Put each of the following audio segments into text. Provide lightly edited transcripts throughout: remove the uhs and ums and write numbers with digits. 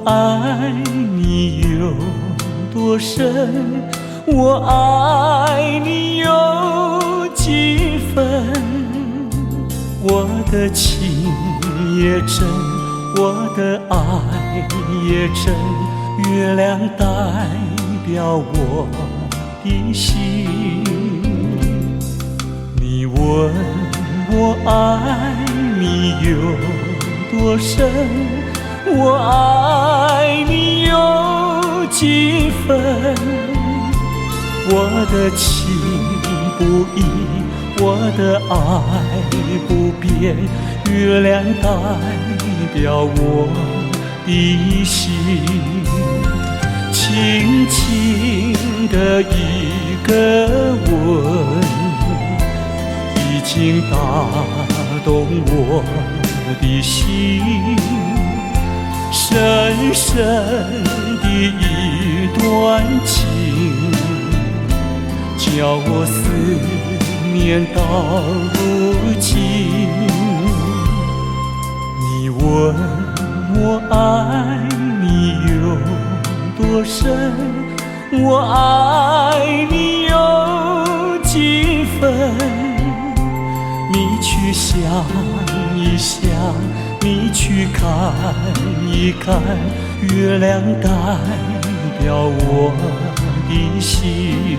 爱你有多深，我爱你有几分。我的情也真，我的爱也真，月亮代表我的心。你问我爱你有多深，我爱你有几分。我的情不移，我的爱不变，月亮代表我的心。轻轻的一个吻，已经打动我的心。深深的一段情，叫我思念到如今。你问我爱你有多深，我爱你有几分。你去想一想，你去看一看，月亮代表我的心。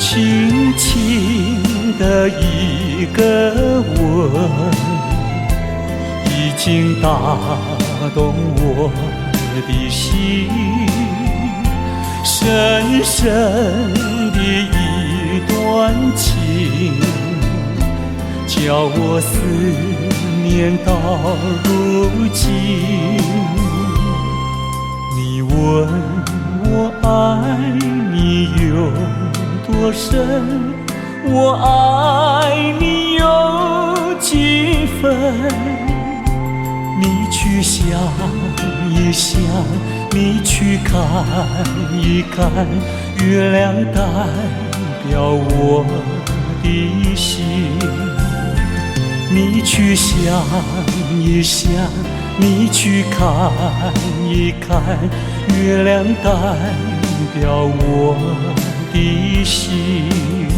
轻轻的一个吻，已经打动我的心。深深的一段情，叫我思念到如今。你问我爱你有多深，我爱你有几分。你去想一想，你去看一看，月亮代表我的心。你去想一想，你去看一看，月亮代表我的心。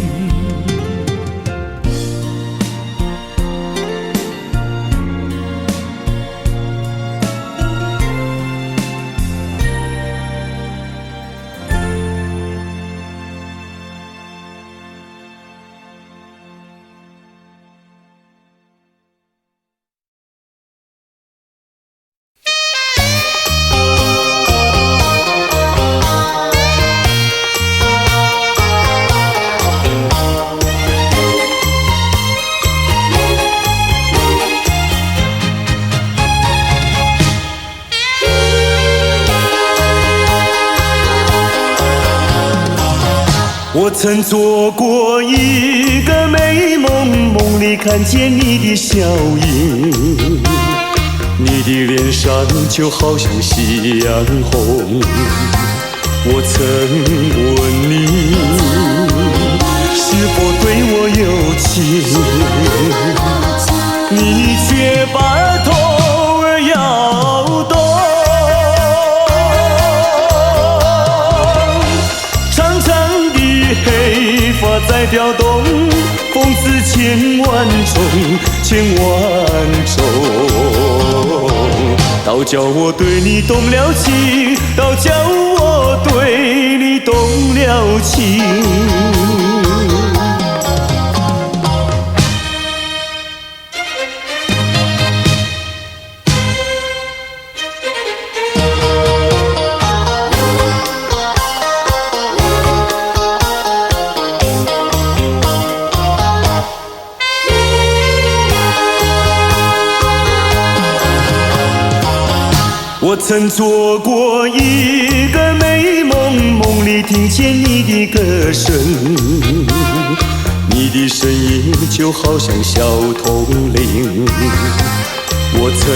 我曾做过一个美梦，梦里看见你的笑影，你的脸上就好像夕阳红。我曾问你是否对我有情，你却把头儿摇动。黑发在飘动，风似千万种，千万种。倒叫我对你动了情，倒叫我对你动了情。我我曾做过一个美梦，梦里听见你的歌声，你的声音就好像小铜铃。我曾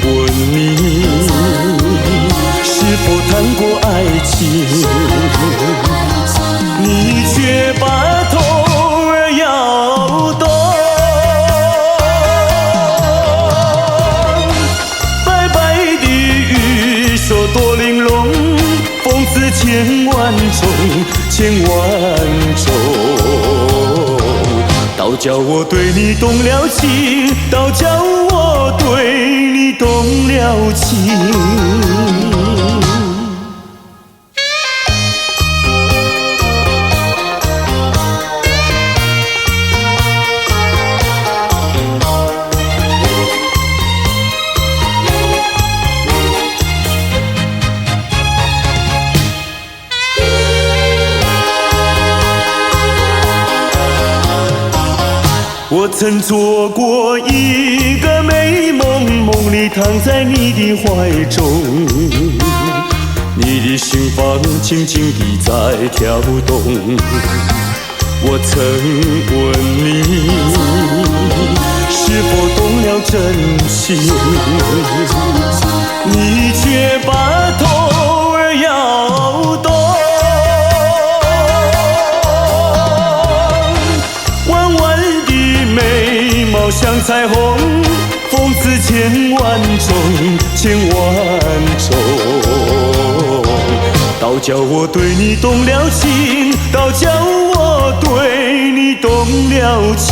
问你，是否谈过爱情，你却把头儿摇动。白白的玉手多玲珑，风似千万种，千万种。倒叫我对你动了情，倒叫我对你动了情。我曾做过一个美梦，梦里躺在你的怀中，你的心房轻轻地在跳动。我曾问你，是否动了真情，你却把头儿摇动。像彩虹，风似千万种，千万种。倒叫我对你动了情，倒叫我对你动了情。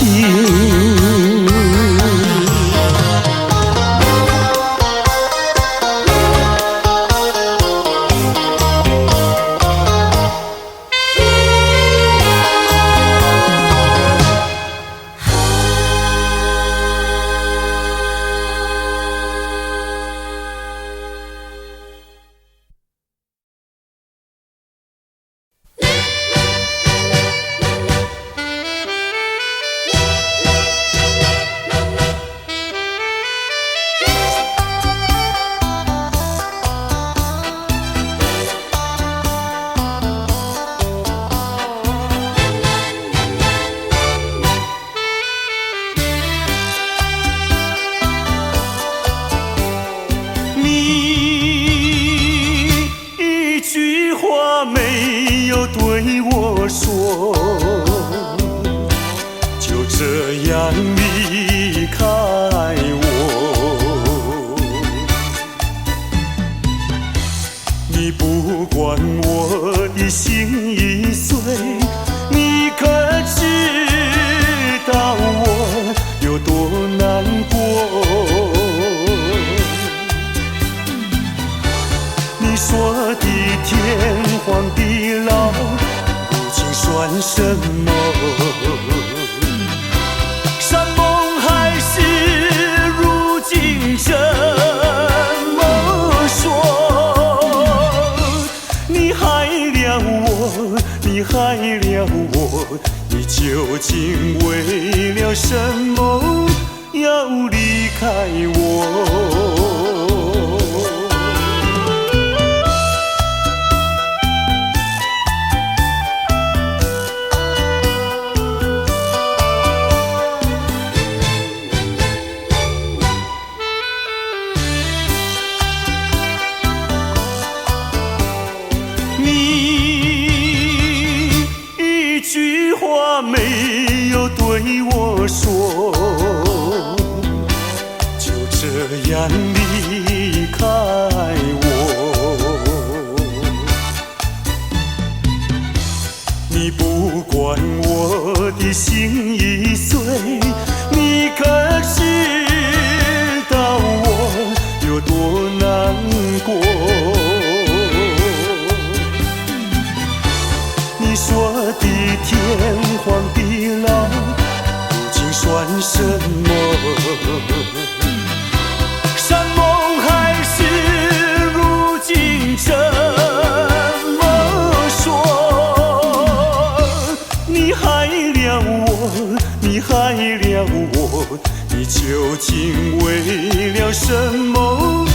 究竟为了什么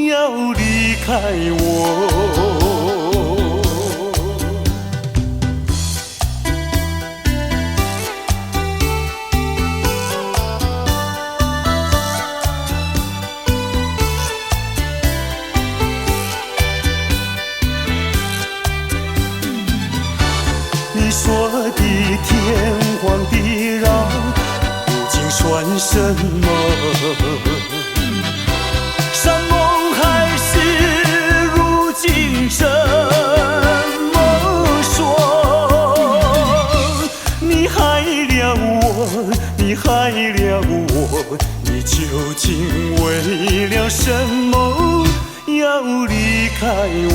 要离开我。你说的天荒地老，如今算什么？山盟海誓，如今怎么说？你害了我，你害了我，你究竟为了什么要离开我？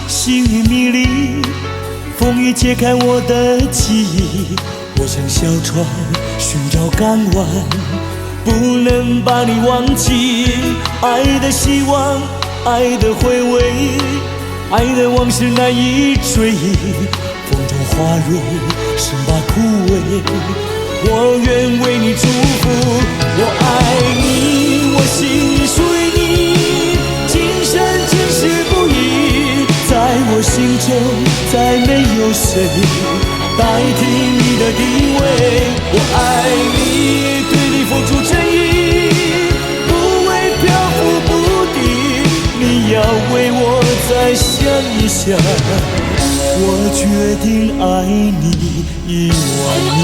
细雨迷离，风雨揭开我的记忆。我像小船寻找港湾，不能把你忘记。爱的希望，爱的回味，爱的往事难以追忆。风中花蕊生把枯萎，我愿为你祝福。我爱你，我心里属于你，今生今世不移。在我心中再没有谁代替你的地位。我爱你，对你付出真意，不会漂浮不定。你要为我再想一想，我决定爱你10000年。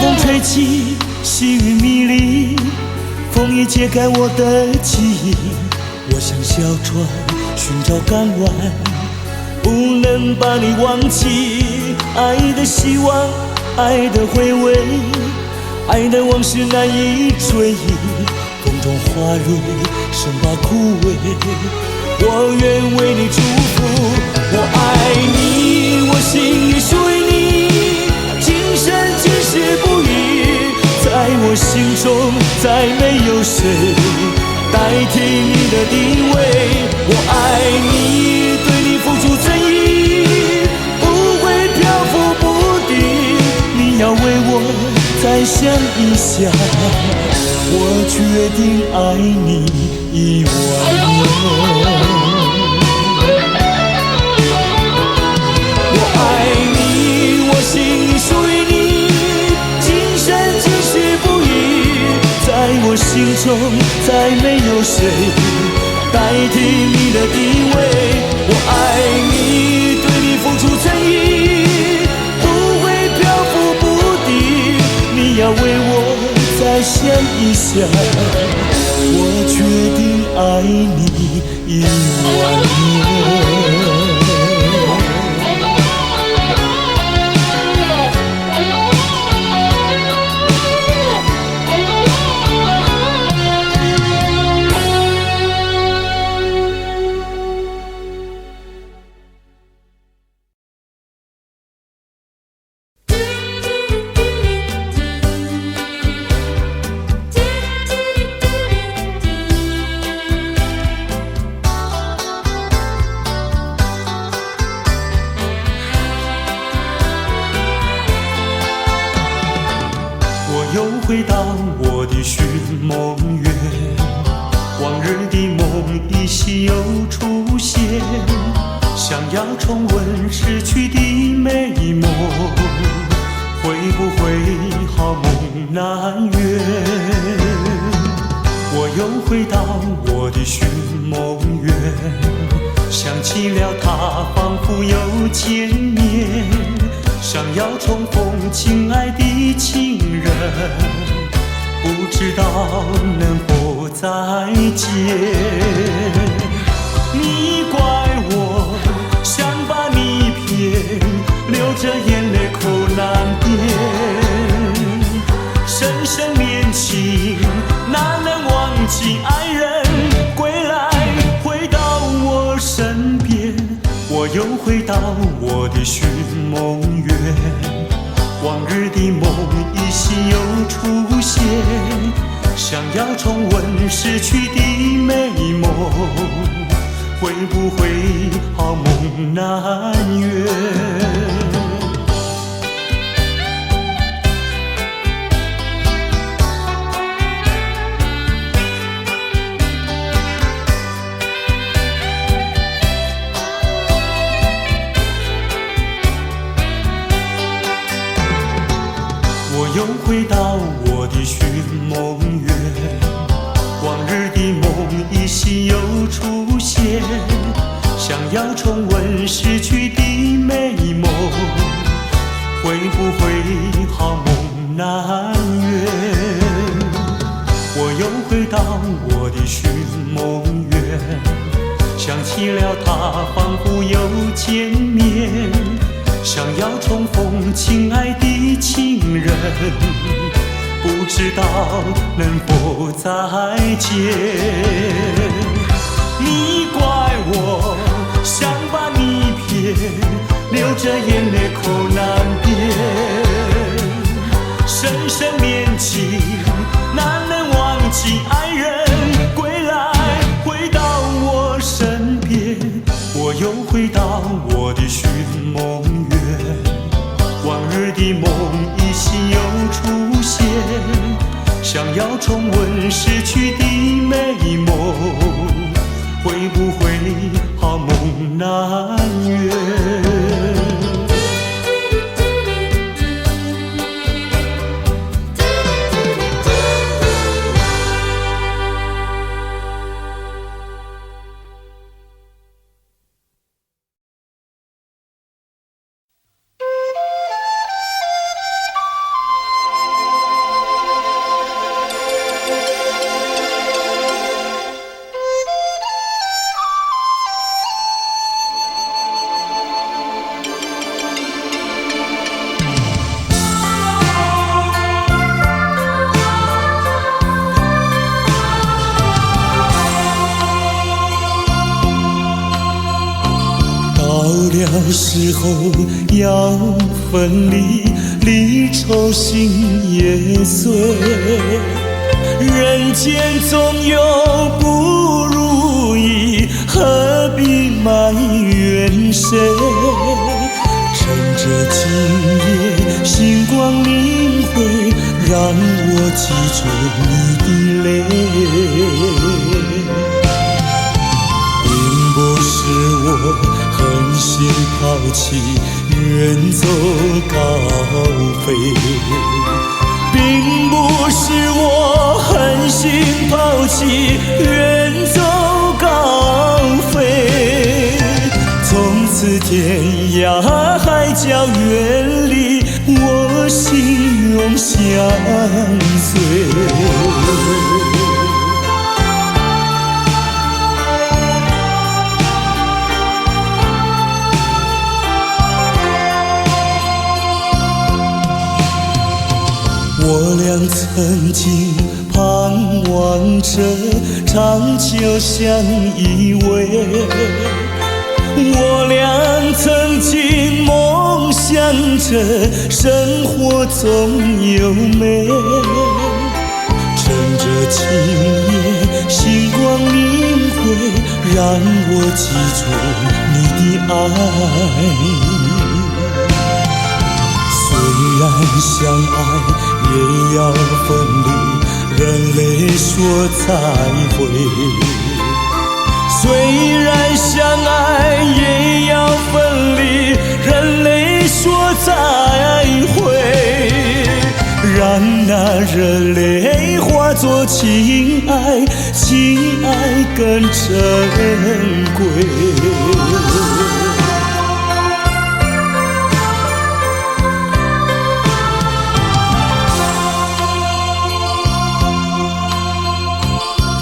风吹起，细雨迷离，风雨揭开我的记忆。我像小船寻找港湾，不能把你忘记。爱的希望，爱的回味，爱的往事难以追忆。风中花蕊生把枯萎，我愿为你祝福。我爱你，我心里属于你，今生今世不移。在我心中再没有谁代替你的地位。我爱你，对你付出真意，不会漂浮不定。你要为我再想一想，我决定爱你10000年。我爱你，我心里属于你，今生今世不移。在我心中再没有谁代替你的地位。我爱你，对你付出真意，不会漂浮不定。你要为我再想一想，我决定爱你10000年。回到我的寻梦园，往日的梦依稀又出现，想要重温逝去的美梦，会不会好梦难圆？我又回到我的寻梦园，想起了他，仿佛又见面，想要重逢亲爱的情人，不知道能否再见。你怪我想把你骗，流着眼泪口难辨，深深恋情哪能忘记爱人，归来回到我身边，我又回到我的寻梦园，往日的梦依稀又出现，想要重温逝去的美梦，会不会好梦难圆？我又回到我的寻梦园，往日的梦依稀又出现，想要重温逝去的美梦，会不会好梦难圆？我又回到我的寻梦园，想起了他，仿佛又见面，想要重逢亲爱的情人，不知道能否再见。你怪我想把你骗，流着眼泪口难辨，深深恋情哪能忘记爱人，归来回到我身边，我又回到我的寻梦园，往日的梦依稀又出现，想要重温逝去的美梦，会不会好梦难圆？时候要分离，离愁心也碎，人间总有不如意，何必埋怨谁？趁着今夜星光明辉，让我记住你的泪。并不是我狠心抛弃，远走高飞，并不是我狠心抛弃，远走高飞。从此天涯海角远离，我心永相随。我俩曾经盼望着长久相依偎，我俩曾经梦想着生活总有美。趁着今夜星光明辉，让我记住你的爱。虽然相爱也要分离，人泪说再会。虽然相爱也要分离，人泪说再会。让让那热泪化作情爱，情爱更珍贵。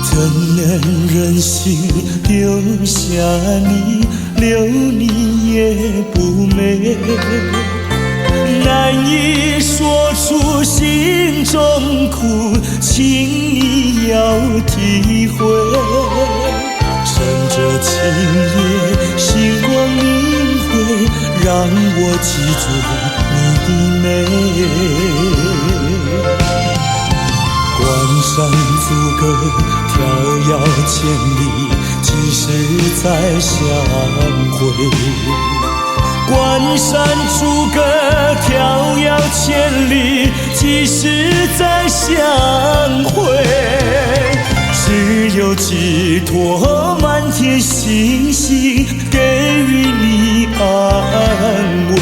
怎能忍心丢下你，留你也不美，难以说出心中苦，请你要体会。趁着今夜星光明辉，让我记住你的美。关山阻隔，迢遥千里，几时再相会？关山阻隔，迢遥千里，几时再相会？只有寄托满天星星，给予你安慰。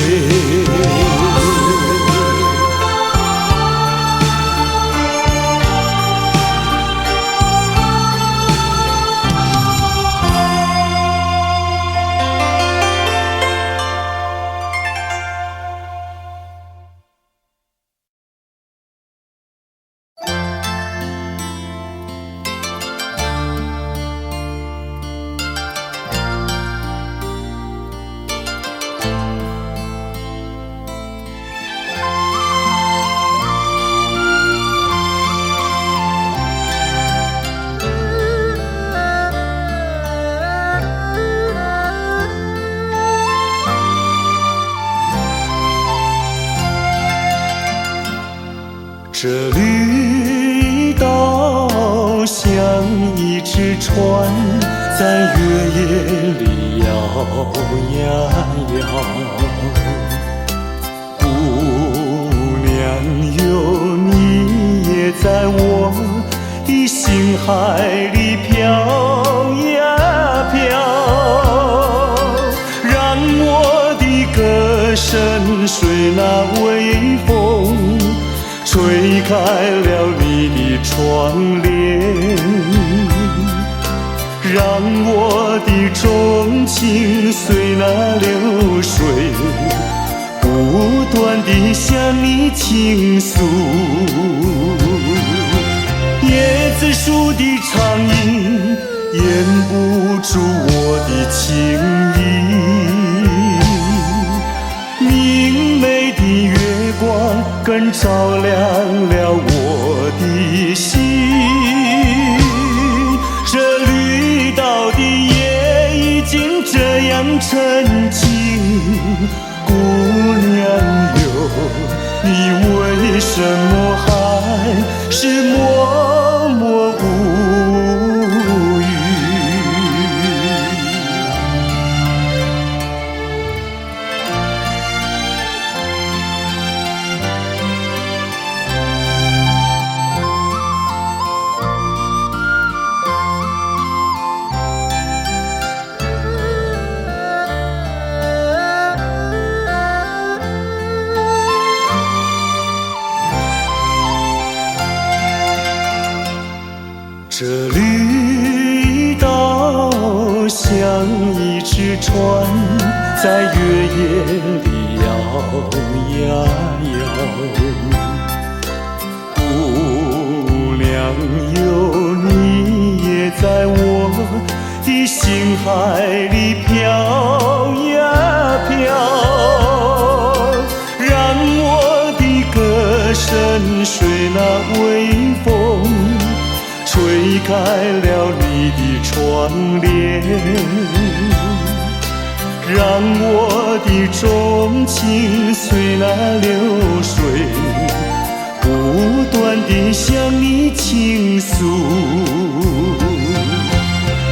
这绿岛像一只船，在月夜里摇呀摇。姑娘哟，你也在我的心海里飘呀飘，让我的歌声随那微风吹开了你的窗帘，让我的钟情随那流水不断地向你倾诉。椰子树的长影掩不住我的情意，明媚的月光更照亮了我的心。这绿岛的夜已经这样沉静，姑娘哟，你为什么还是默默无语？这绿岛像一只船，在月夜里摇呀摇。姑娘哟，你也在我的心海里飘呀飘，让我的歌声随那微风吹开了你的窗帘，让我的钟情随那流水不断地向你倾诉。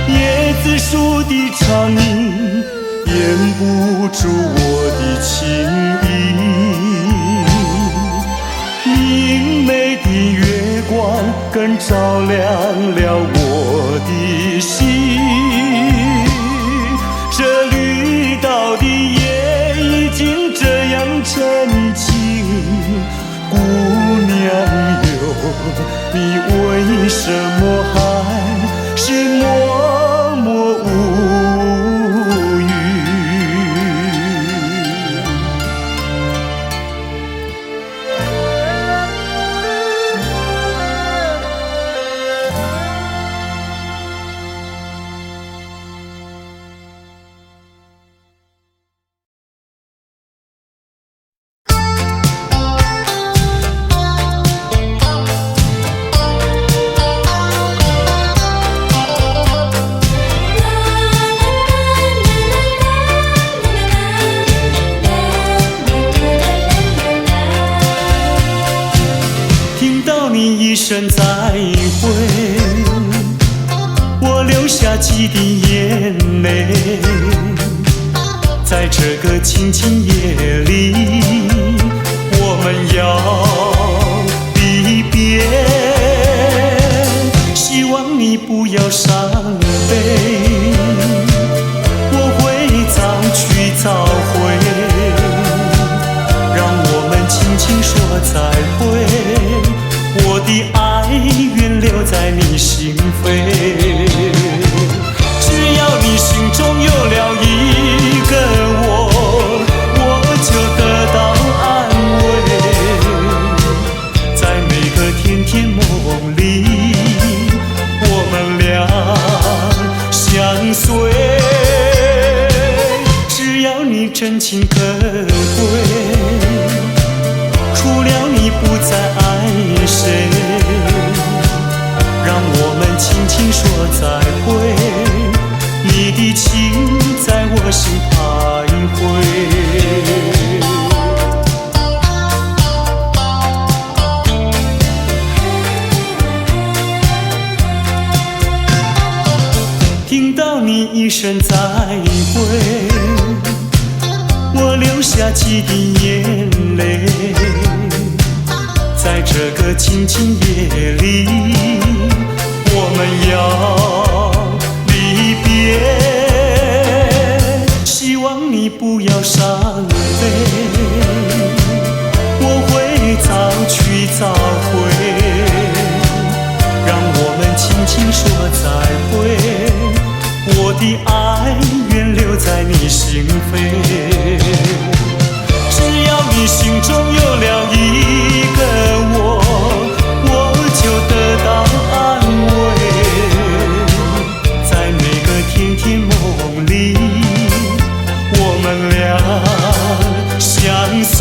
椰子树的长影掩不住我的情意，明媚的月光更照亮了我的心。这绿岛的夜已经这样沉静，姑娘你为什么还是默默无语？一声再会，我流下几滴眼泪，在这个清清夜里，我们要离别。希望你不要伤悲，我会早去早回，让我们轻轻说再会。我的爱愿留在你心扉，只要你心中有了一个我就得到安慰。在每个甜甜梦里，我们俩相随。只要你真情可贵，除了你不再爱谁，让我们轻轻说再会，你的情在我心徘徊。听到你一声再会，我流下几滴眼泪，在这个清清夜里，我们要离别。希望你不要伤悲，我会早去早回，让我们轻轻说再会。我的爱愿留在你心扉，只要你心中有了一个我就得到安慰。在每个甜甜梦里，我们俩相随。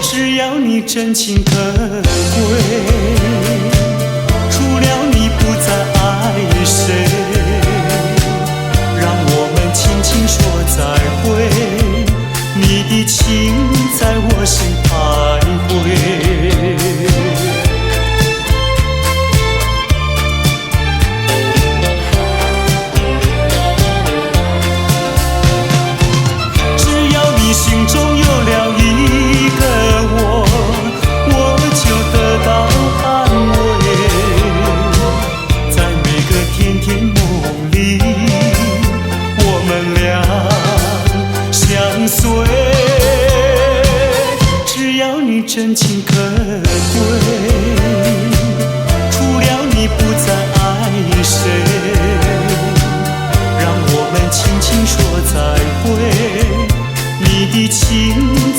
只要你真情可贵，除了你不再爱谁，让我们轻轻说再会，你的情在我心徘徊。只要你心中有了一个我就得到安慰。在每个甜甜梦里，我们俩相随。只要你真情可贵，除了你不再爱谁，让我们轻轻说再会，你的情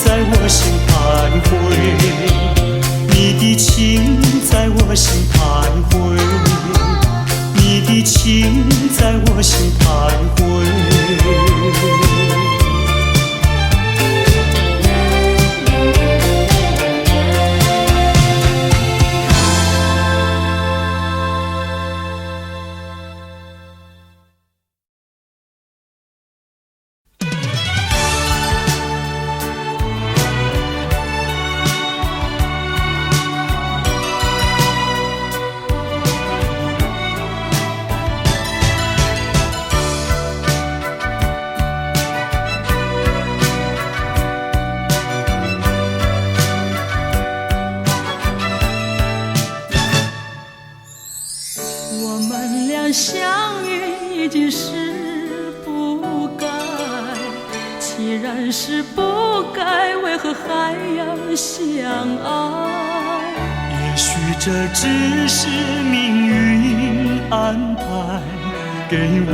在我心徘徊，你的情在我心徘徊，你的情在我心徘徊。相遇已经是不该，既然是不该，为何还要相爱？也许这只是命运安排，给我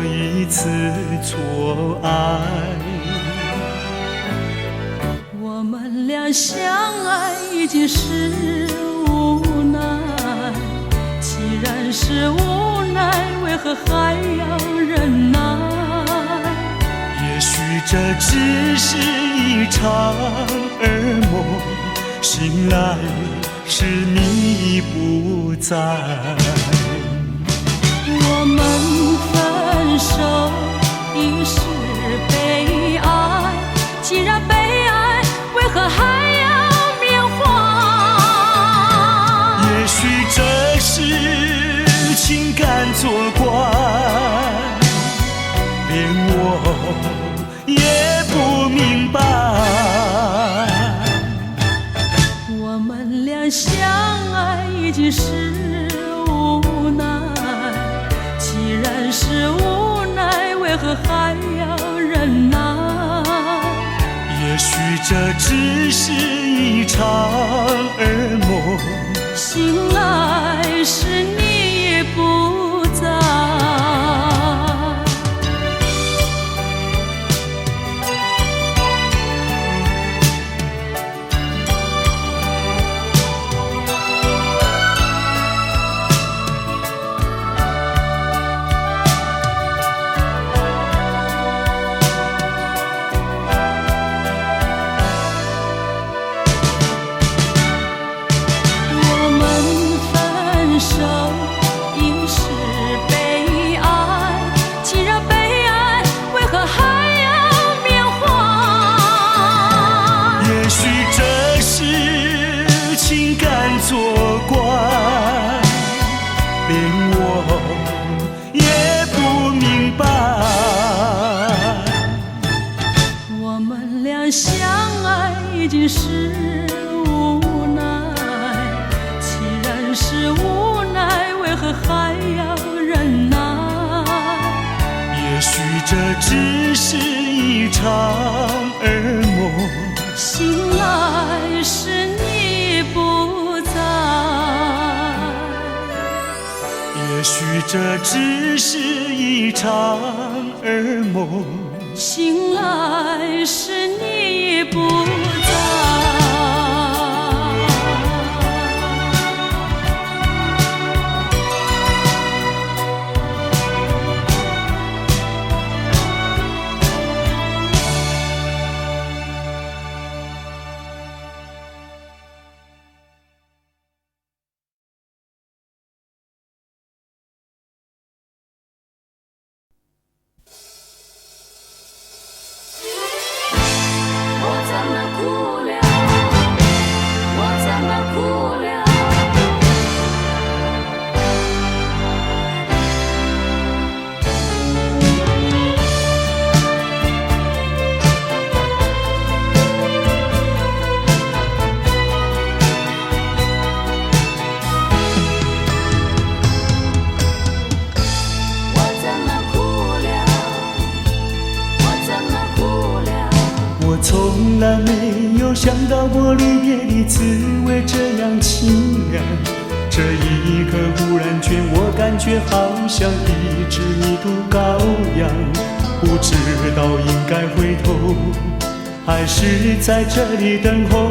一次错爱。我们俩相爱已经是无奈，既然是无奈，为何还要忍耐？也许这只是一场噩梦，醒来时你不在。我们分手已是悲哀，既然悲哀，为何还要缅怀？也许这是情感作怪，连我也不明白。我们俩相爱已经是无奈，既然是无奈，为何还要忍耐？也许这只是一场噩梦，醒来时你也不在。作怪，连我也不明白。我们俩相爱已经是无奈，既然是无奈，为何还要忍耐？也许这只是一场噩梦，醒来时你不在。也许这只是一场噩梦，醒来时你也不在。从来没有想到过离别的滋味这样清凉，这一刻忽然间我感觉好像一只迷途羔羊，不知道应该回头还是在这里等候，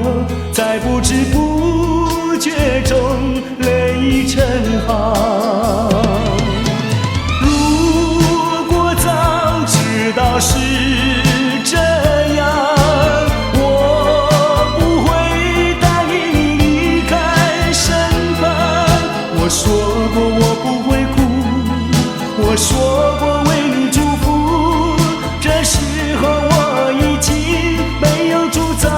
在不知不觉中泪成行。如果早知道是这样，我说过我不会哭，我说过为你祝福，这时候我已经没有主张。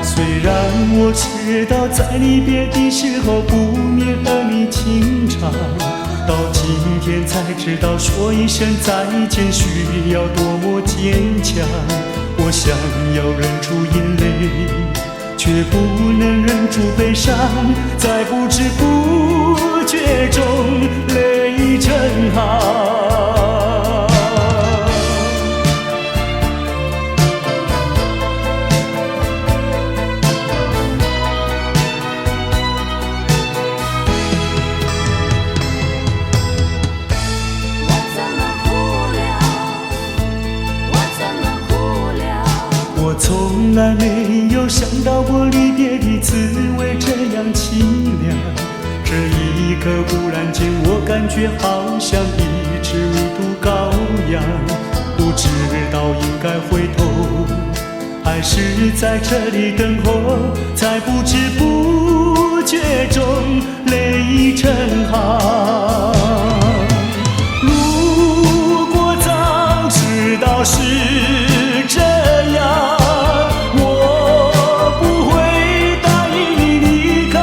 虽然我知道在离别的时候不免和你情长，到今天才知道说一声再见需要多么坚强。我想要忍住眼泪，却不能忍住悲伤，在不知不觉中泪成行。从来没有想到过离别的滋味这样凄凉，这一刻忽然间我感觉好像一只无毒羔羊，不知道应该回头还是在这里等候，在不知不觉中泪成行。如果早知道是这样，我不会答应你离开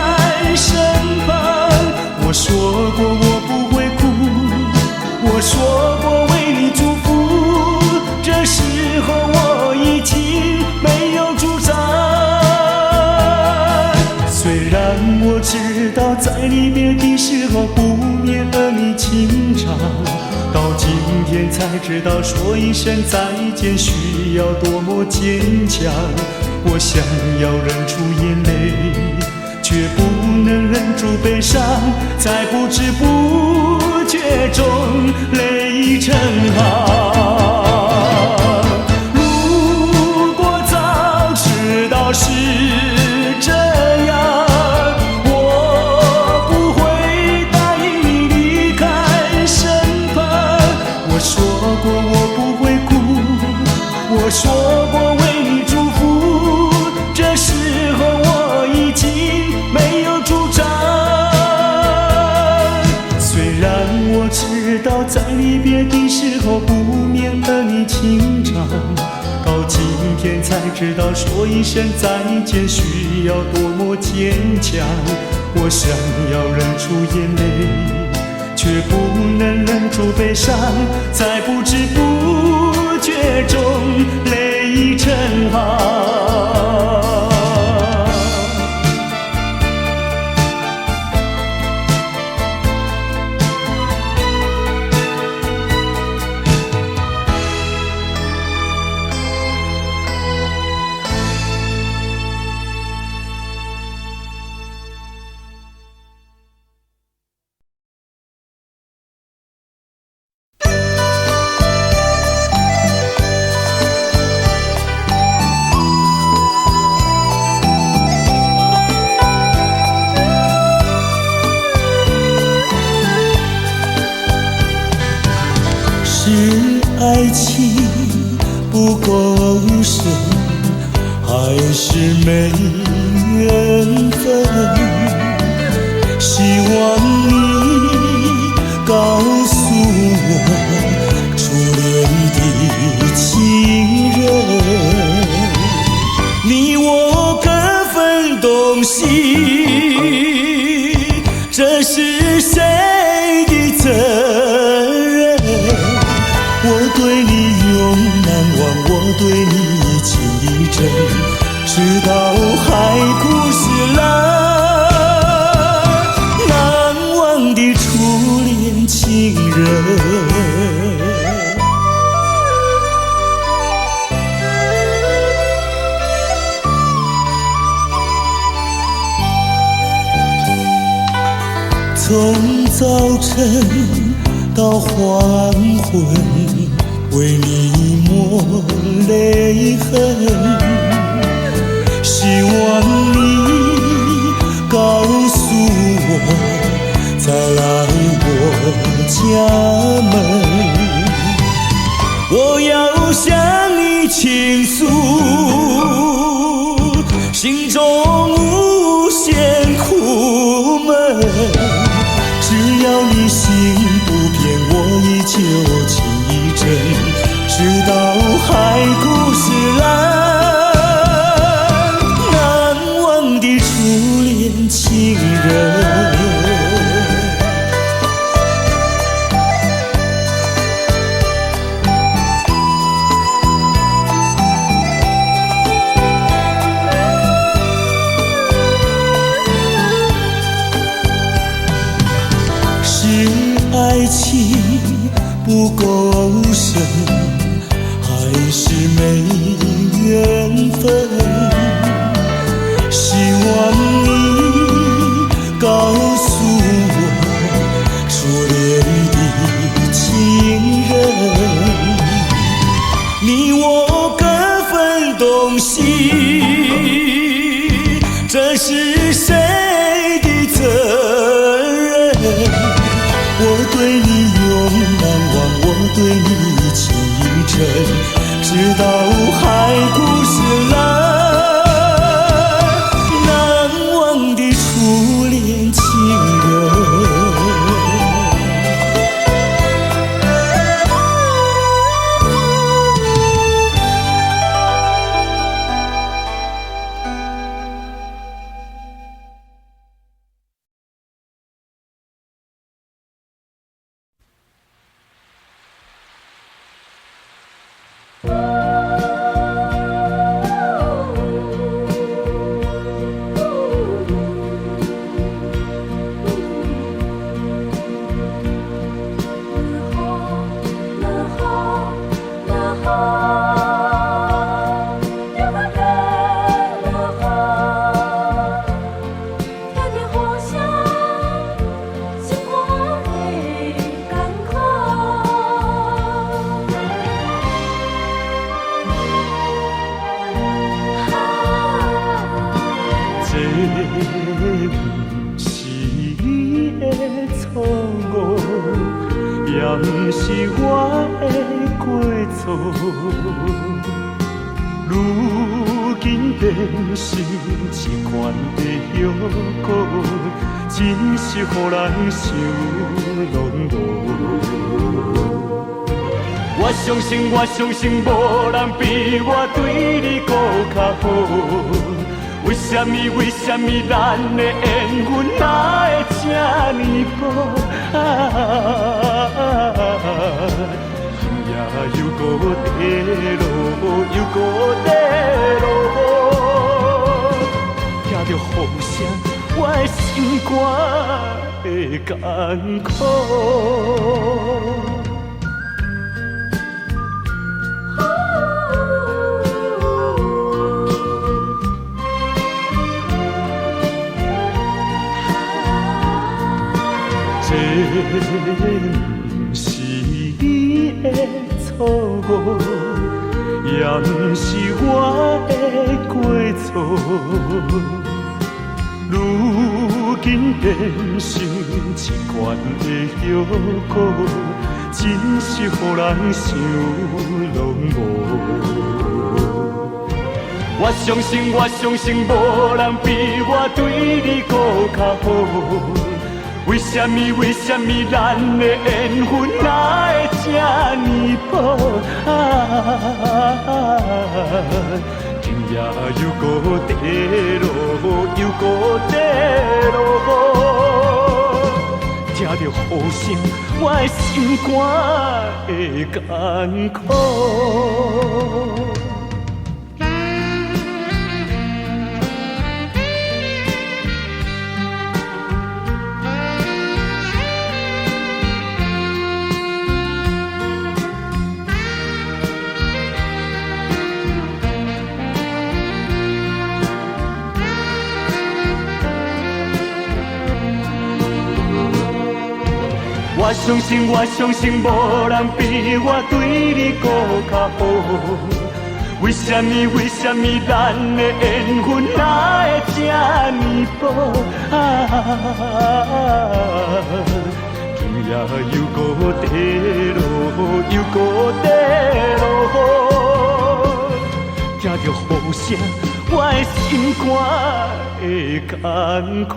身旁。我说过我不会哭，我说过为你祝福，这时候我已经没有主张。虽然我知道在离别的时候不免儿女情长，到今天才知道说一声再见需要多么坚强。我想要忍住眼泪，却不能忍住悲伤，在不知不觉中泪成行。如果早知道是这样，我不会答应你离开身旁。我说过我不会哭，我说过为你祝福，这时候我已经没有主张。虽然我知道在离别的时候不免儿女情长，到今天才知道说一声再见需要多么坚强。我想要忍住眼泪，却不能忍住悲伤，在不知不觉中泪成行。是爱情不够深，还是没缘分？希望你告诉我初恋的情人，你我各分东西，这是谁的责任？我对你永难忘，我对你情意真，直到海枯石烂，难忘的初恋情人。从早晨到黄昏，为你抹泪痕，希望你告诉我再来我家门，我要向你倾诉心中无限苦闷，只要你心不变，我依旧情意真，直到海枯石烂，难忘的初恋情人。息，这是谁的责任？我对你永难忘，我对你情真，直到海枯石烂，难忘的初恋情人。我相信无人比我对你搁较好，为什么咱的缘分哪会这呢薄？今夜又搁地落，又搁地落，听着雨声，我的心肝会艰苦。不是你的错误，也不是我的过错。如今变成一罐的药果，真是予人想拢无。我相信无人比我对你搁较好。为什么咱的缘分哪会这呢薄？今夜又搁地落，又搁地落，听着雨声，我的心肝会艰苦。我相信无人比我对你搁较好，为什么咱的缘分哪会这呢薄？今夜又搁地落，又搁地落，听着雨声，我的心肝会艰苦。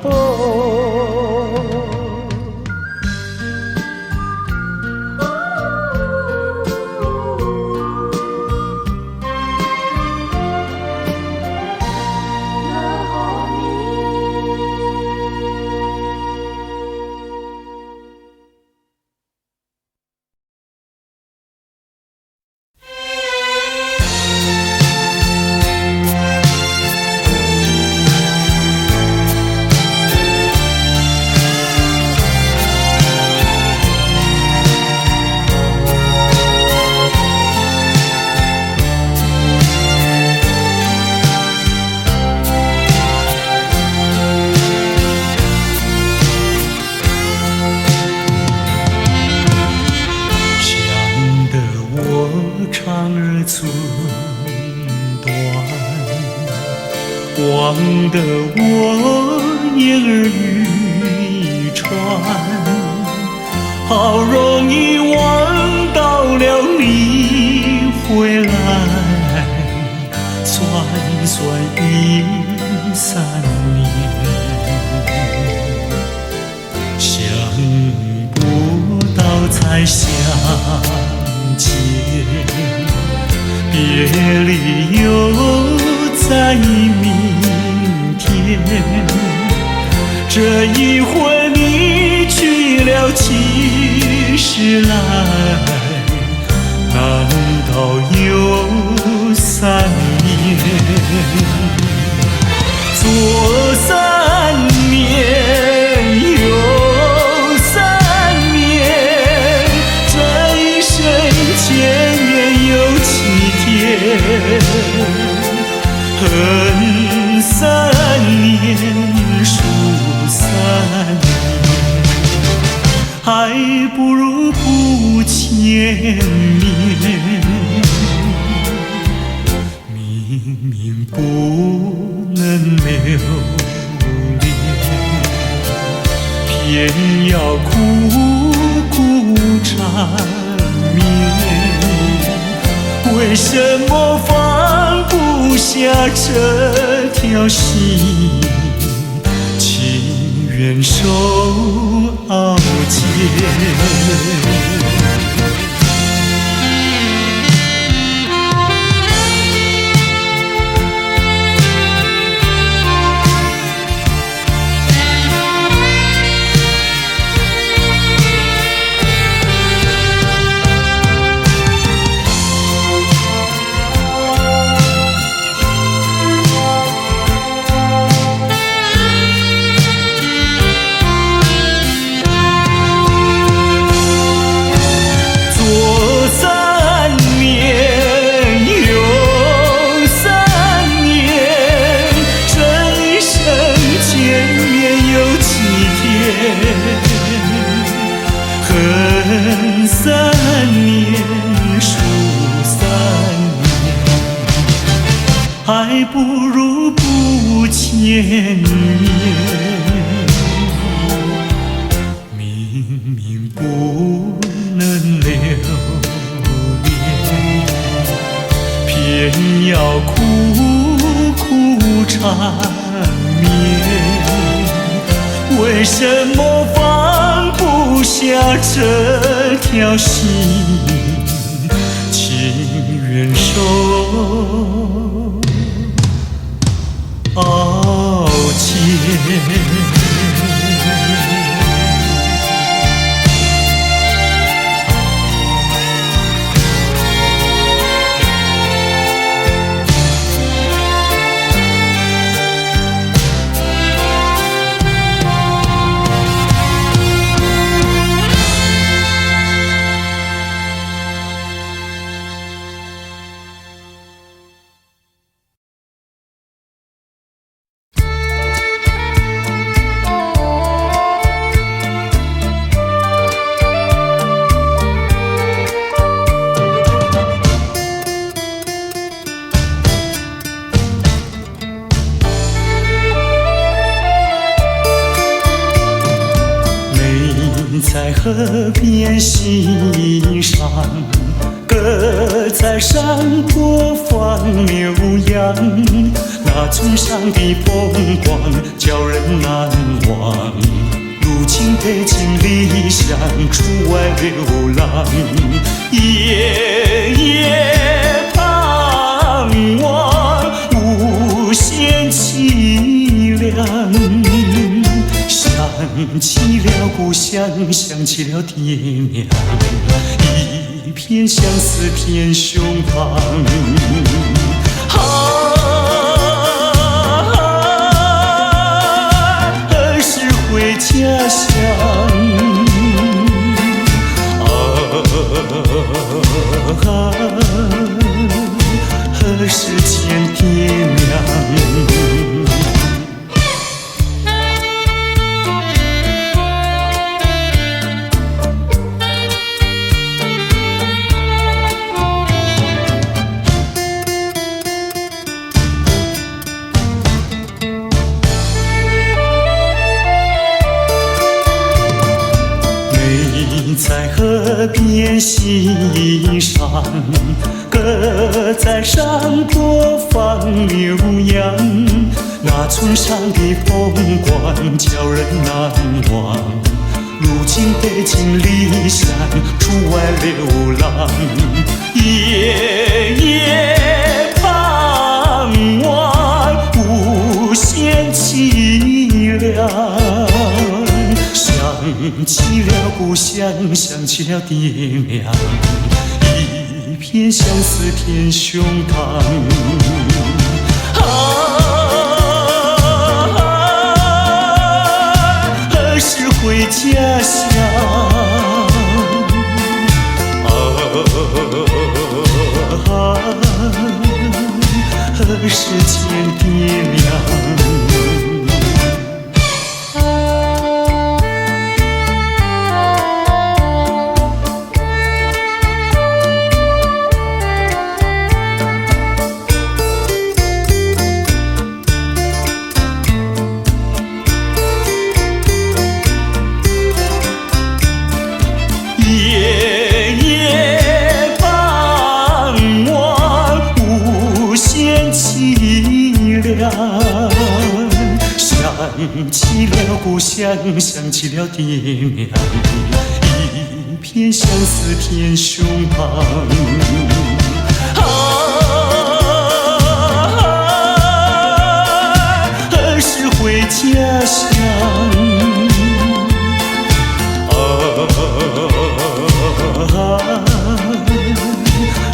忘得我言儿渔船，好容易望到了你回来，算算已3年，想不到才相见，别离又在明天。这一回你去了几时来？难道有3年？左3年，右3年，这一生见面有7天。恨3年，数3年，还不如不见面。明明不能留恋，偏要苦苦缠绵。为什么放不下这条心？情愿受熬煎。恨3年，数3年，还不如不见面。明明不能留恋，偏要苦苦缠绵。为什么放不下这条心？情愿受熬煎。在河边欣赏，歌在山坡放牛羊，那村上的风光叫人难忘。如今背井离乡出外流浪，夜夜盼望，无限凄凉。想起了故乡，想起了爹娘，一片相思片胸膛。何时回家乡？何时见爹娘？河边欣赏，歌在山坡放牛羊，那村上的风光叫人难忘。如今北京离乡，出外流浪，夜夜盼望，无限凄凉。想起了故乡，想起了爹娘，一片相思填胸膛。何时回家乡？何时见爹娘？夜夜盼望，无限凄凉。想起了故乡，想起了爹娘，一片相思填胸膛。何时回家乡？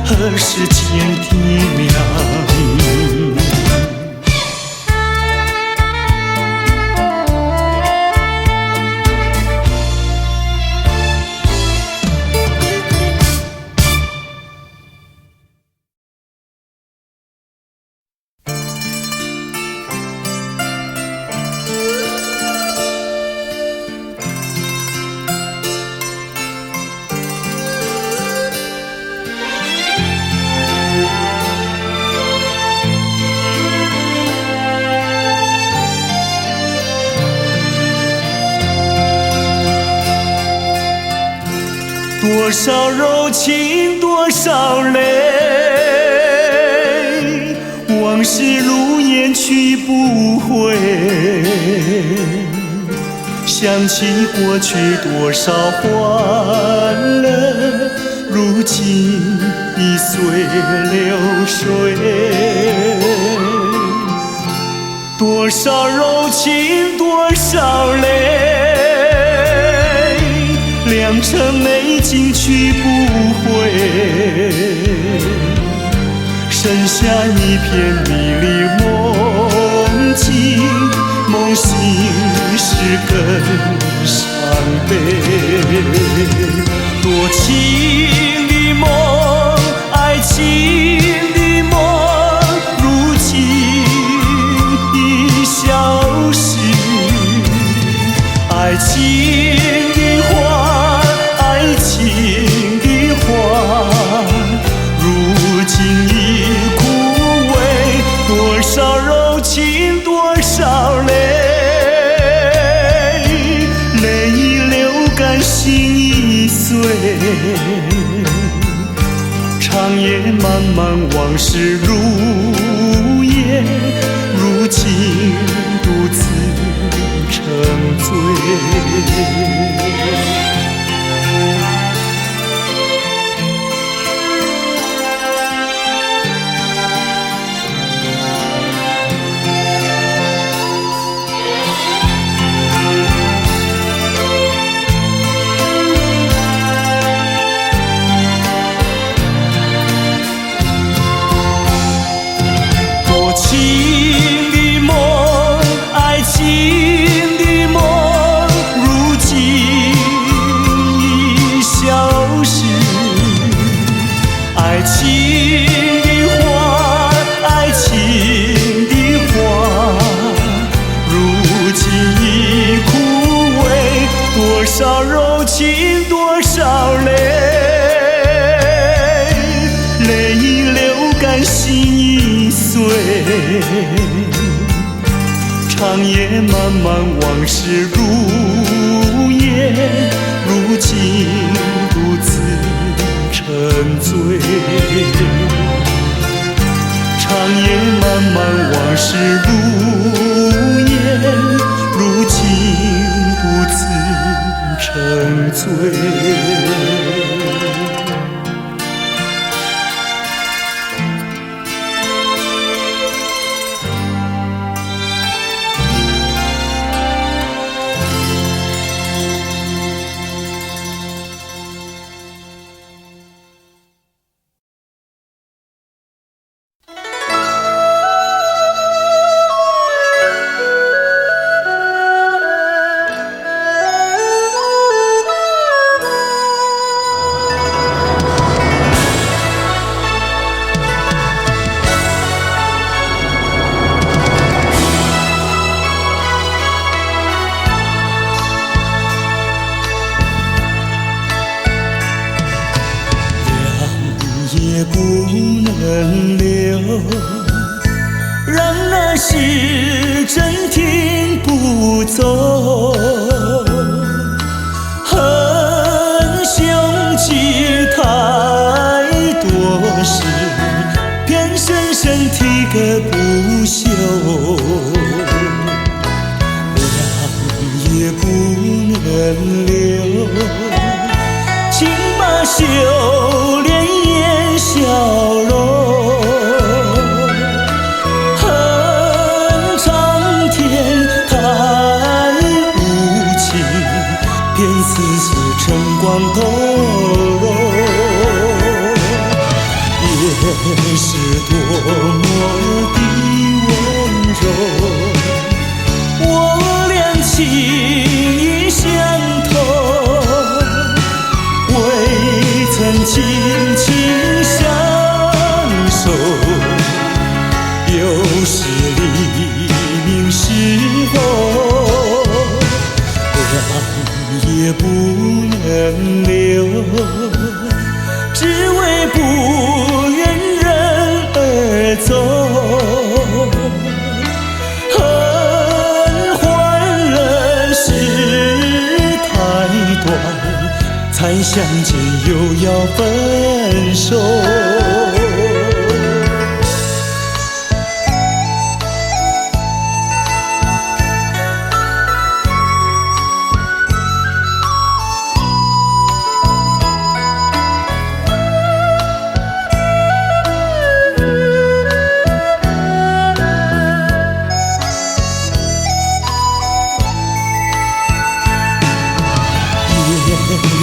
何时见爹娘？多少柔情，多少泪，往事如烟去不回。想起过去多少欢乐，如今已随流水。多少柔情，多少泪，良辰美景去不回，剩下一片迷离梦境，梦醒时更伤悲。多情的梦，爱情的梦，如今已消失。爱情的花，爱情的花，如今已枯萎。多少柔情，多少泪，泪已流干，心已碎。长夜漫漫，往事如烟，如今独自沉醉。多情的梦，爱情的梦，如今已消失。爱情的花，爱情的花，如今已枯萎。多少柔情，多少泪，泪已流干，心已碎。长夜漫漫，往事如烟，如今独沉醉。长夜漫漫往事如烟，如今独自沉醉。也不能留，让那时针停不走。恨凶吉太多事，偏深深提个不休。让也不能留，请把修炼笑容，恨苍天太无情，便丝丝晨光透融。也是多么的温柔，我俩情意相投，未曾轻轻相守，有时黎明时候，让也不能留，只为不愿人而走。恨换了时太短，才相见又要分手。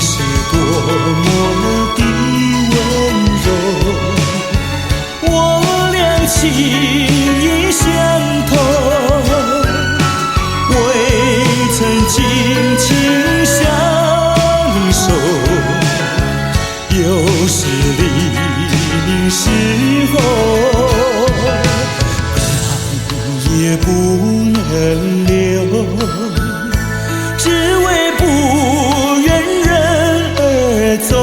是多么的温柔，我俩情意相投，未曾紧紧相守，有时黎明时候，让也不能留，只为不走，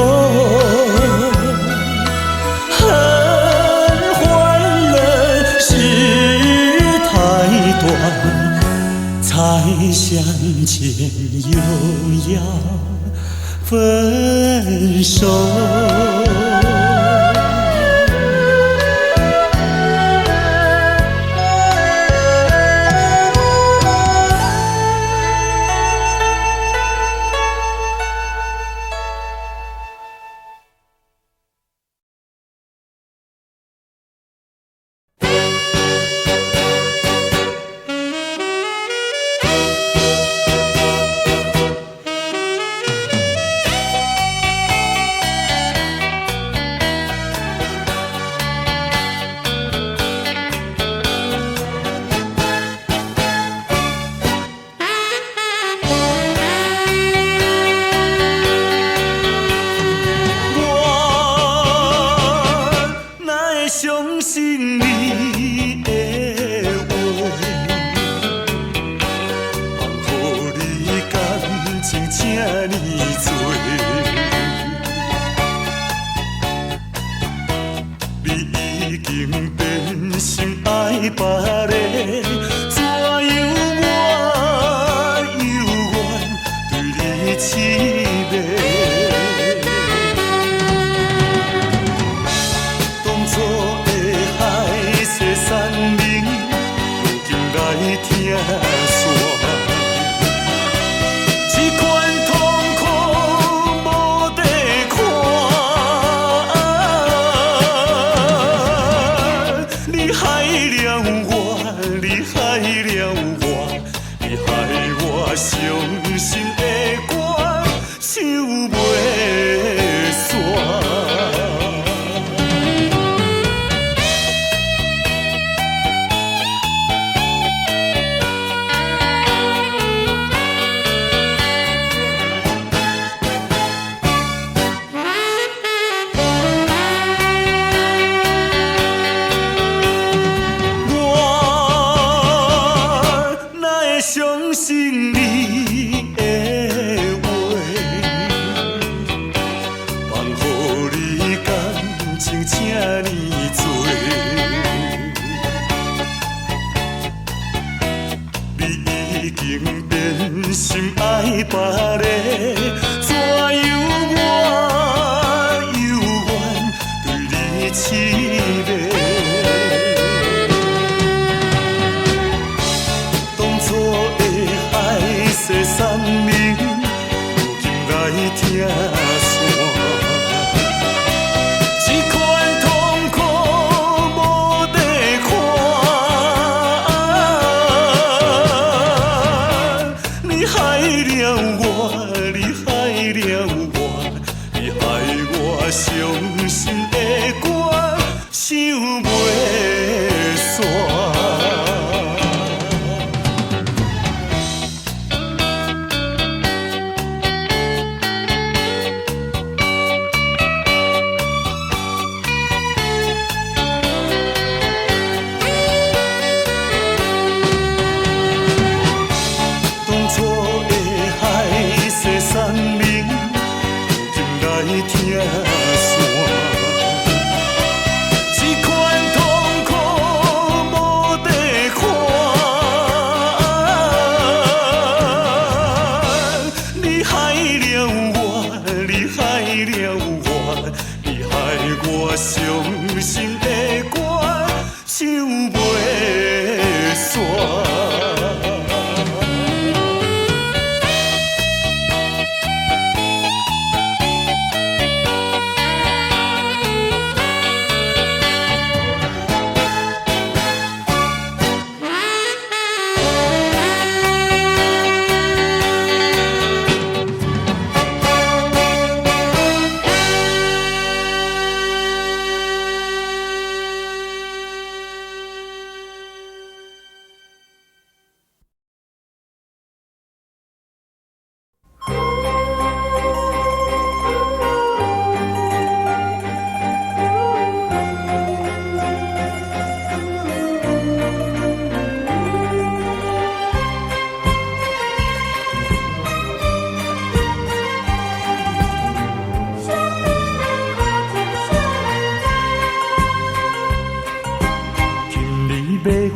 恨换了时太短，才相见又要分手。相信你的话，予你感情这呢多，你已经变心爱别个，怎样我犹原对你痴迷？听线。这款痛苦无地看，你害了我，你害了我，你害我伤心的歌唱袂煞。相信你的话，放乎你感情这呢多，你已经变心爱别个，怎样我犹原对你痴迷？这山林，如今来听线。这款痛苦无地看，你害了我，你害了我，你害我伤心的歌唱袂煞。听线，这款痛苦无地看，你害了我，你害了我，你害我伤心的歌唱袂煞。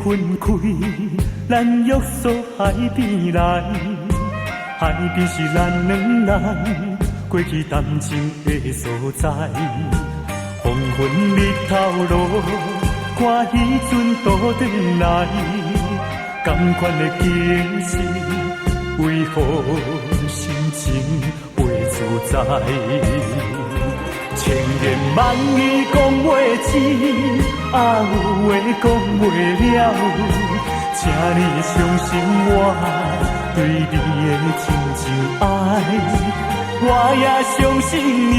分开，咱约束海边来，海边是咱两人过去谈情的所在。黄昏日头落，看彼阵倒转来，同款的景色，为何心情袂自在？千言万语讲袂尽，啊有话讲袂了，请你相信我对你的真情爱。我也相信你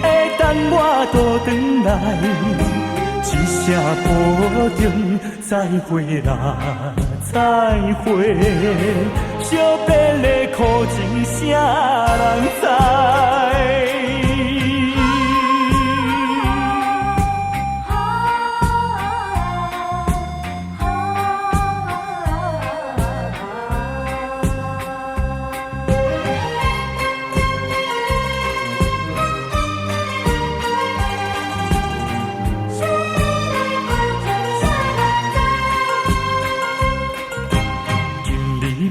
会等我倒转来，一声保重，再会啦，再会。惜别的苦情，啥人知？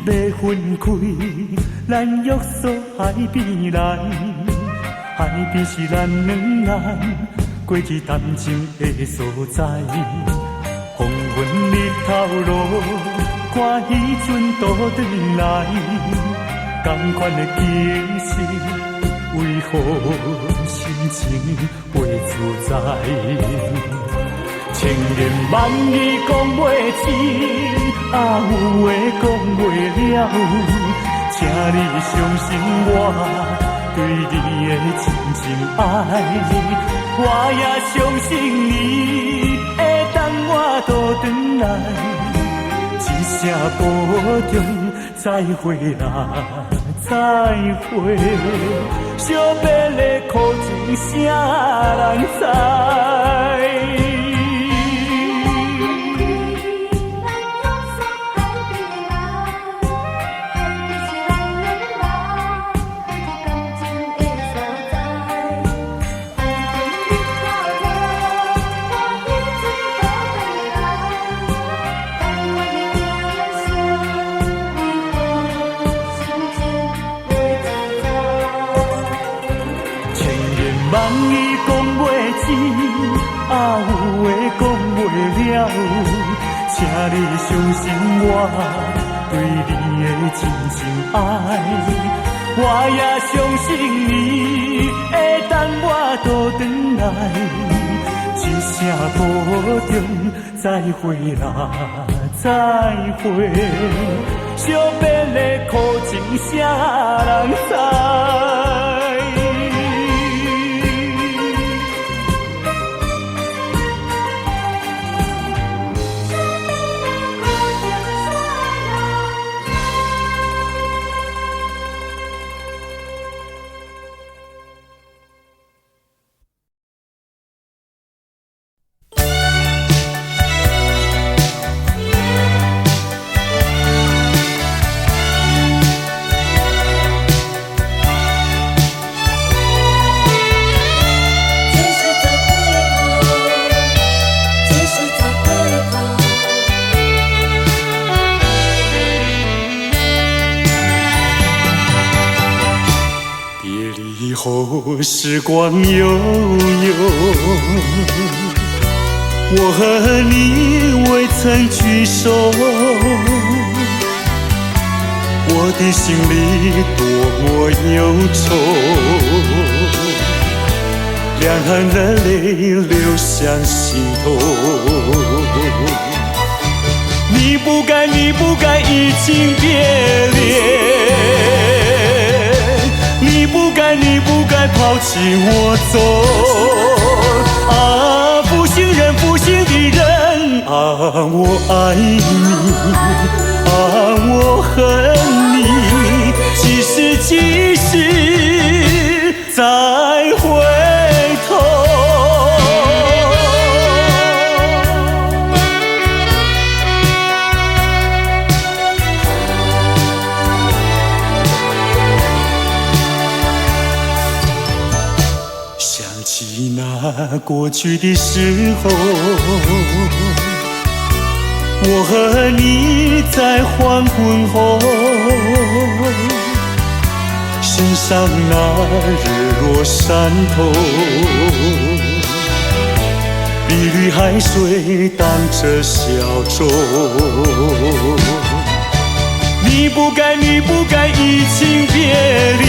要分开，咱约束海边来，海边是咱两人过去谈情的所在。黄昏日头落，看彼阵倒转来，同款的景色，为何心情袂自在？千言万语讲袂尽，啊有话讲袂了，请你相信我对你的真情爱，我也相信你会等我倒转来，一声保重，再会啦，再会，惜别的苦情谁人知？万语讲袂尽，啊有话讲袂了，请你相信我对你的真情爱，我也相信你会等我倒转来，一声保重，再会啦，再会，惜别的苦情谁人知？时光悠悠，我和你未曾聚首，我的心里多么忧愁，两行的泪流向心头。你不该移情别恋，你不该抛弃我走，啊，负心人，负心的人，啊，我爱你，啊，我恨你，几时再回头？那过去的时候，我和你在黄昏后，身上那日落山头，碧绿海水荡着小舟。你不该移情别恋，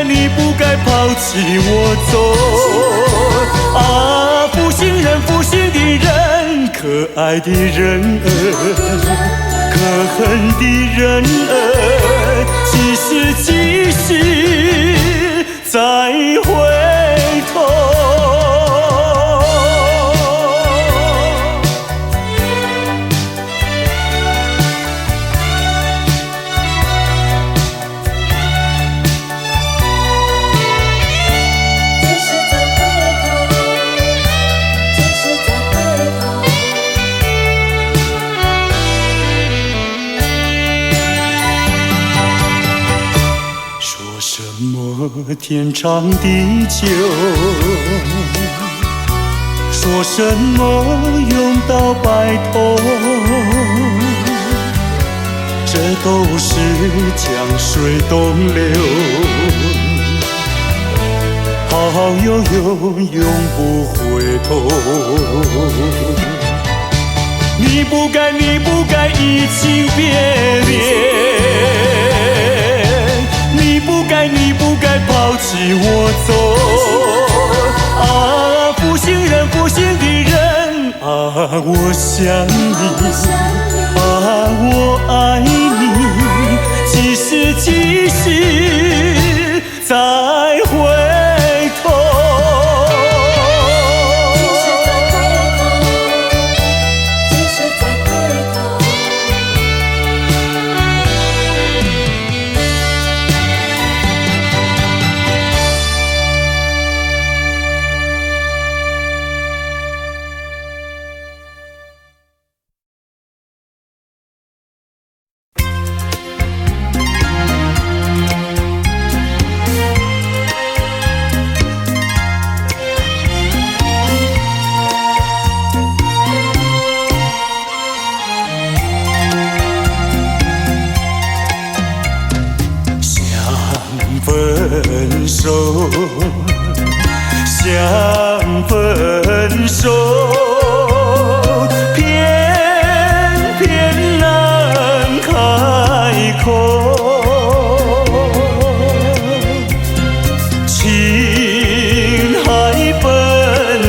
你不该抛弃我走，啊，负心人，负心的人，可爱的人儿，可恨的人儿，几时再回头？天长地久，说什么永到白头，这都是江水东流。好友永不回头。你不该移情别恋，你不该抛弃我走。啊，负心人啊，我想你，啊，我爱你，几时再回头？想分手，偏偏难开口。情海本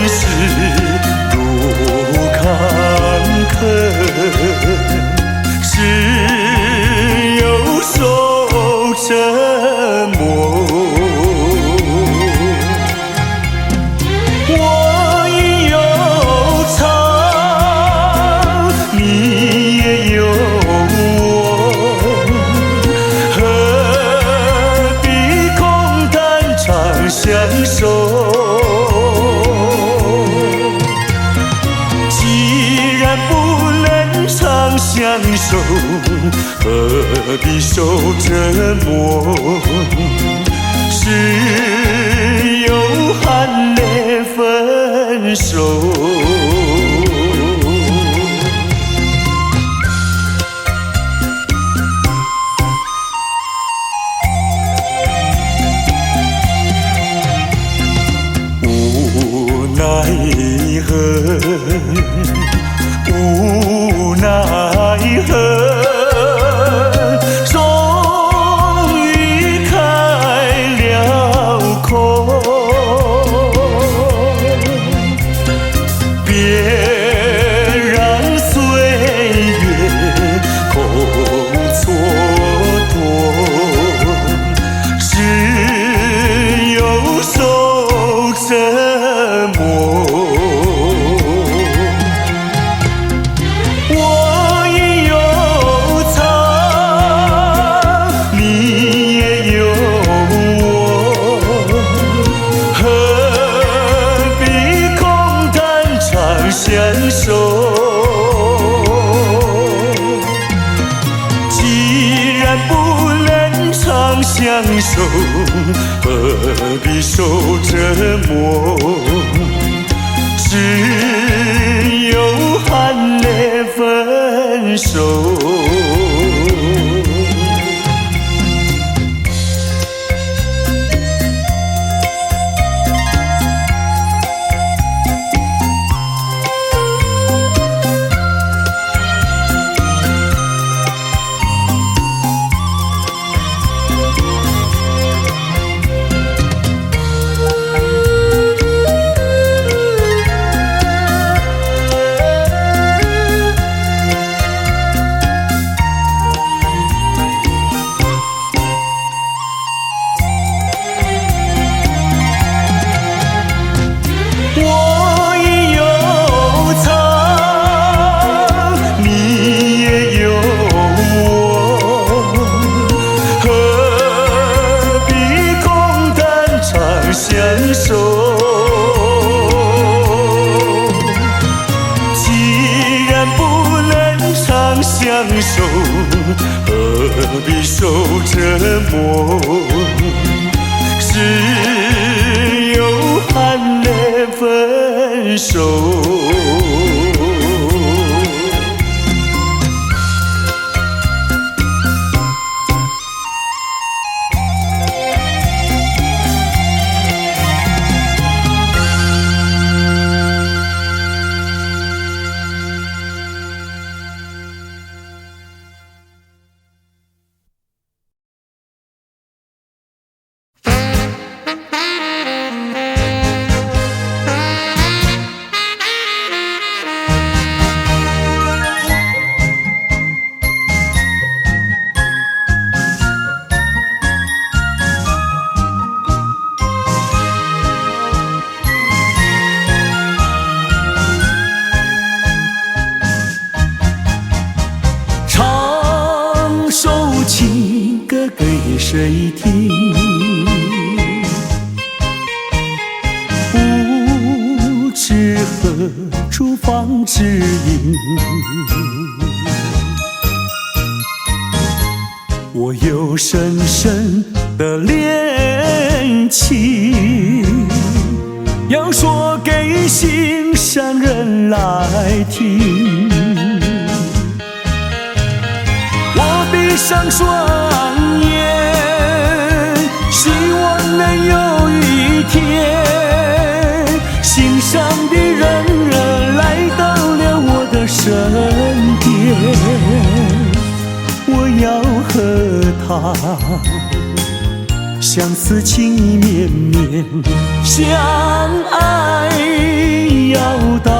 是路坎坷，只有守沉默。相守，既然不能长相守，何必受折磨？只有含泪分手。无奈何，终于开了口。别让岁月空蹉跎，只有守沉默。相守，既然不能长相守，何必受折磨？只有含泪分手。相守，既然不能长相守，何必受折磨？只有含泪分手。指引。我有深深的恋情，要说给心上人来听。我闭上双眼，希望能有一天，心上的人来到了我的身边。我要和他相思情意绵绵，相爱要到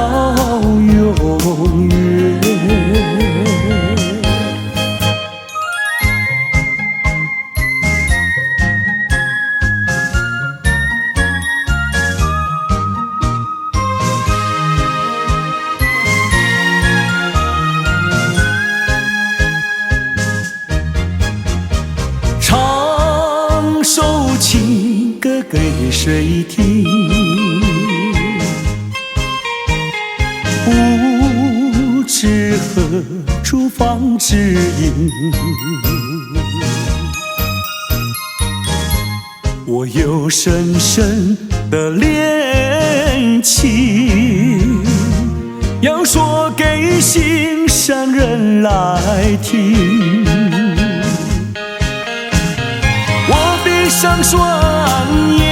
永远。唱首情歌给谁听？不知何处放指引。我有深深的恋情，要说给心上人来听。我闭上双眼，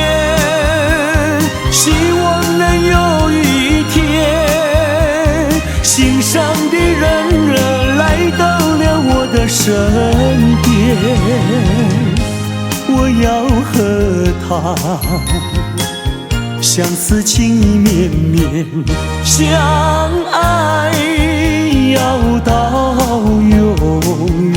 希望能有一天，心上的人来到了我的身边。我要和他相思情意绵绵，相爱要到永远。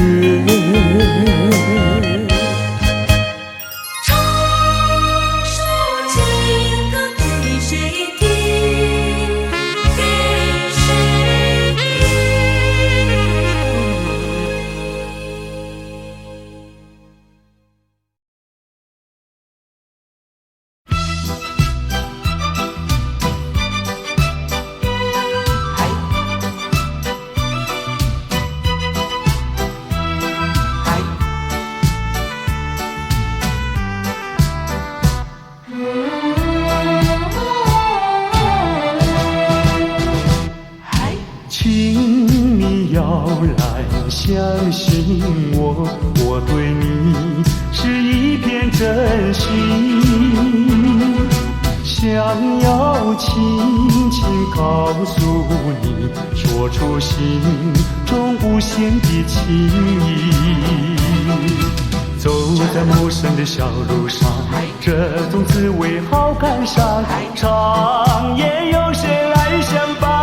相信我，我对你是一片真心，想要轻轻告诉你，说出心中无限的情意。走在陌生的小路上，这种滋味好感伤，长夜有谁来相伴？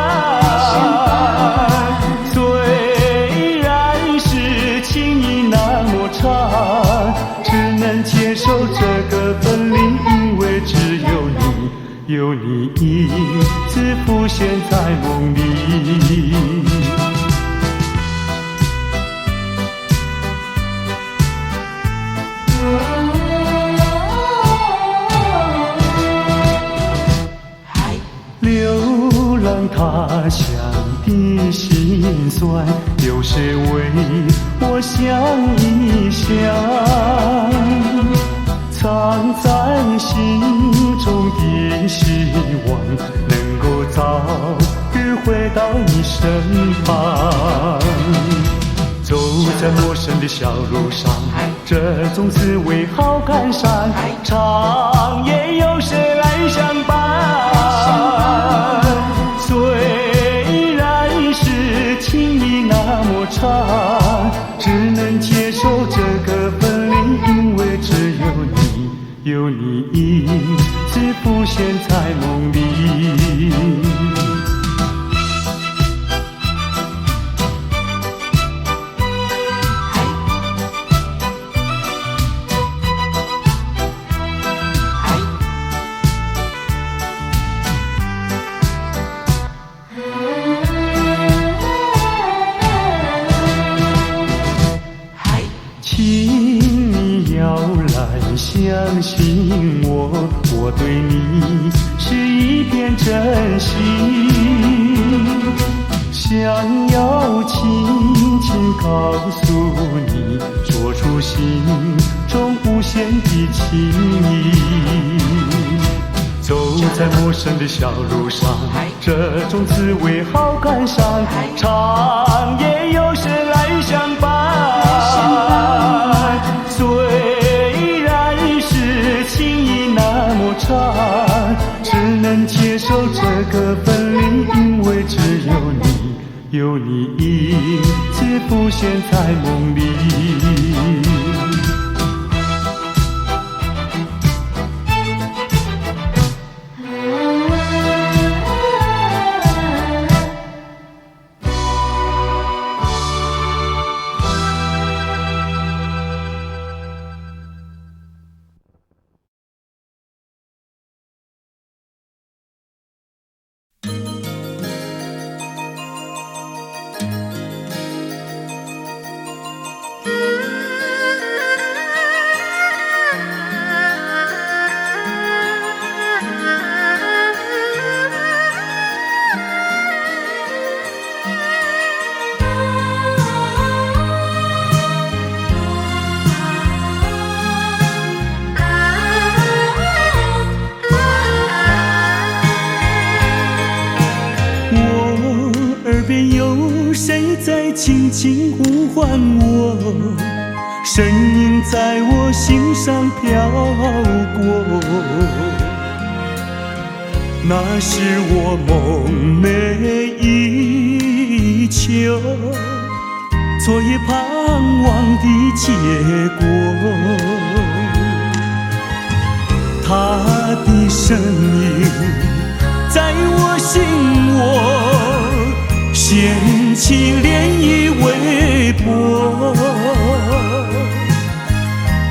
只能接受这个分离，因为只有你，有你一直浮现在梦里。流浪他乡的辛酸，有谁为我想一想？藏在心中的希望，能够早日回到你身旁。走在陌生的小路上，这种滋味好感伤，长夜有谁来相伴？虽然是情意那么长，只能接受这个分离，因为只有你，有你一直浮现在梦里。相信我，我对你是一片真心，想要轻轻告诉你，说出心中无限的情意。走在陌生的小路上，这种滋味好感伤，长夜有时来相伴。虽然是情意那么长，只能接受这个分离，因为只有你，有你一直浮现在梦里。轻轻呼唤我，声音在我心上飘过，那是我梦寐以求，昨夜盼望的结果。他的声音在我心窝，掀起涟漪微波，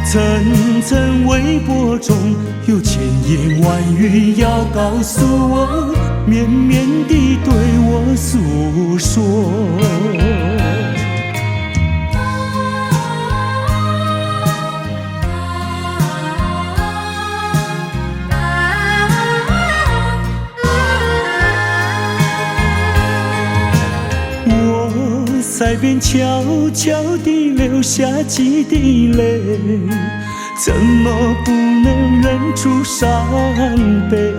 层层微波中有千言万语要告诉我，绵绵地对我诉说。在边悄悄地流下几滴泪，怎么不能忍住伤悲？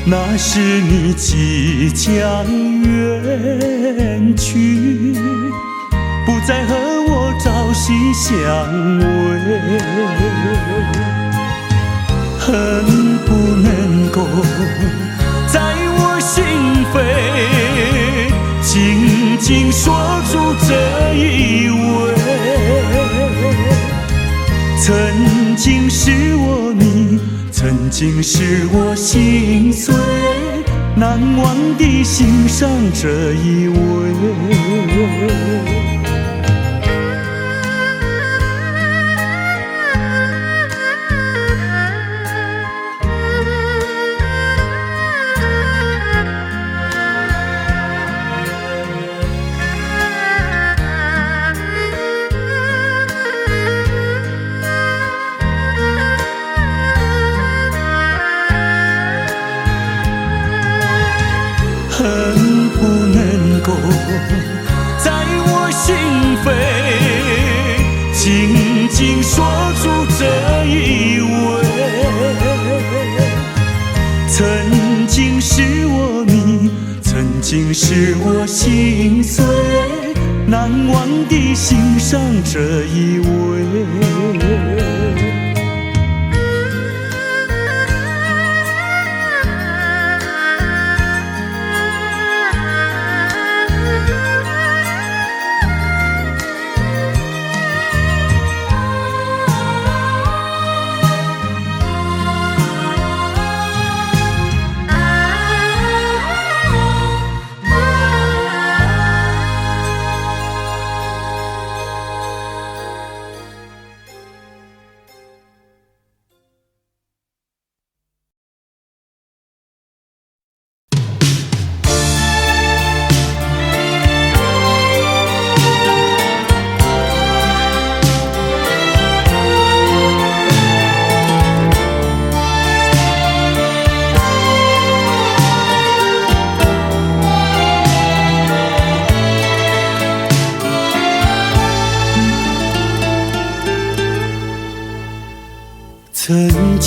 那是你即将远去，不再和我朝夕相偎，恨不能够在我心扉静静说出这一位，曾经是我你，曾经是我心碎，难忘地欣赏这一位。恨不能够在我心扉静静说出这一位，曾经是我你，曾经是我心碎，难忘地欣赏这一位。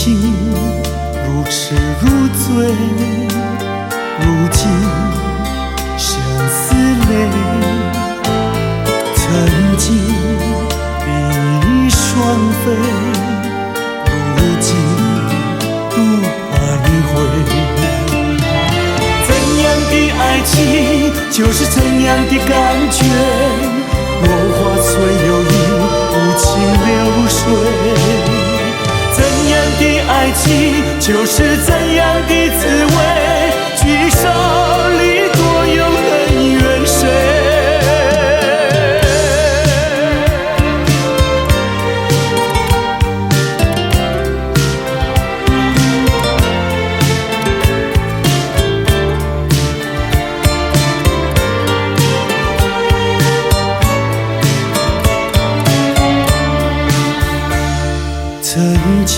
经如痴如醉，如今相思泪。曾经离双飞，如今独徘徊。怎样的爱情，就是怎样的感觉。落花虽有意，无情流水。怎样的爱情，就是怎样的滋味。聚少离多，有恩怨谁？曾经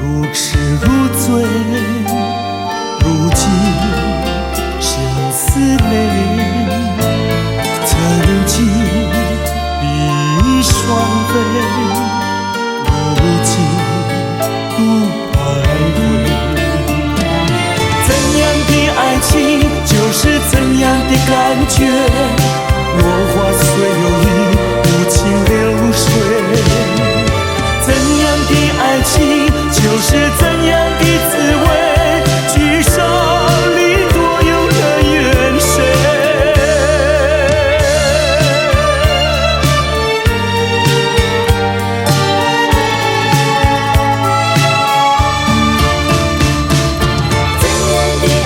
如痴如醉，如今相思泪。曾经离双飞，如今独徘徊。怎样的爱情，就是怎样的感觉。落花虽有意，无情流水。怎样的爱情，就是怎样的滋味。聚少离多，有恩怨谁？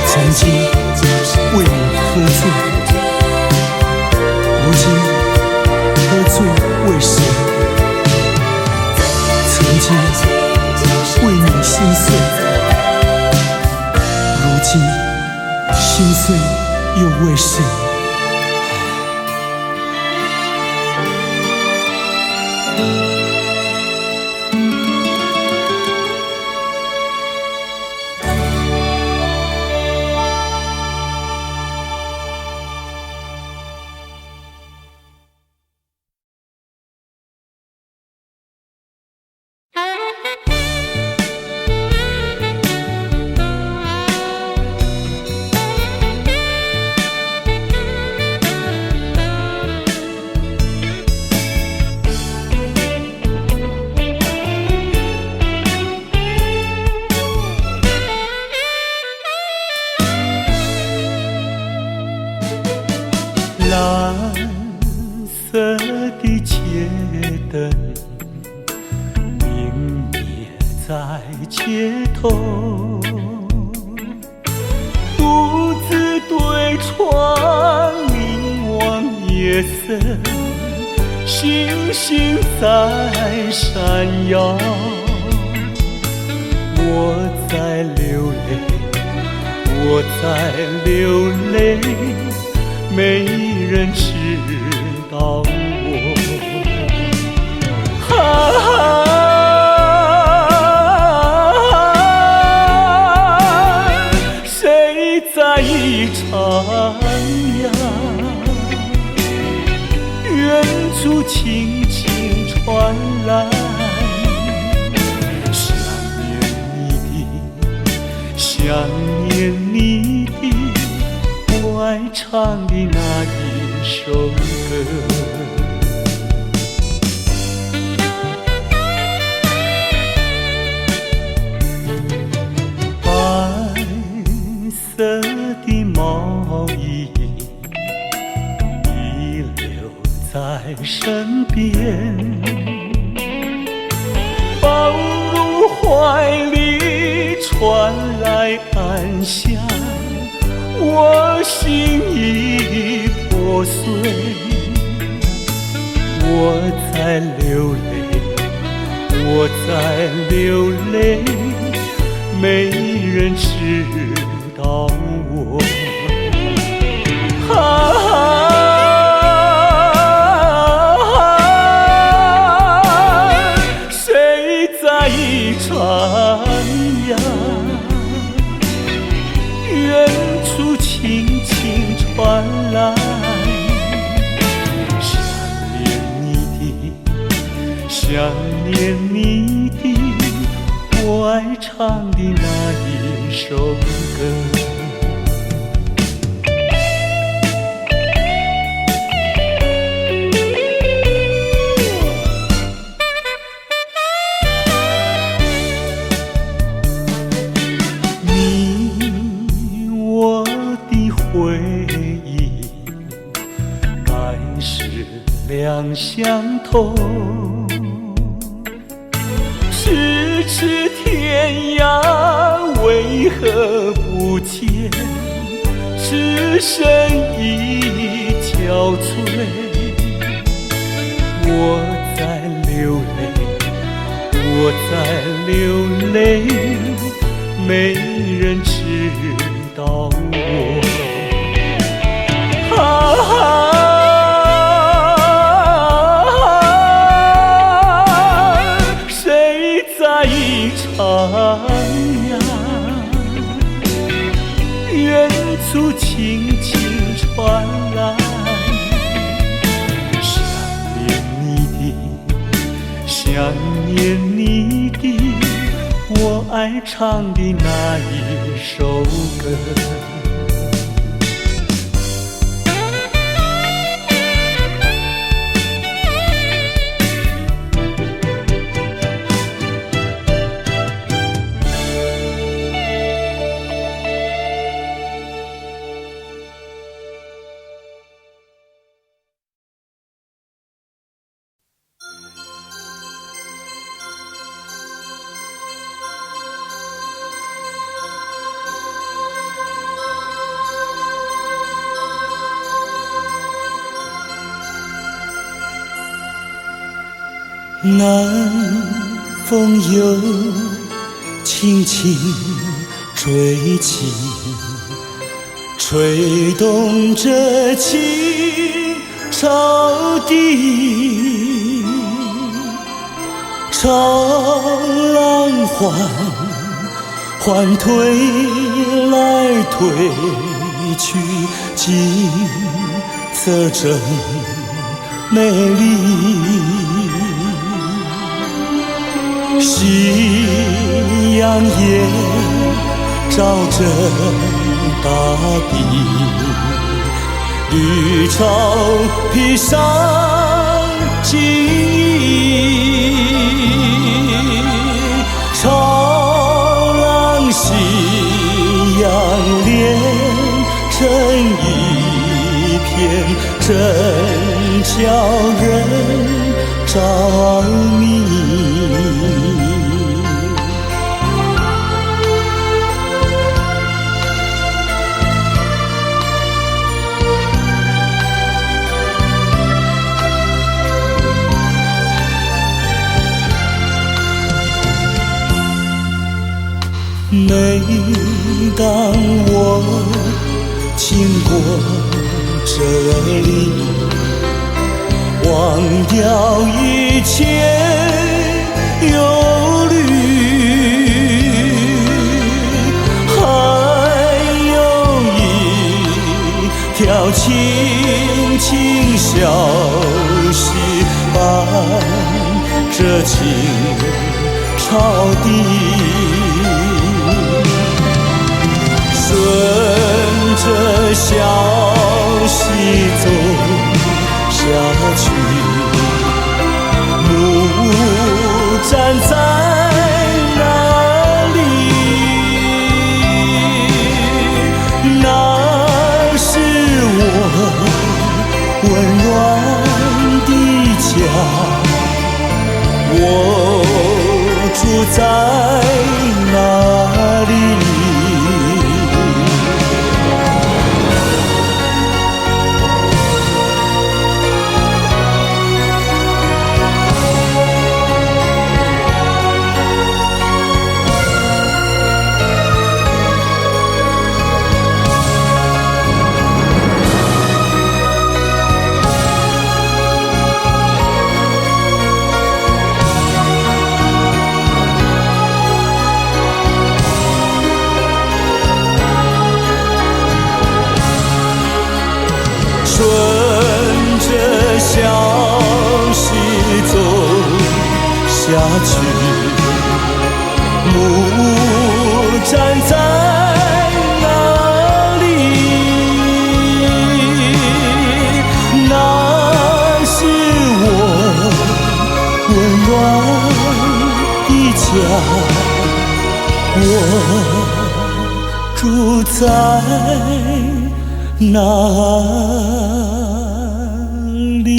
曾经为你喝醉，如今喝醉为谁？曾经为你心碎，如今心碎又为谁？蓝色的街灯明灭在街头，独自对窗凝望夜色，星星在闪耀。我在流泪，我在流泪，没人知道我。谁在一徜徉？远处轻轻传来，想念你的我爱唱的那一首歌。白色的毛衣遗留在身边，抱入怀里传来安详。我心已破碎，我在流泪，我在流泪，没人知道我。谁在一徜徉？远处轻轻传来，想念你的，我唱的那一首歌。你我的回忆，来时两相同。咫尺天涯，为何不见？只剩一憔悴。我在流泪，我在流泪，没人知道我。谁在徜徉？远处轻轻传来，想念你的，想念你的，我爱唱的那一首歌。南风又轻轻吹起，吹动着青草地，潮浪缓推来推去，景色真美丽。夕阳也照着大地，绿草披上金衣，潮浪夕阳连成一片，真叫人着迷。每当我经过这里，忘掉一切忧虑，还有一条轻轻小溪伴着青草地，顺着小溪走下去，木站在那里，那是我温暖的家，我住在那里。顺着小溪走下去，木站在哪里？那是我温暖的家，我住在哪里？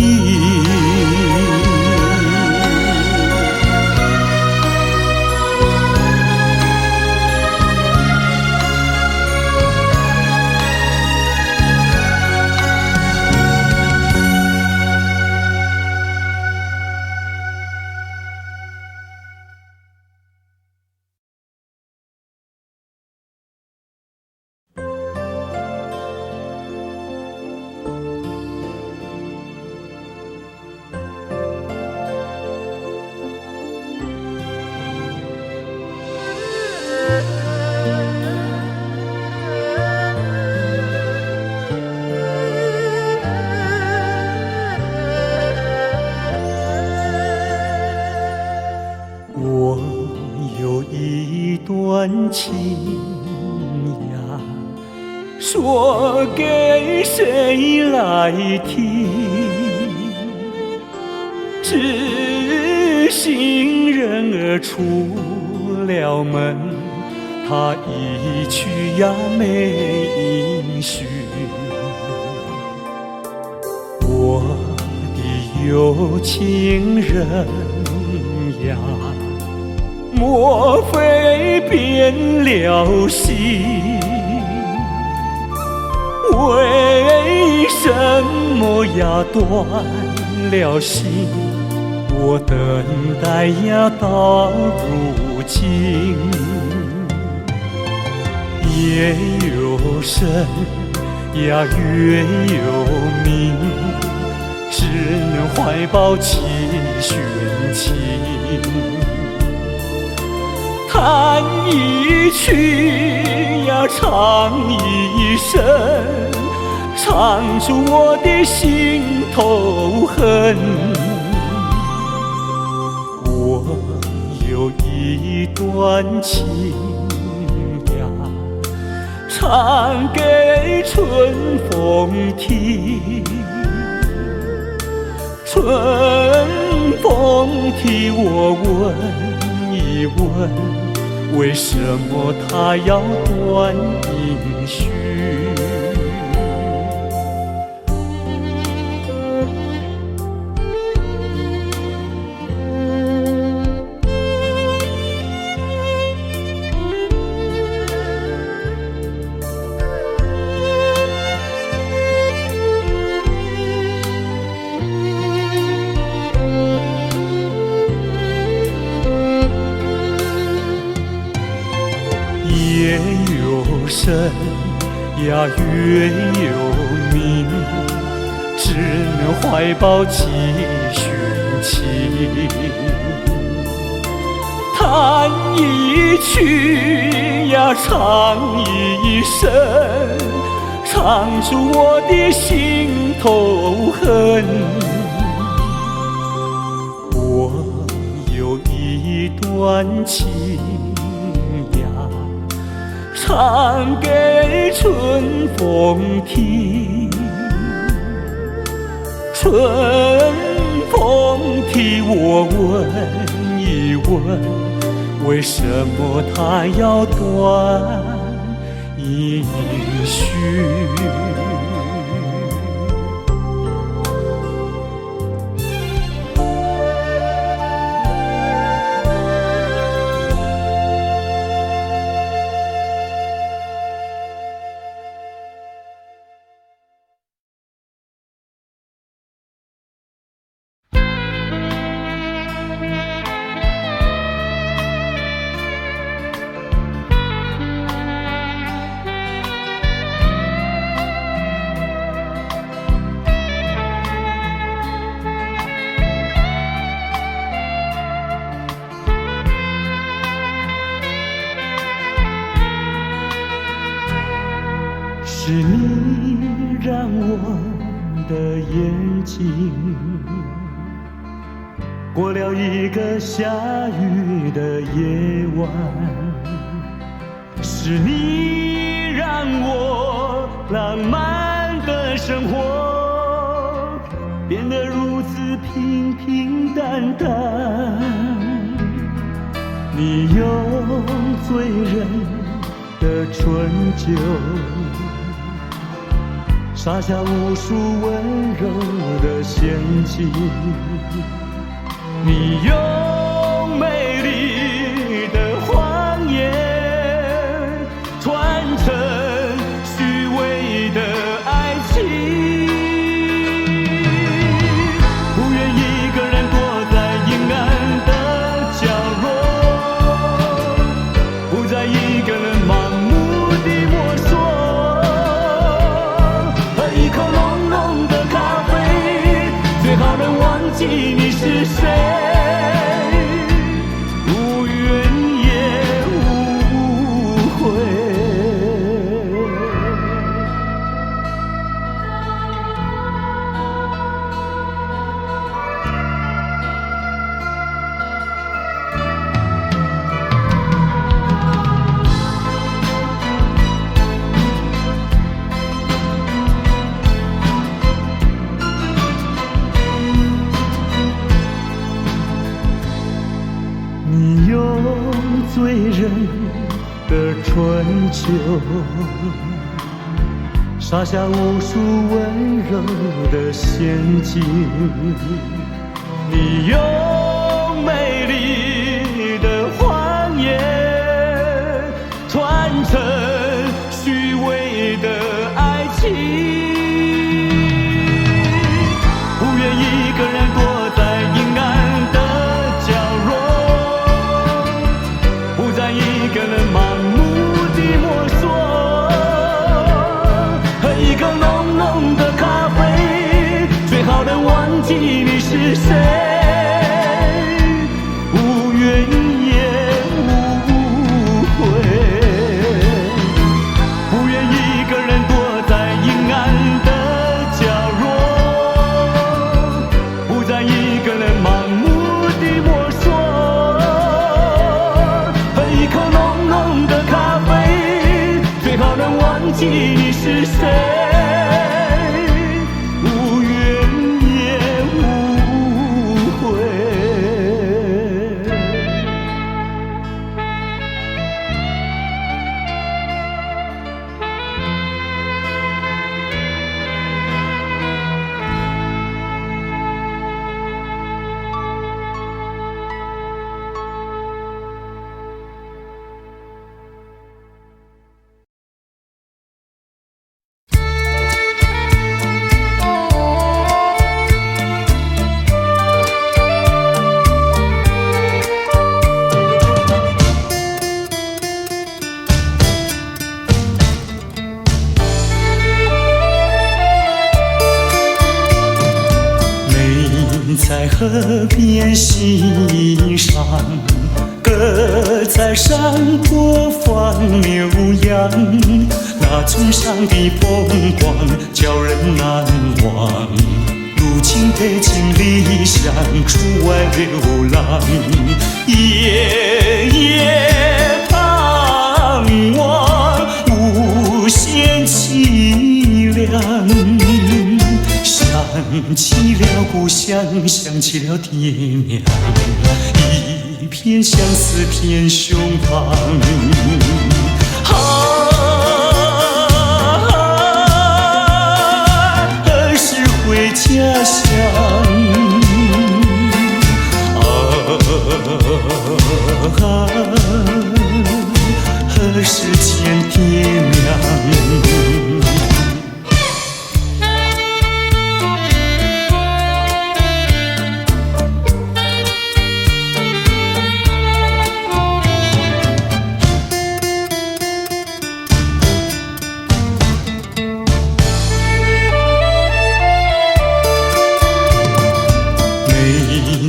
我有一段情呀，说给谁来听？知心人儿出了门，他一去呀没音讯。我的有情人呀，莫非变了心？为什么呀断了心？我等待呀到如今，夜有深呀月有明，只能怀抱期寻情。弹一曲呀唱一声，唱出我的心头恨。我有一段情呀，唱给春风听。春风替我问一问，为什么他要断音讯？夜有深呀月有明，只能怀抱期寻情。弹一曲呀唱一声，唱出我的心头恨。我有一段情呀，唱给春风听。春风替我问一问，为什么他要断音讯？是你让我的眼睛过了一个下雨的夜晚，是你让我浪漫的生活变得如此平平淡淡。你用醉人的春酒撒下无数温柔的陷阱，你用美丽的谎言传承虚伪的爱情，不愿一个人躲在阴暗的角落，不再一个人盲目地摸索，喝一口浓浓的咖啡，最好能忘记你是谁。你用醉人的春酒撒下无数温柔的陷阱，你用美丽的谎言传承虚伪的爱情，不愿一个人躲在阴暗的角落，不再一个人盲目地摸索，喝一口浓浓的咖啡，最好能忘记你是谁，无怨也无悔，不愿一个人躲在阴暗的角落，不再一个人盲目地摸索，喝一口浓浓的咖啡，最好能忘记你是谁，无怨也无悔。在河边欣赏，鸽在山坡放牛羊，那村上的风光叫人难忘。如今北京理想出外流浪，夜夜盼望无限凄凉。想起了故乡，想起了爹娘，一片相思片胸膛。何时回家乡？何时见爹娘？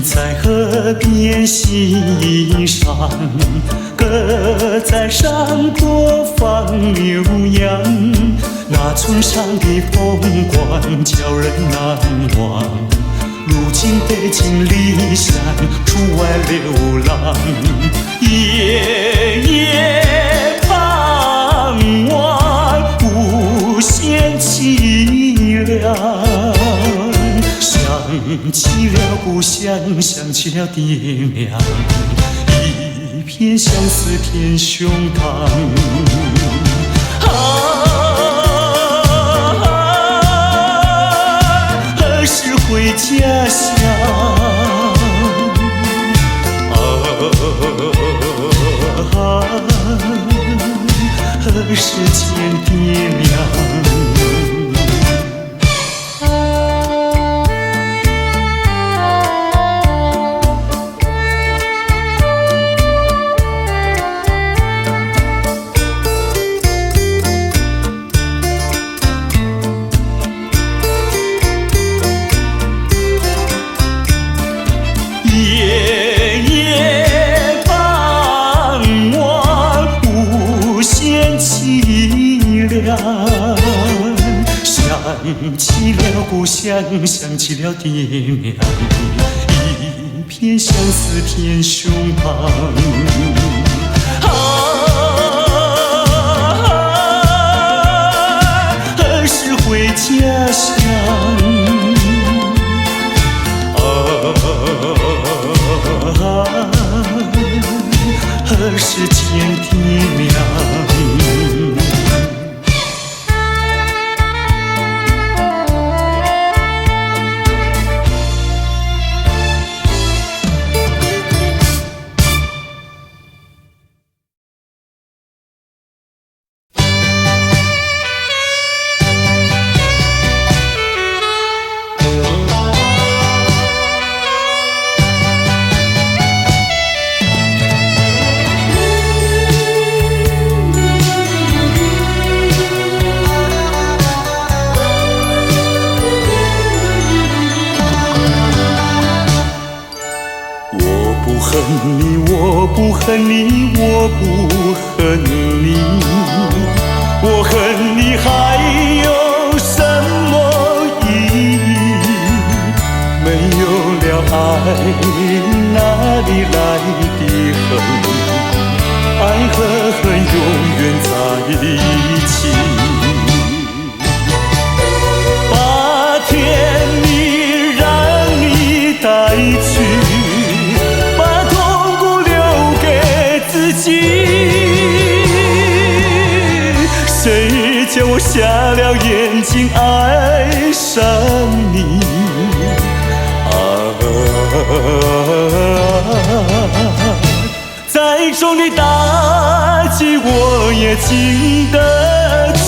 在河边欣赏，鸽在山坡放牛羊，那村上的风光叫人难忘。如今北京理想出外流浪，夜夜盼亮。想起了故乡，想起了爹娘，一片相思填胸膛。何时回家乡？何时见爹娘？夜夜盼望，无限凄凉。想起了故乡，想起了爹娘，一片相思填胸膛。何时回家乡？何时见爹娘？我不恨你，我不恨你，我恨你还有什么意义？没有了爱，哪里来的恨？爱和恨永远在一起。把甜蜜让你带去，谁叫我瞎了眼睛爱上你？再重的打击我也经得起。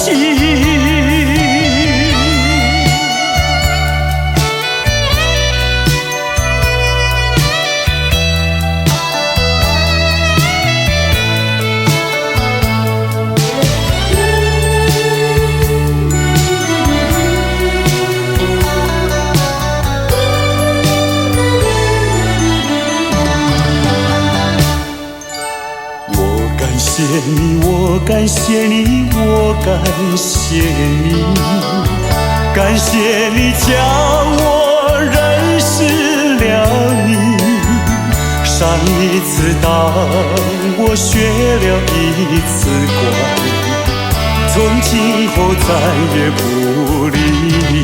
我感谢你，我感谢你，感谢你教我认识了你。上一次当我学了一次乖，从今后再也不理你。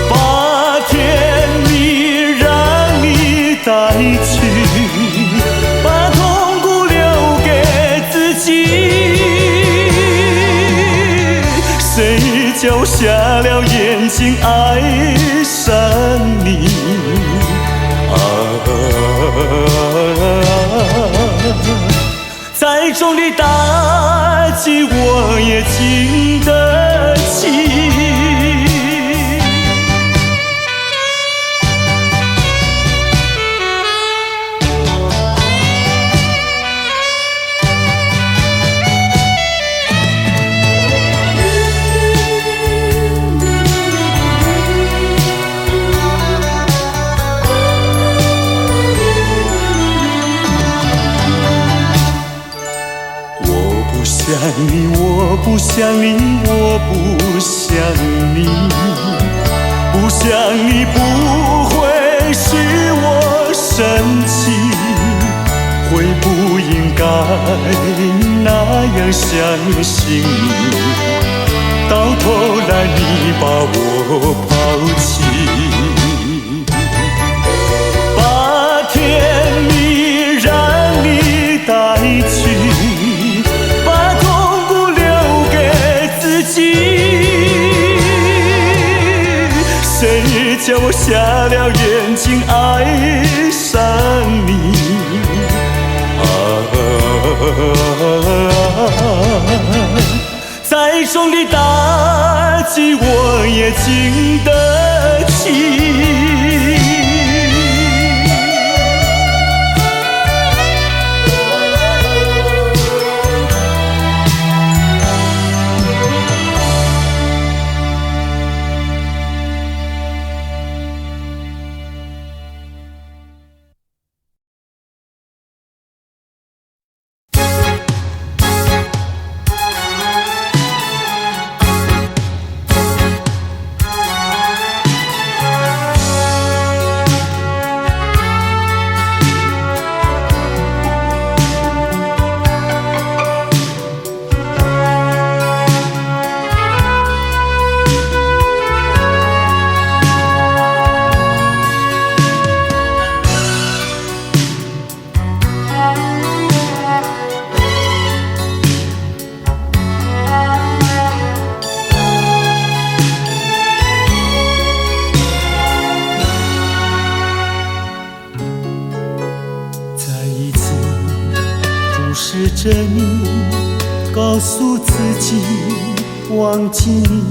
把甜蜜让你带去，谁叫我瞎了眼睛爱上你？再重的打击我也经得起。我不想你，我不想你，不想你不会使我生气，会不应该那样相信你，到把我抛弃，把甜蜜让你带去，把痛苦留给自己。谁叫我瞎了眼睛爱上你？再重的打击我也经得起。试着你，告诉自己忘记你，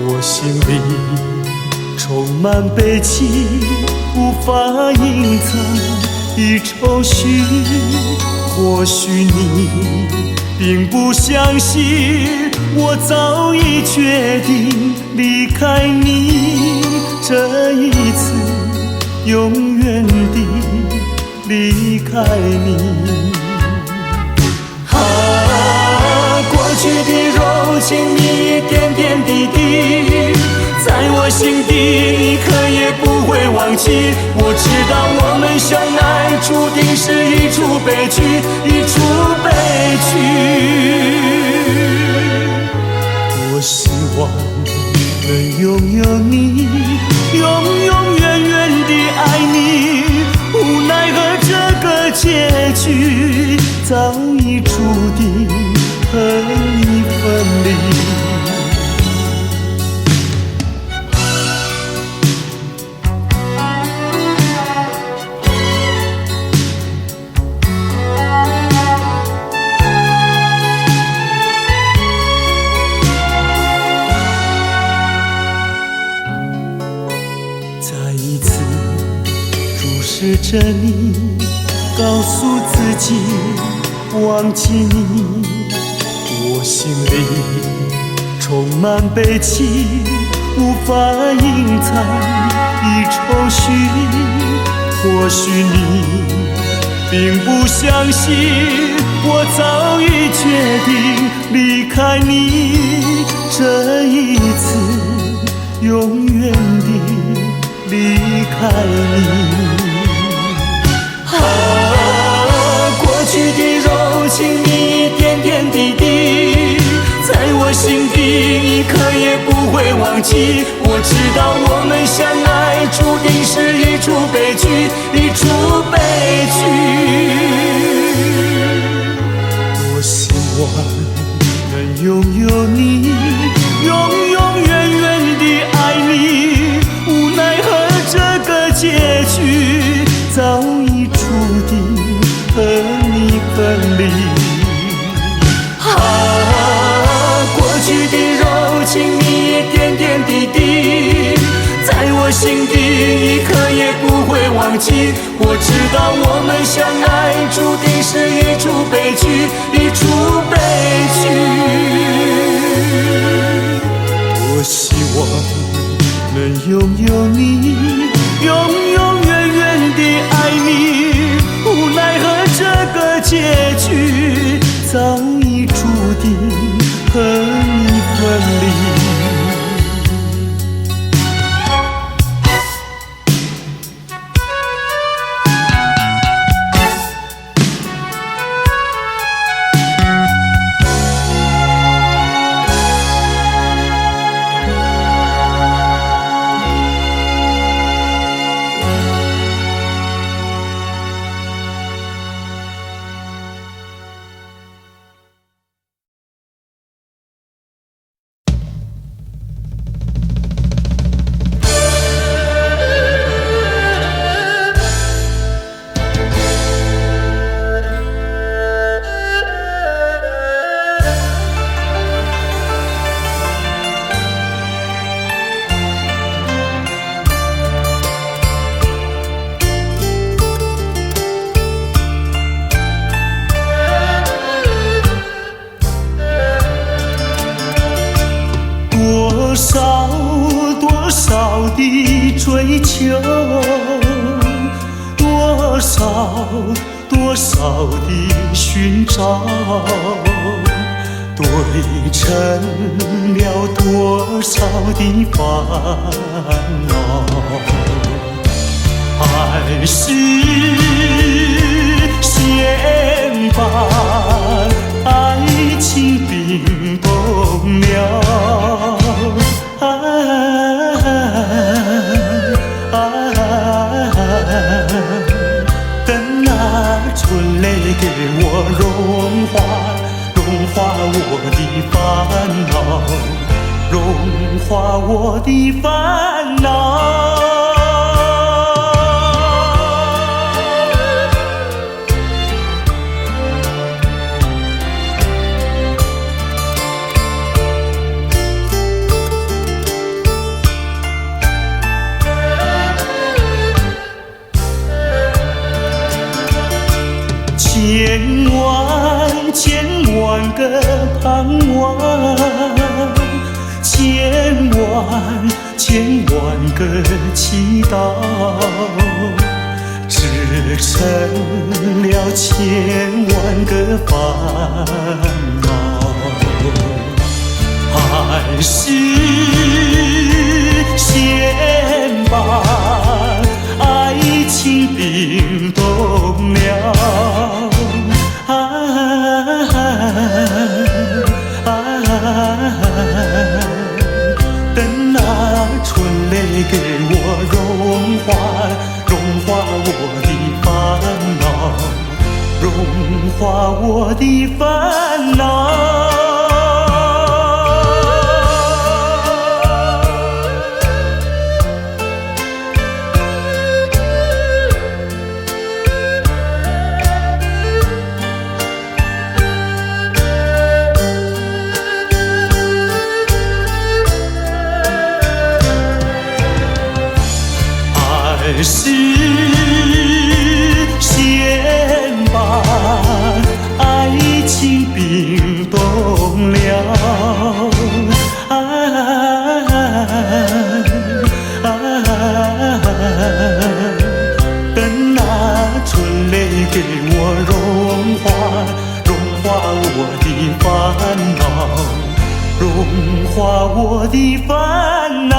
我心里充满悲戚，无法隐藏的愁绪。或许你并不相信，我早已决定离开你，这一次永远地离开你。过去的柔情蜜，点点滴滴，在我心底，你可也不会忘记。我知道我们相爱，注定是一出悲剧，一出悲剧。我希望能拥有你，永永远远地爱你，无奈何这个结局早已注定和你分离。再一次注视着你，告诉自己忘记你，我心里充满悲戚，无法隐藏的愁绪。或许你并不相信，我早已决定离开你，这一次永远地离开你。过去的柔情蜜，点点滴滴，在我心底，你可也不会忘记。我知道我们相爱，注定是一出悲剧，一出悲剧。多希望能拥有你，永永远远地爱你，无奈何这个结局早已注定和你分离。过去的柔情蜜，点点滴滴，在我心底，你可也不会忘记。我知道我们相爱，注定是一出悲剧，一出悲剧。我希望能拥有你，永永远远地爱你，无奈何这个结局早已注定和你分离。少多少的追求，多少多少的寻找，对称了多少的烦恼。爱是先把爱情冰冻了，等那春泪给我融化我的烦恼，融化我的烦恼。千万个盼望，千万个祈祷，织成了千万个烦恼。爱是先把爱情冰冻了，等那春泪给我融化我的烦恼，融化我的烦恼。爱是先把爱情冰冻了，等那春泪给我融化我的烦恼，融化我的烦恼。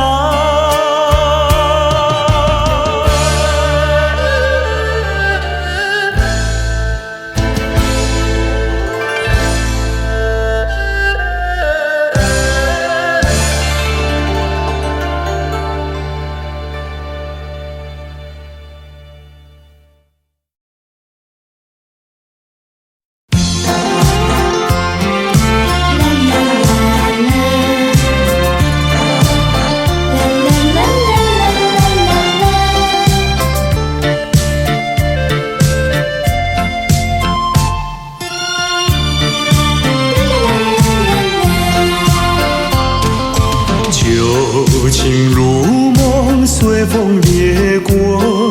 旧情如梦，随风掠过，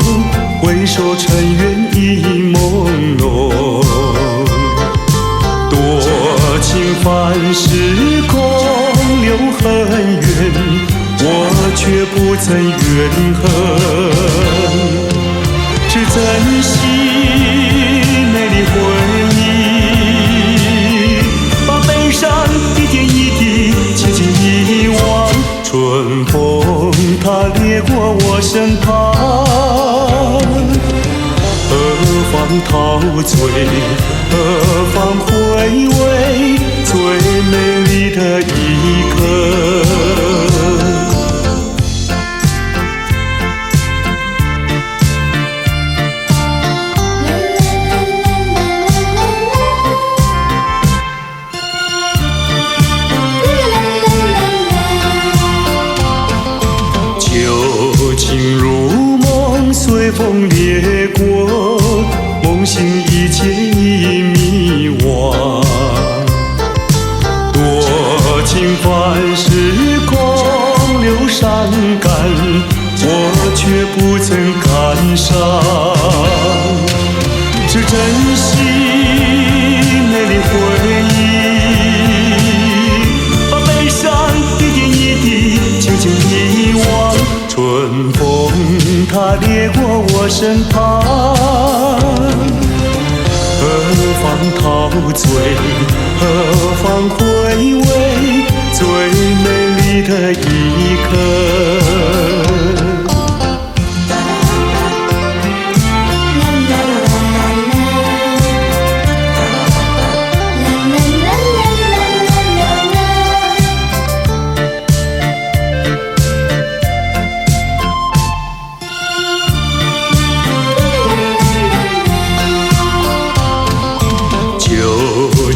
回首尘缘已朦胧。多情繁时空留恨远，我却不曾怨恨，只珍惜美丽回忆，把悲伤一点一滴轻轻遗忘。春风它掠过我身旁，何方陶醉，何方回味最美丽的一刻。旧情如梦，随风掠过，梦醒一切已迷惘。多情繁时空留伤感，我却不曾感伤，只珍惜美丽回忆，把悲伤一点一滴它掠过我身旁，何方陶醉，何方回味最美丽的一刻。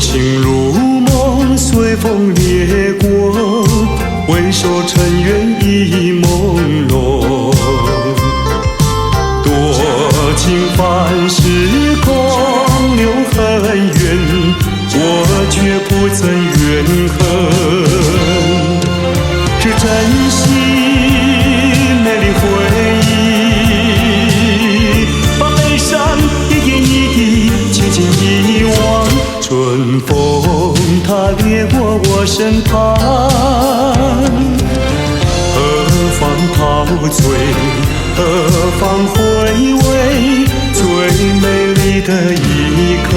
情如梦，随风掠过，回首尘缘已朦胧。多情凡事空留恨缘，我却不曾怨恨。只珍惜美丽回忆，把悲伤一点一滴轻轻遗忘。春风它掠过我身旁，何方陶醉，何方回味最美丽的一刻。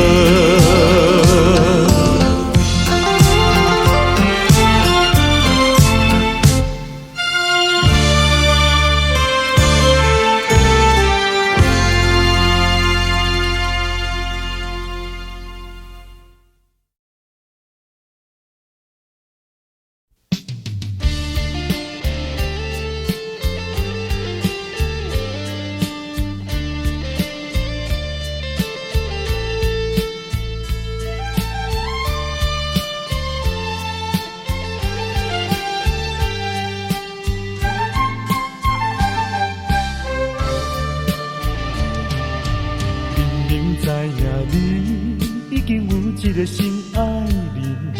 一个心爱人，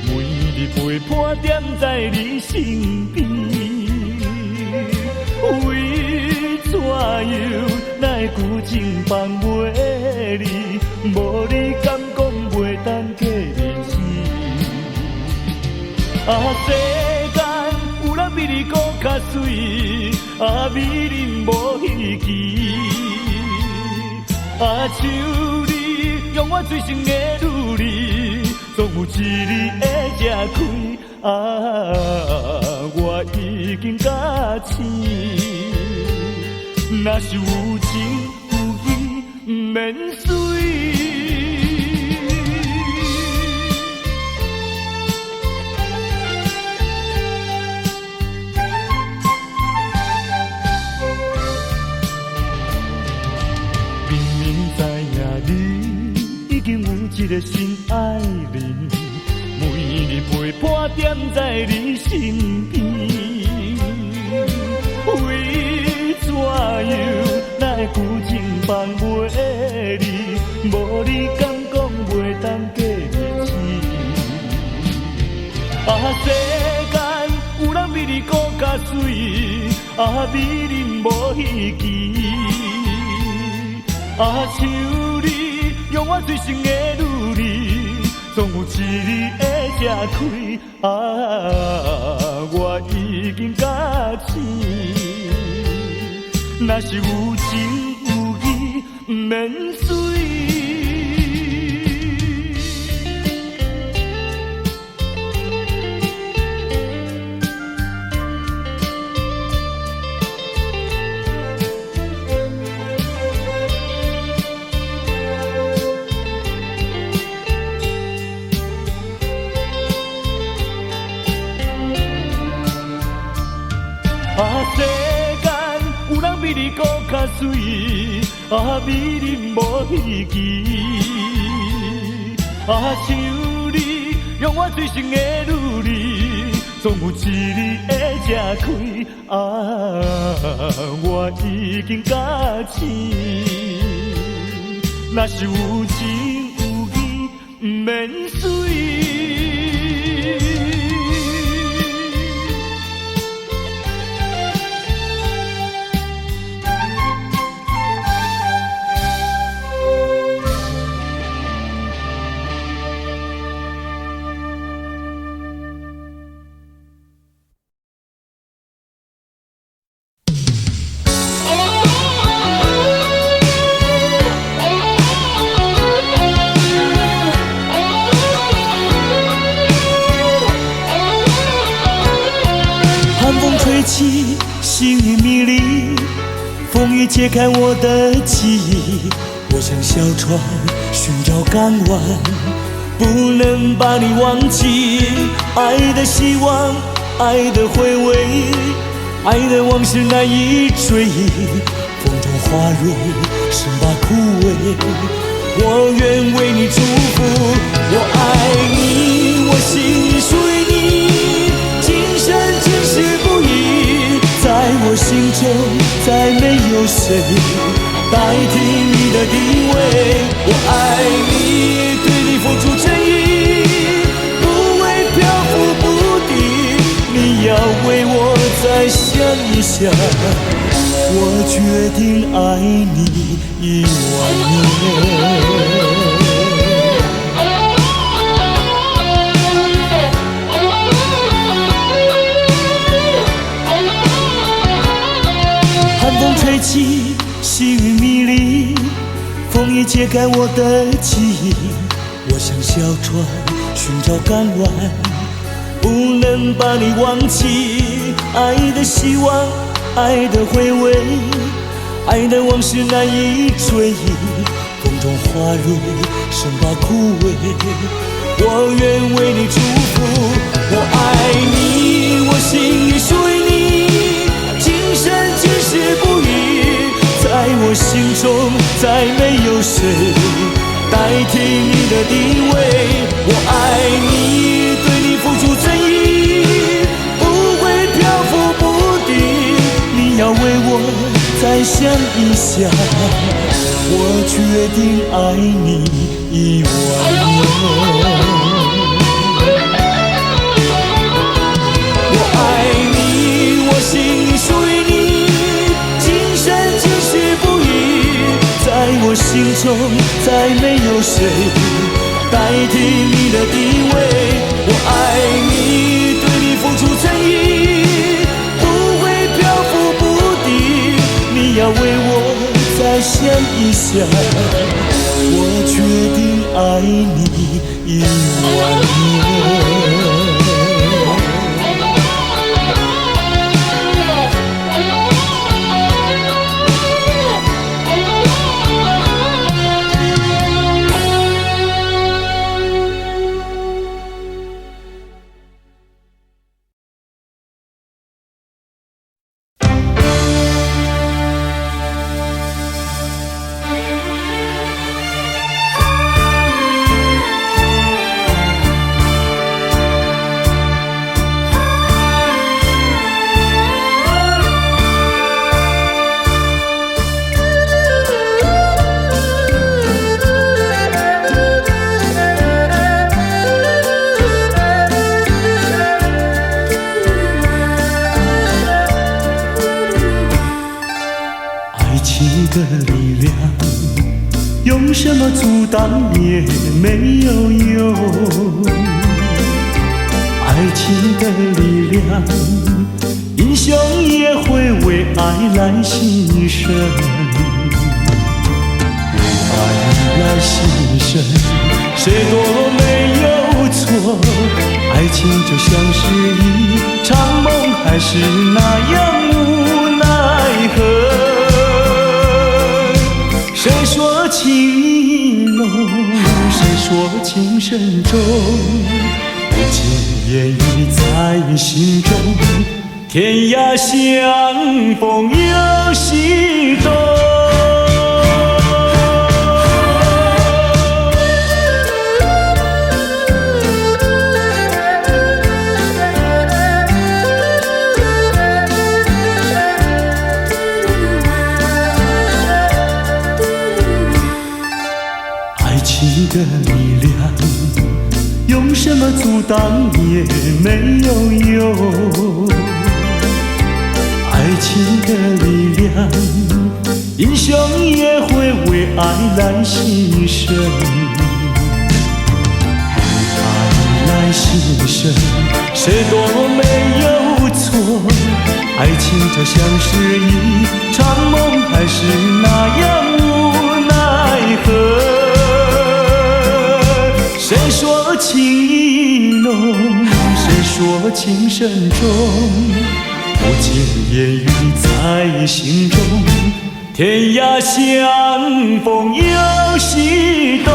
每日陪伴踮在你身边。为怎样奈旧情放袂离？无你敢讲袂当过日子？世间有人比你搁较水，美人无稀奇。像你用我最深的努力，总有一日会吃开。我已经甲醒，若是有情有义，不免随。已经有一个心爱人，每日陪伴踮在你身边。为怎样奈旧情放袂离？无你敢讲袂当过日子？世间有人比你搁较水，美人无稀奇。像你用我最深的努力，总有一日会吃开。我已经甲醒，若是有情有义，不免随。世间有人比你搁较水，美人无稀奇。像你用我最深的努力，总有一日会吃开。我已经甲醒，若是有情有义，不免随。吹起，星云迷离，风雨揭开我的记忆。我像小船寻找港湾，不能把你忘记。爱的希望，爱的回味，爱的往事难以追忆。风中花蕊生把枯萎，我愿为你祝福。我爱你，我心里属于你，今生今世不移。在我心中再没有谁代替你的地位。我爱你，对你付出真意，不会漂浮不定。你要为我再想一想，我决定爱你10000年。寒风吹起，细雨迷离，风雨揭开我的记忆。我像小船寻找港湾，不能把你忘记。爱的希望，爱的回味，爱的往事难以追忆。风中花蕊生把枯萎，我愿为你祝福。我爱你，我心里属于你，今生今世不移。在我心中再没有谁代替你的地位。我爱你，对你付出真意，不会漂浮不定。你要为我再想一想，我决定爱你10000年。我爱你，我心里属于你，今生今世不移。在我心中再没有谁代替你的地位。我爱你，对你付出真意，不会漂浮不定。你要为我再想一想，我决定爱你10000年。的力量，用什么阻挡也没有用。爱情的力量，英雄也会为爱来牺牲。为爱来牺牲，谁都没有错。爱情就像是一场梦，还是那样无奈何。谁说情意浓，谁说情深重，不尽言语在心中，天涯相逢有心动。的力量，用什么阻挡也没有用。爱情的力量，英雄也会为爱来牺牲。爱来牺牲，谁都没有错。爱情就像是一场梦，还是那样无奈何。谁说情意浓，谁说情深重，不尽言语在心中，天涯相逢有西东。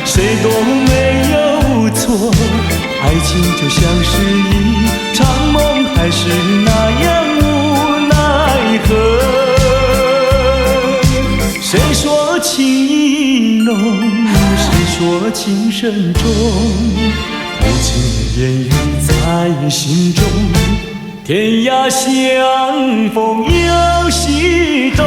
谁都没有错，爱情就像是一场梦，还是那样无奈何。谁说情意浓，谁说情深重，不尽言语在心中，天涯相逢有西东。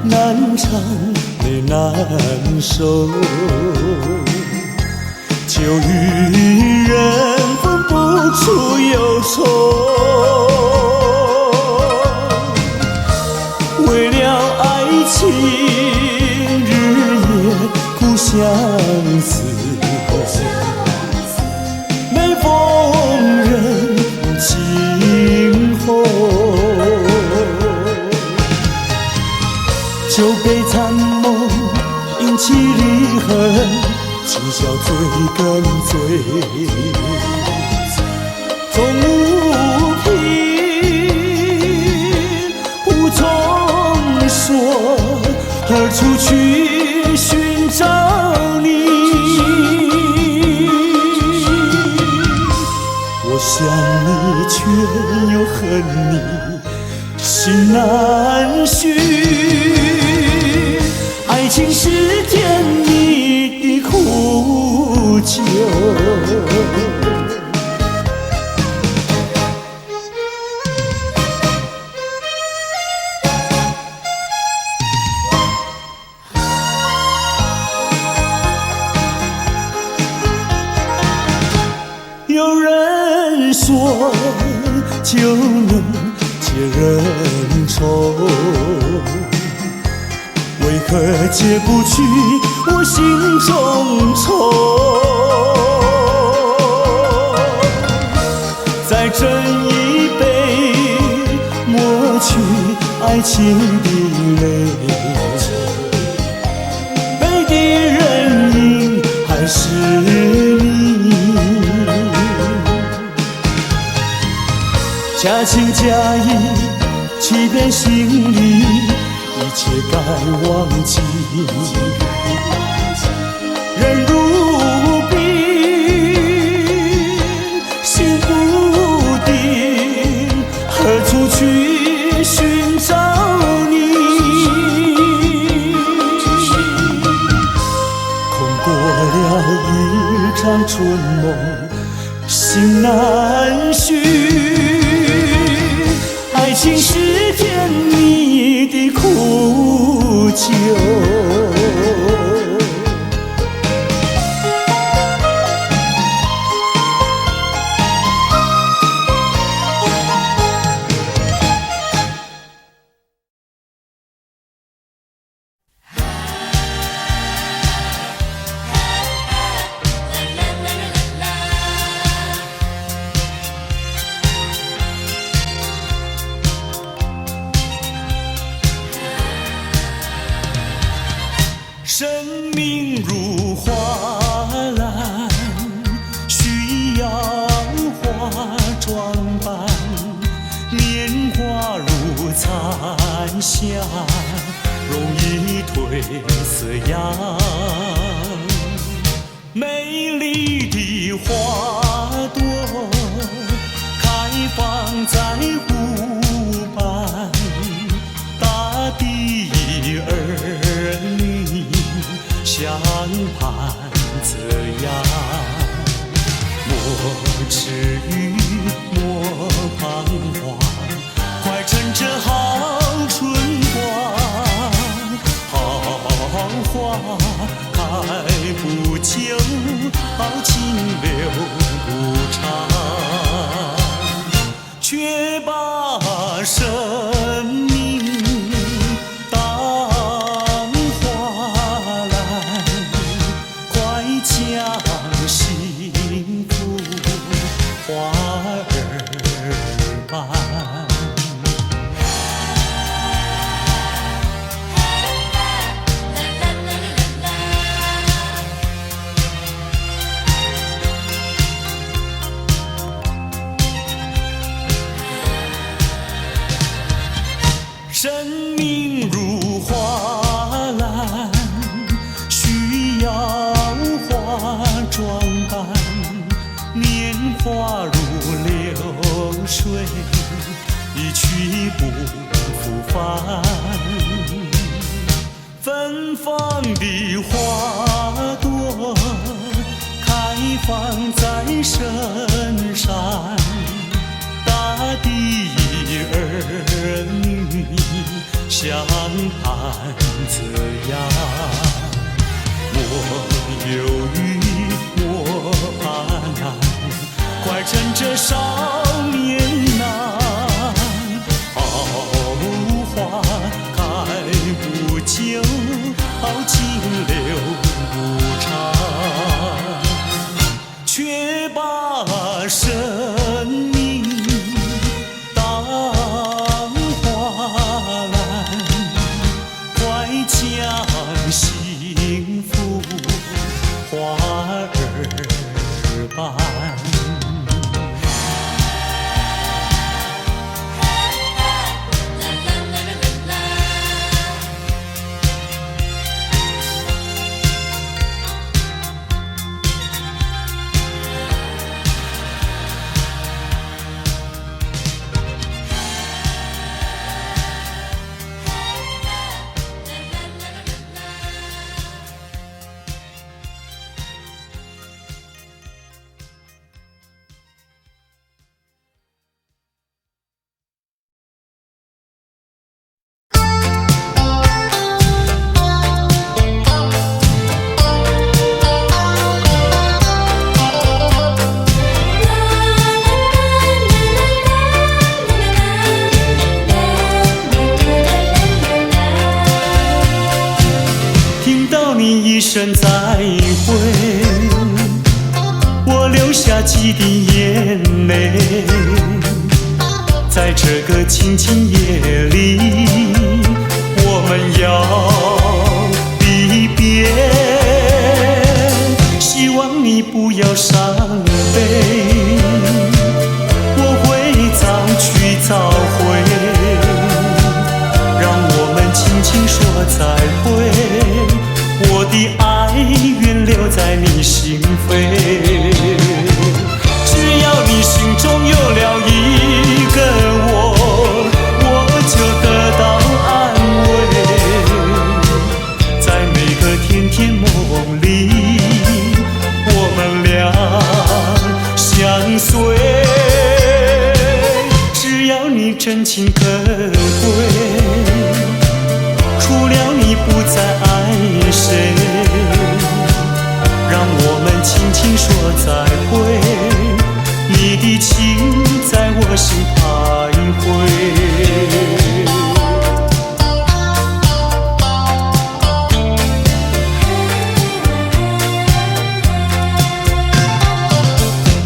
难唱也难受，就与人分不出忧愁。为了爱情，日夜苦相思，每逢人轻红。酒杯残梦，引起离恨，今宵醉更醉，终无凭，无从说，何处去寻找你？我想你，却又恨你，心难续。爱情是甜蜜的苦酒，有人说就能解人愁，为何解不去我心中愁？再斟一杯，抹去爱情的泪。杯底人影还是你，假情假意欺骗心里。一切该忘记，人如冰，心不定，何处去寻找你？空过了一场春梦，心难续。爱情是甜蜜的苦酒，生命如花篮，需要花装扮，年华如残霞，容易褪色样。美丽的花朵开放在湖畔，大地儿女相伴这样。莫迟疑，莫彷徨，快趁着好春光。好花开不久，好情留不长，却把生命当花篮，快将幸福花儿伴。生命如花篮，需要花装扮，年华如流水，一去不复返。芬芳的花朵开放在深山，大地儿女相伴这样。莫犹豫，莫怕难，快趁着少年难。好花开不久，好情留不长，却把生命当花篮，快将幸福花儿伴。一声再会，我流下几滴眼泪，在这个清清夜里，我们要离别。希望你不要伤悲，我会早去早回，让我们轻轻说再会。我的爱愿留在你心扉，只要你心中有了一个我，我就得到安慰。在每个甜甜梦里，我们俩相随。只要你真情可贵，除了你不再爱谁，让我们轻轻说再会，你的情在我心徘徊。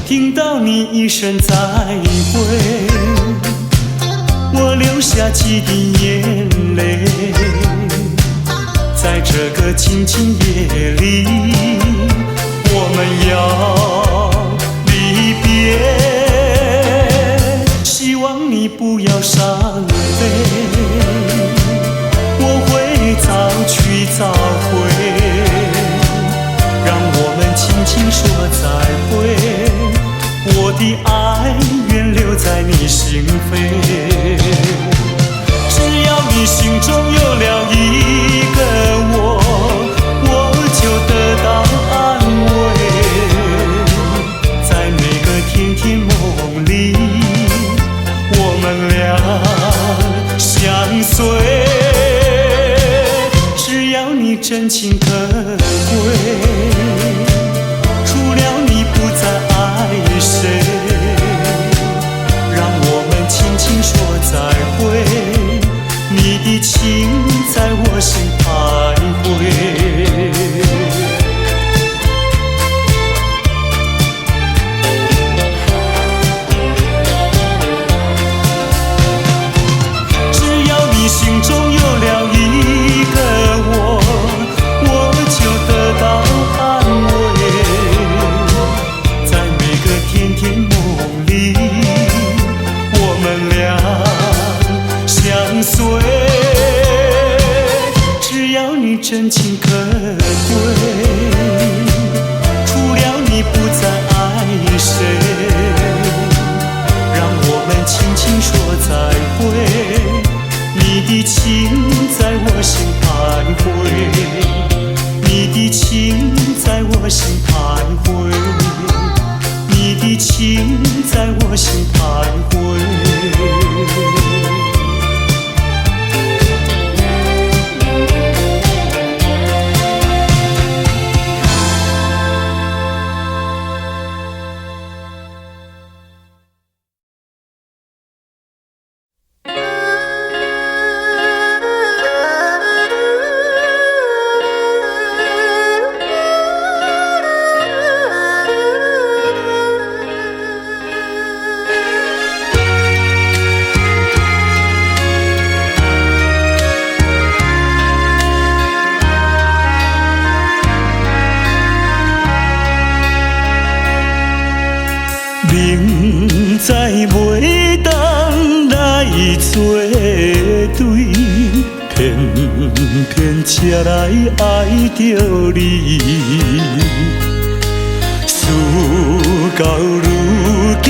听到你一声再会，我流下几滴眼泪，在这个静静夜里，我们要离别。希望你不要伤悲，我会早去早回，让我们轻轻说再会。我的爱愿留在你心扉，只要你心中有了一个我，我就得到安慰。在每个甜甜梦里，我们俩相随。只要你真情可贵，除了你不再爱谁，让我们轻轻说再会。你的情在我心徘徊。只要你心中有了一个我，我就得到安慰。在每个甜甜梦里，我们俩相随。只要你真情可贵，除了你不再爱谁，让我们轻轻说再会。你的情在我心徘徊，你的情在我心徘徊，你的情在我心徘徊。明知袂当来作对，偏偏才来爱着你。事到如今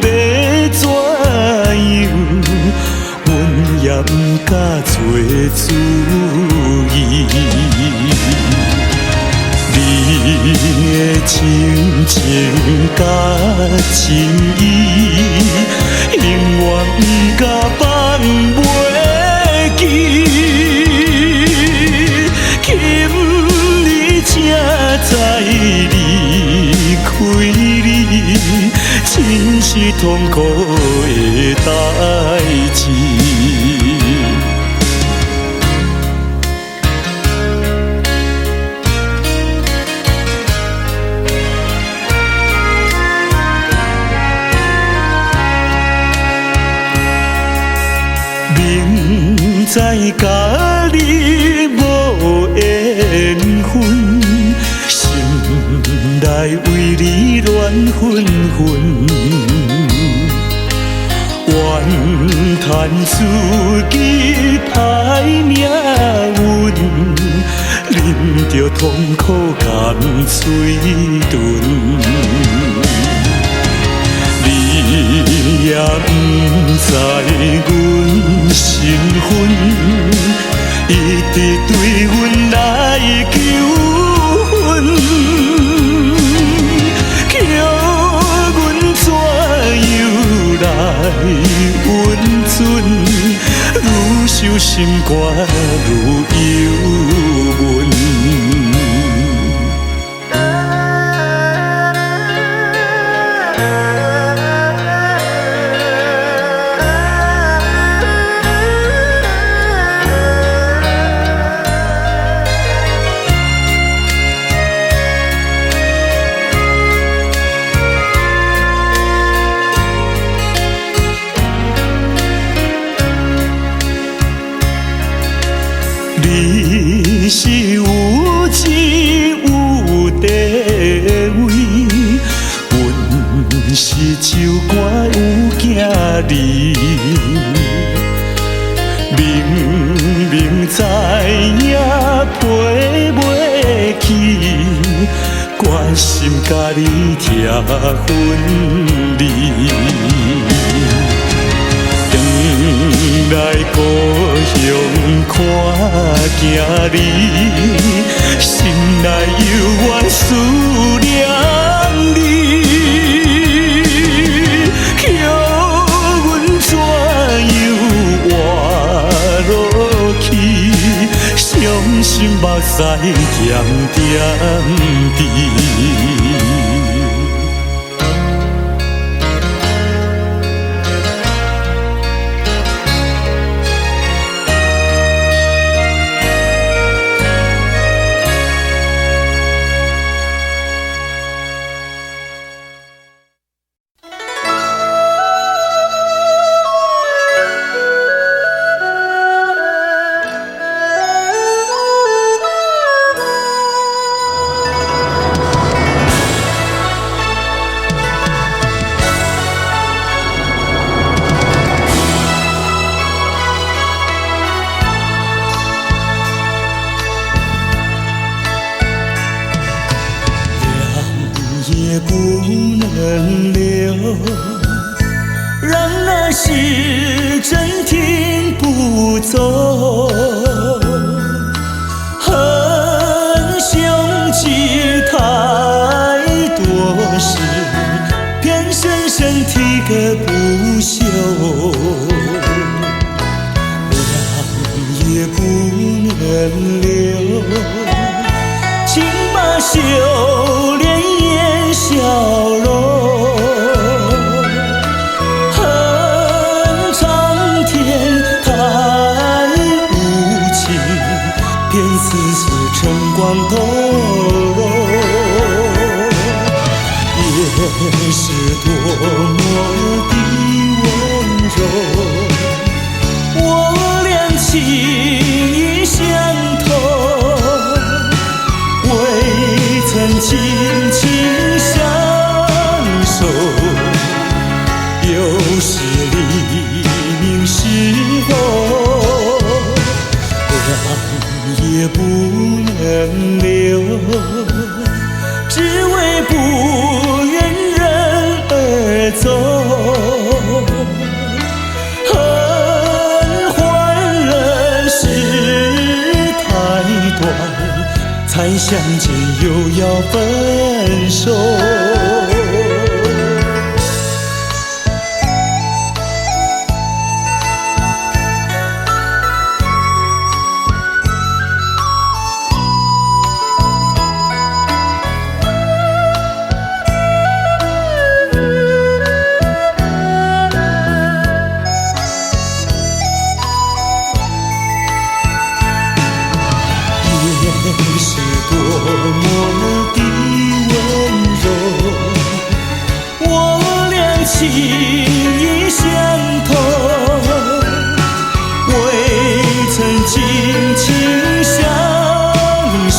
要怎样，阮也不敢做主意。你的深情甲情意，永远不甲放袂记。今日才知离开你，真是痛苦的代志。明知甲你无缘分，心内为你乱纷纷，怨叹自己歹命运，忍着痛苦甘嘴唇。你也不知阮身份，一直对阮来求婚，叫阮怎样来温存？愈受心肝愈忧闷。酒馆有行李，明明知影陪袂去，决心甲你拆分离。回来故乡看囝儿，心内犹原思念你。叫阮怎样活落去？伤心目屎点点滴。也不能留，让那时针停不走。恨凶吉太多事，偏深深提个不休。让也不能留，请把修炼笑容，恨苍天太无情，便丝丝晨光透露。也是多么的温柔，我俩情意相投，未曾轻轻相守，有时黎明时候，让也不能留，只为不愿人而走。恨换了时太短，才相见又要分手。也是多么的温柔，我俩情意相投，未曾紧紧相守，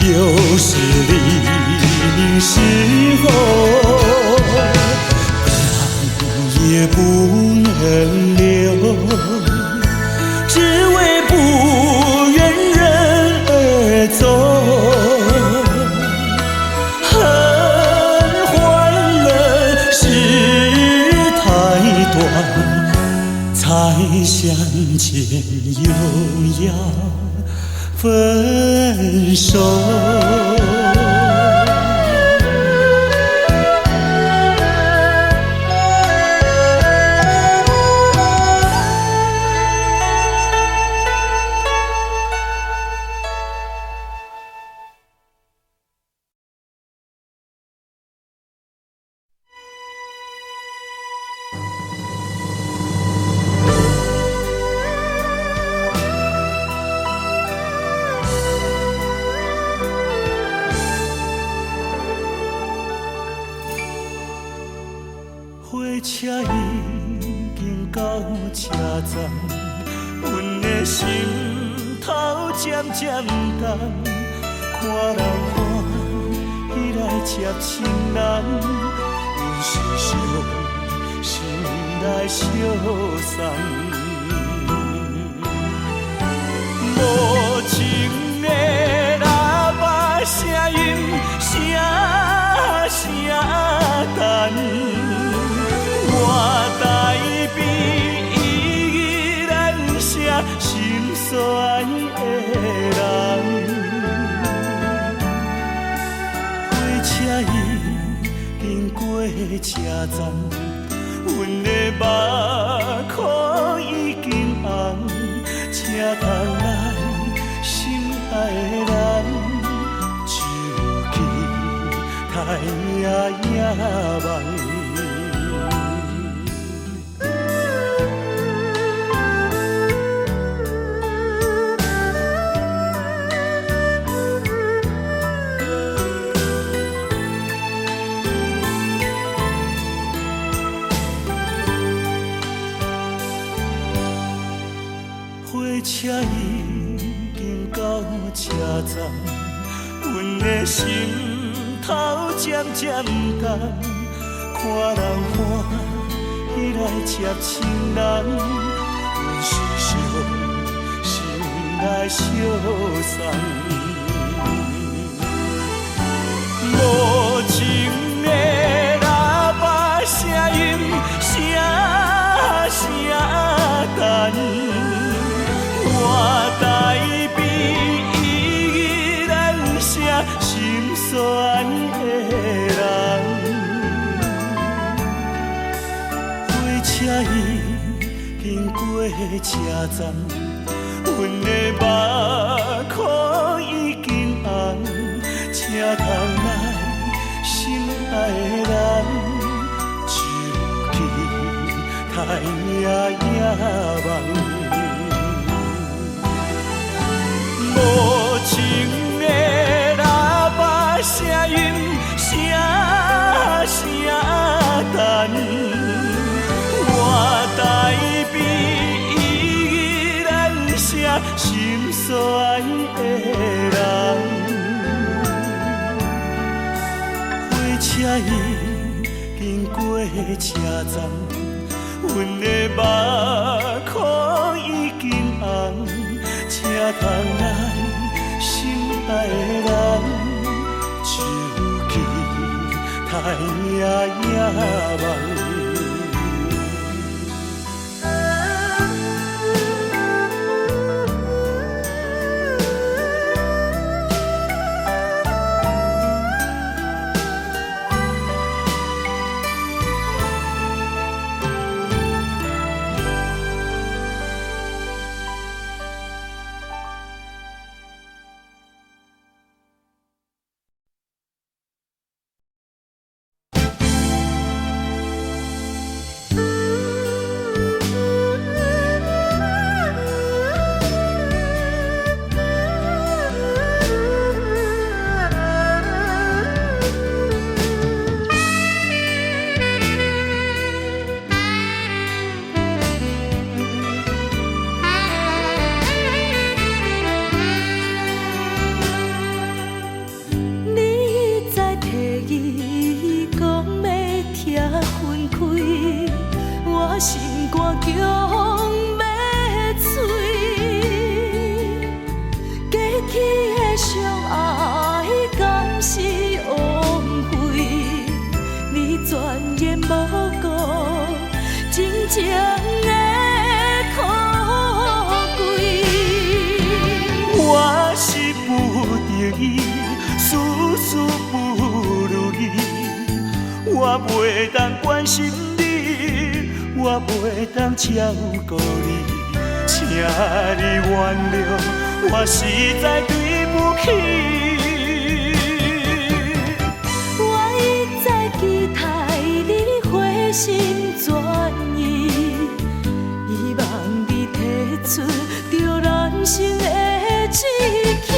有时黎明时候，让也不能留，只为不走，恨换了时太短，才相见又要分手。火车已经到车站，阮的心头渐渐重，看人欢喜来接亲人，是伤心来相送。无情的喇叭声音，声声等，我台边依然写心酸的人。火车已经过车站，阮的目眶已经红，车头来心爱的人，手机太夜夜梦。火车已经到车站，阮的心头渐渐重，看人欢喜来接亲人，阮是伤心来相送。无情的喇叭声音，声声等。我台边依然写心酸的人，火车已经过车站，阮的目眶已经红，车头来心爱的人，手机太夜夜梦。无情的喇叭声音，声声等，我台边依然写心酸的人。火车已经过车站，阮的目眶已经红，车头来心爱的人，手机太夜夜梦。我袂当关心你，我袂当照顾你，请你原谅，我实在对不起。我一再期待你回心转意，希望你提出着人生的志气。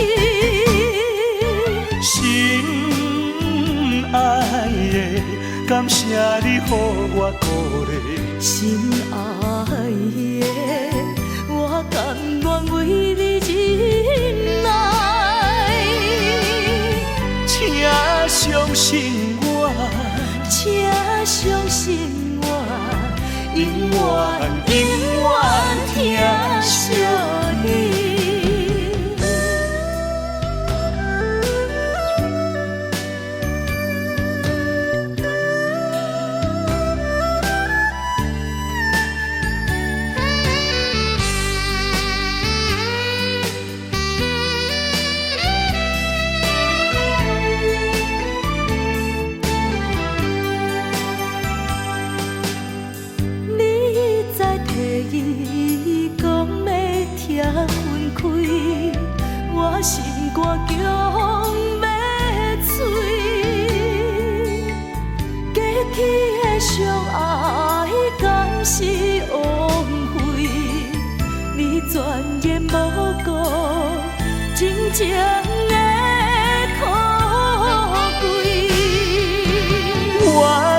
心爱的，感谢你予我鼓励。心爱的，我甘愿为你忍耐。请相信我，请相永远疼惜你。心肝强要碎，过去的相爱敢是枉费？你全然无顾真情的可贵。我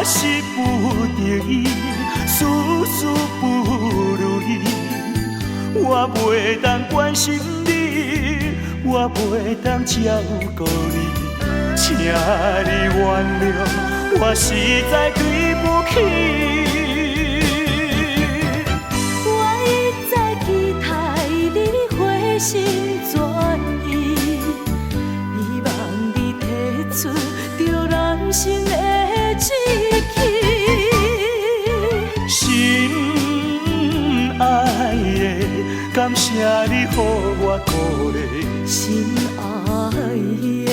是不得已，事事不如意，我袂当关心你。我袂当照顾你，请你原谅，我实在对不起。我一再期待你回心转意，希望你提出着人生的志气。心爱的，感谢你予我鼓励。心爱的，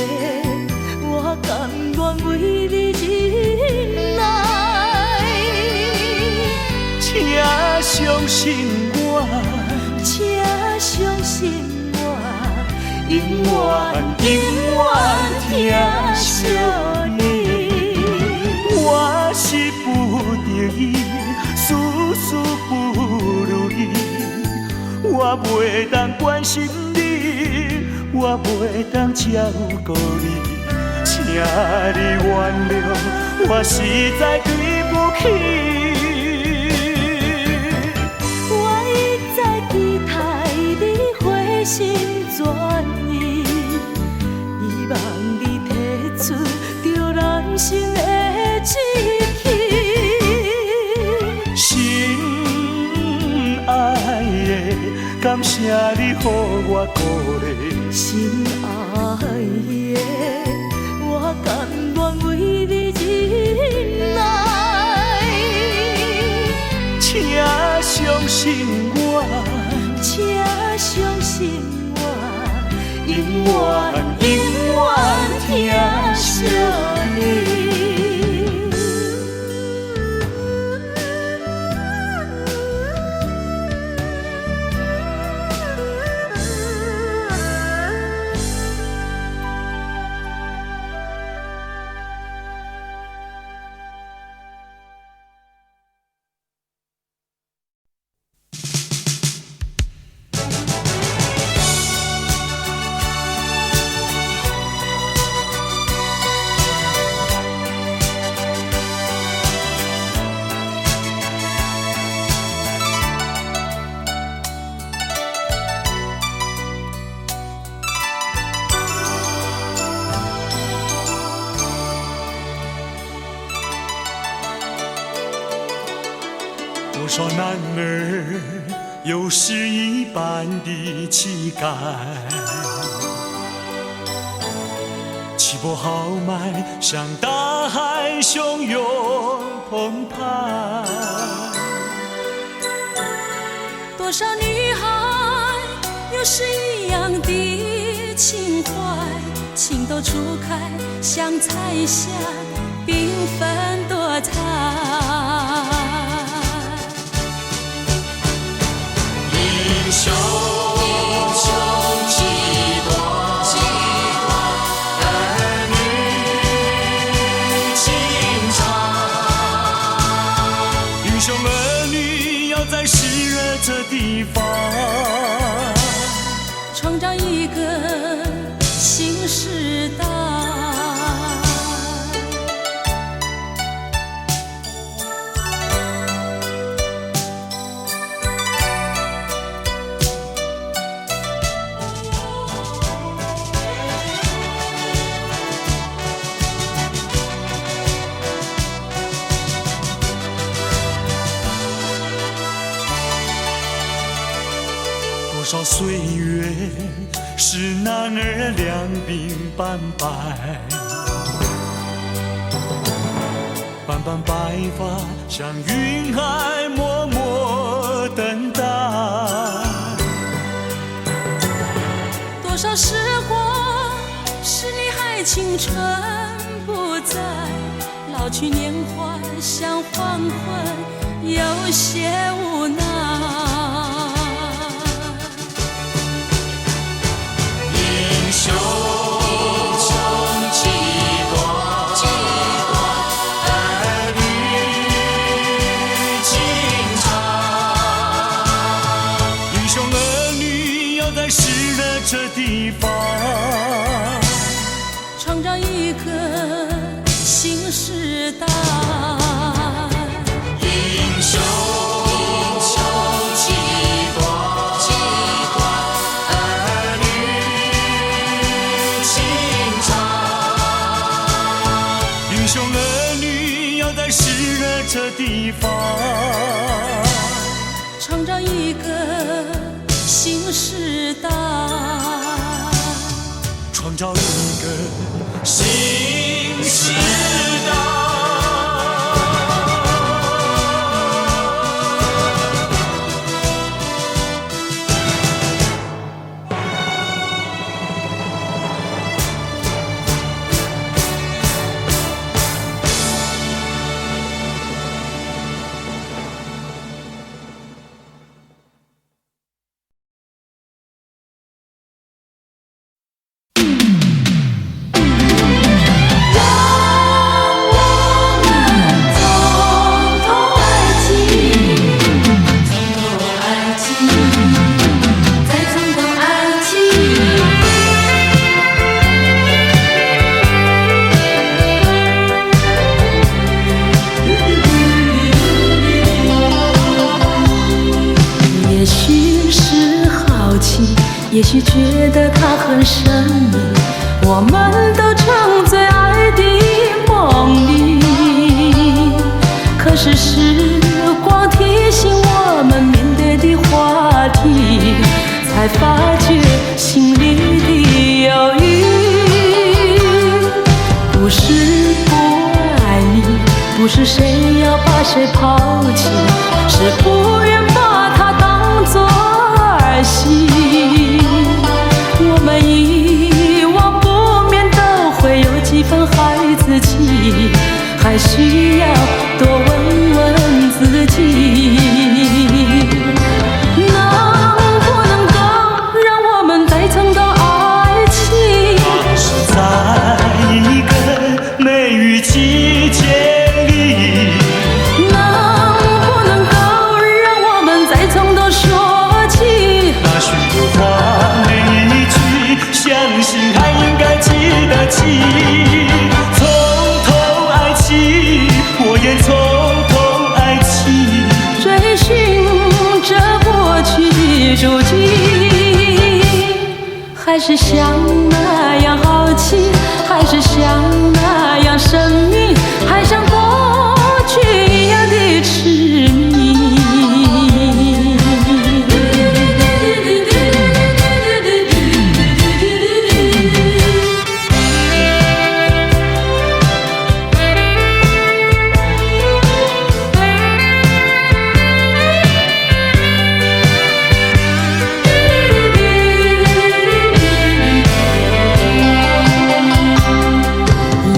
我甘愿为你忍耐，请相信我，请相信我，永远疼惜你。我是不得已，事事不如意，我袂当关心你，我袂当照顾你，请你原谅，我实在对不起。我一再期待你回心转意，希望你提出着人生的志气。心爱的，感谢你予我鼓励。心爱的，我甘愿为你忍耐，请相信我，请相信我，永远疼惜你。多少男儿有诗一般的气概，气魄豪迈，像大海汹涌澎湃。多少女孩有诗一样的情怀，情窦初开，像彩霞，缤纷多彩。英雄几多，儿女情长。英雄儿女要在湿热这地方，创造一个新时代。少岁月使男儿两鬓斑白，斑斑白发像云海默默等待。多少时光使你还青春不在，老去年华像黄昏，有些无奈。英雄几多，儿女情长。英雄儿女要在湿热这地方，创造一个新时代。英雄几多，儿女情长。英雄儿女要在湿热这地方，创造一个新时代，创造一个新时代。也许觉得它很神秘，我们都沉醉爱的梦里。可是时光提醒我们面对的话题，才发觉心里的犹豫。不是不爱你，不是谁要把谁抛弃，是不愿把它当作儿戏。我们遗忘不免都会有几分孩子气，还需要多问问自己，能不能够让我们再尝到爱情？是在一个梅雨季节里，能不能够让我们再从头说起？那许多话每一句，相信还应该记得起。从头爱起，我也从头爱起。追寻着过去的足迹，还是像那样好奇，还是像那样神秘，还像过去一样的痴迷。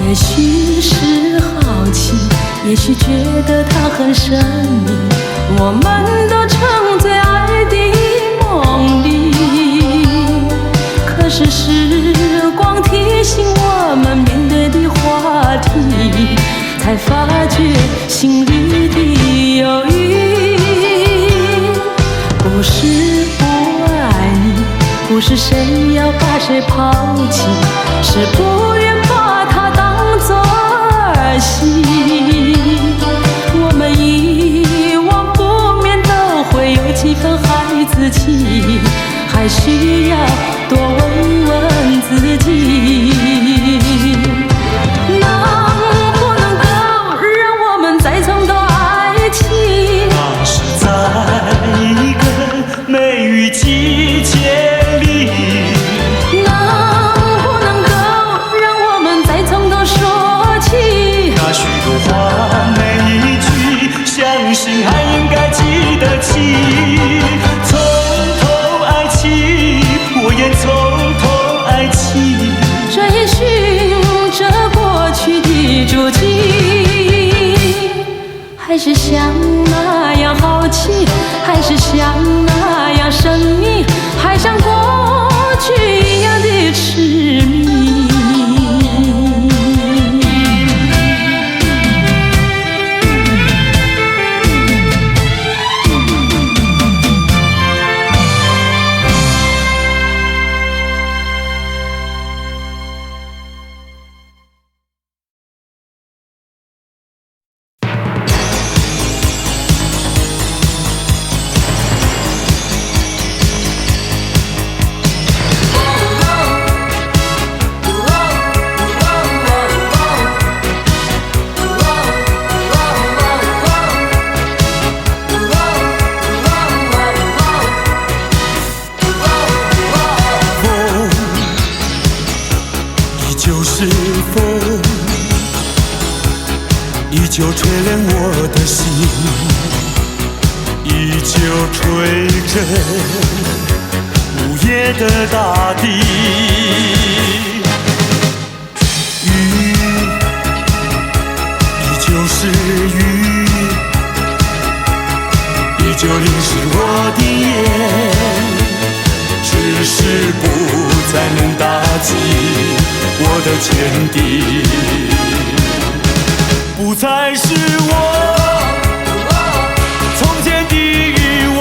也许是好奇，也许觉得它很神秘，我们都沉醉爱的梦里。可是时光提醒我们面对的话题，才发觉心里的犹豫。不是不爱你，不是谁要把谁抛弃，是不愿把它当作儿戏。我们遗忘不免都会有几分孩子气，还需要多问问自己，能不能够让我们再尝到爱情？那是在一个梅雨季节还是像那样好奇，还是像那样神秘，还像过去一样的痴迷。依旧吹亮我的心，依旧吹着午夜的大地。雨依旧是雨，依旧淋湿我的眼，只是不再能打击我的坚定。不再是我从前的我，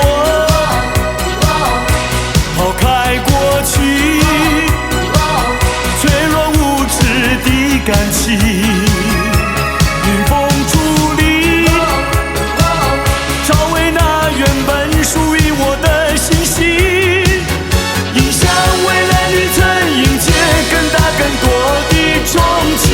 抛开过去脆弱无知的感情，迎风伫立，找回那原本属于我的信心，迎向未来旅程，迎接更大更多的憧憬。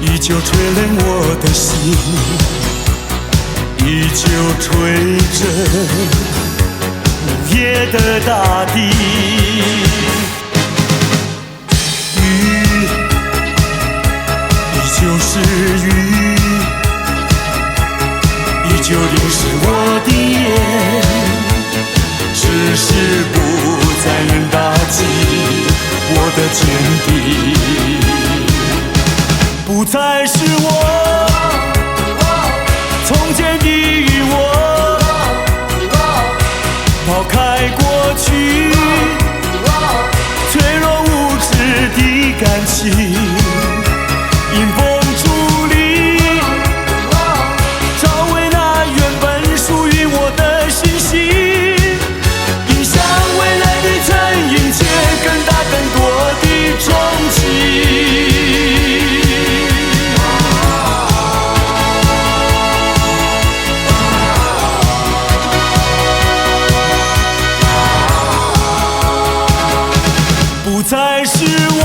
依旧吹冷我的心，依旧吹着午夜的大地。雨依旧是雨，依旧淋湿我的眼，只是不再能打击我的坚定。不再是我从前的我，抛开过去脆弱无知的感情，迎风伫立，找回那原本属于我的信心，迎向未来旅程，迎接更大更多的憧憬。不再是我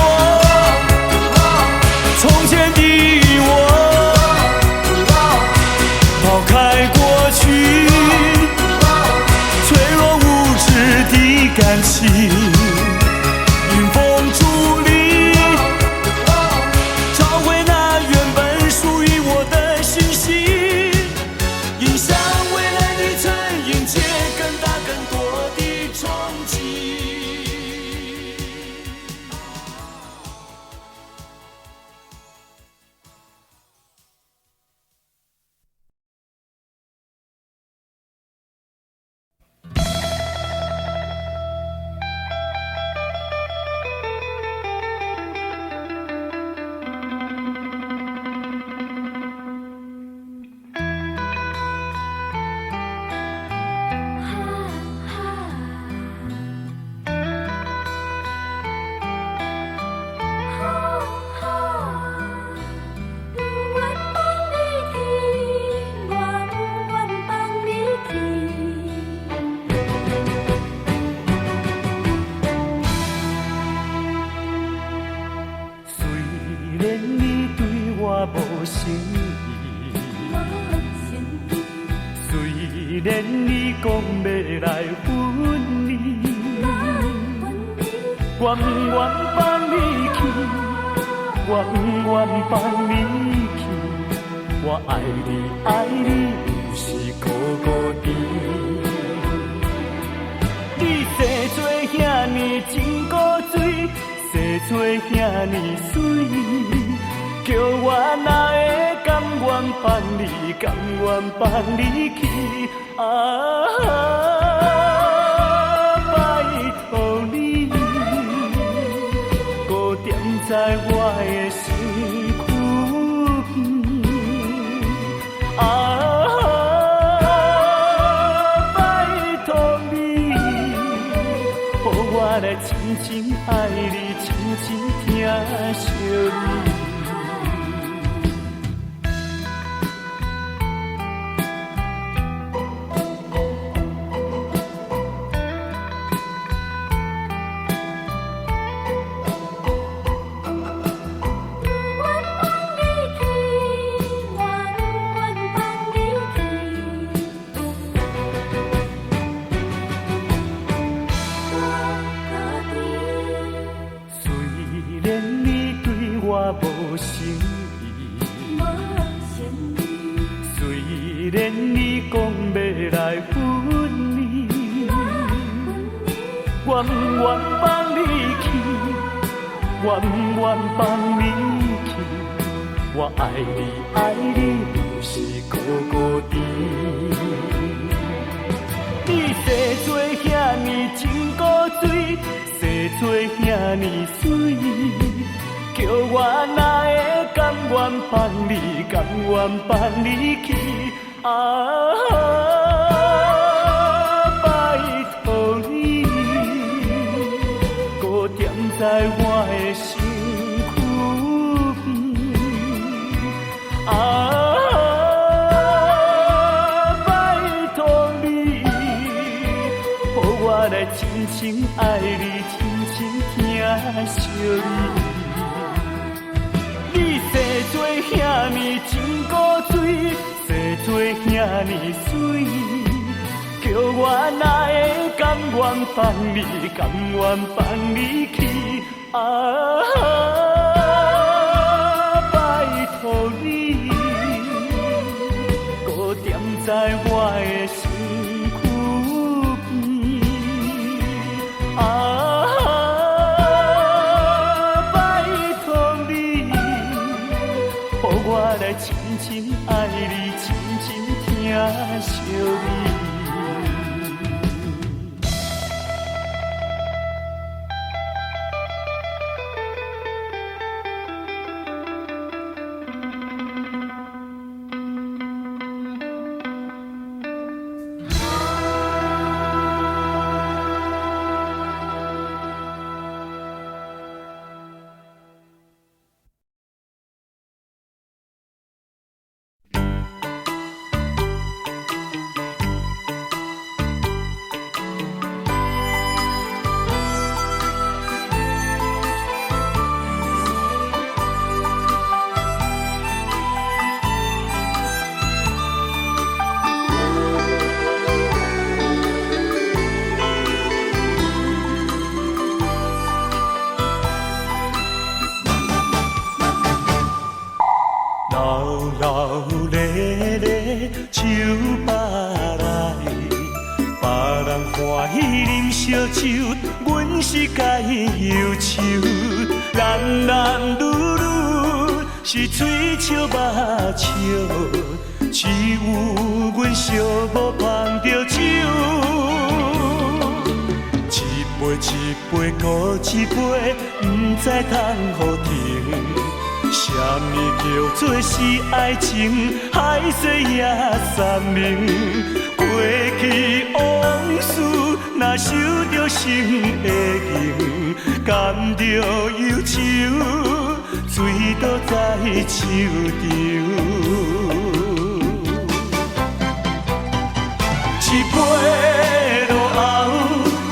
我无诚意。虽然你讲要来分离，我不愿放你去，我不愿放你去。我爱你，爱你，又是孤孤单。你生做遐尼真古锥，生做遐尼水，叫我哪会甘愿放你，甘愿放你去？拜托你，搁踮在我的身躯边。我来真真爱你，真真疼惜你。无诚意，虽然你讲要来分离，我不愿放你去，我不愿放你去。我爱你，爱你，又是孤孤单。你生做遐尼真古锥，生做遐尼水。叫我哪会甘愿放你，甘愿放你去？拜托你，搁踮在我的身躯边。拜托你，予我来真真爱你，真真疼惜你。你生做遐尼真古锥，生做遐尼水，叫我哪会甘愿放你，甘愿放你去？拜托你，搁踮在我的身躯边。我来真真爱你，真真疼惜你。手扒来，别人欢喜啉烧酒，阮是该忧愁。男男女女是嘴笑目笑，只有阮寂寞捧着酒。一杯一杯搁一杯，不知通何停。什么叫做是爱情？海誓也三明。过去往事，若受着心的刑，甘着忧愁，醉倒在手中。一杯落后，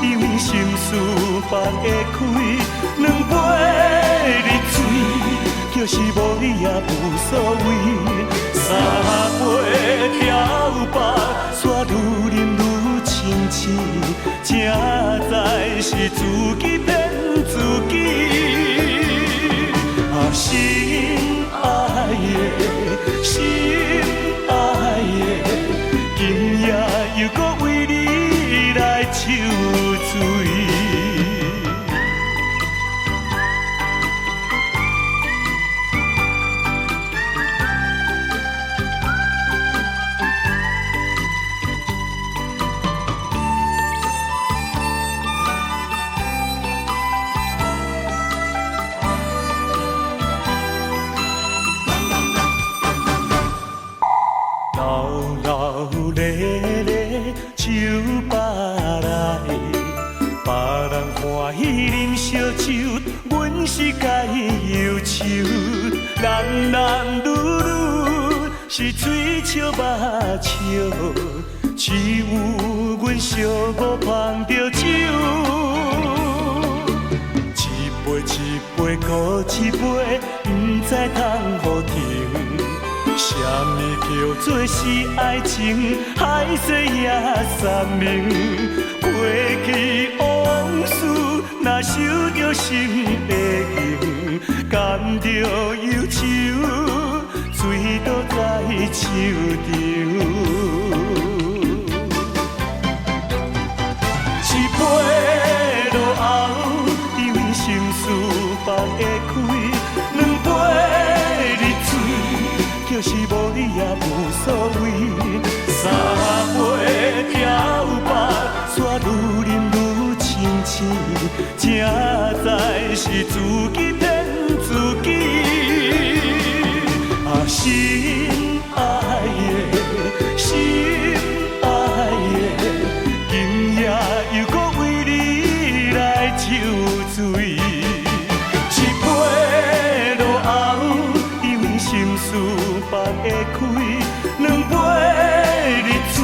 因心事放会开；两杯入醉。叫就是无你也无所谓。三杯调白，煞愈饮愈清醒，正知是自己骗自己。啊，心爱的，心爱的，今夜又搁为你来抽醉。是该忧愁，男男女女是嘴笑目笑，只有阮寂寞捧着酒，一杯一杯搁一杯，不知通何停。什么叫做是爱情？海誓也三明，过去往事。若受着心的刑，甘着忧愁，醉倒在树场。一杯落后，因为心事放会开；两杯入嘴，就是无你也无所谓。三杯调白，煞愈饮愈清醒。正知是自己骗自己，啊，心爱的，心爱的，今夜又搁为你来抽醉。一杯落后，因为心事放会开；两杯入嘴，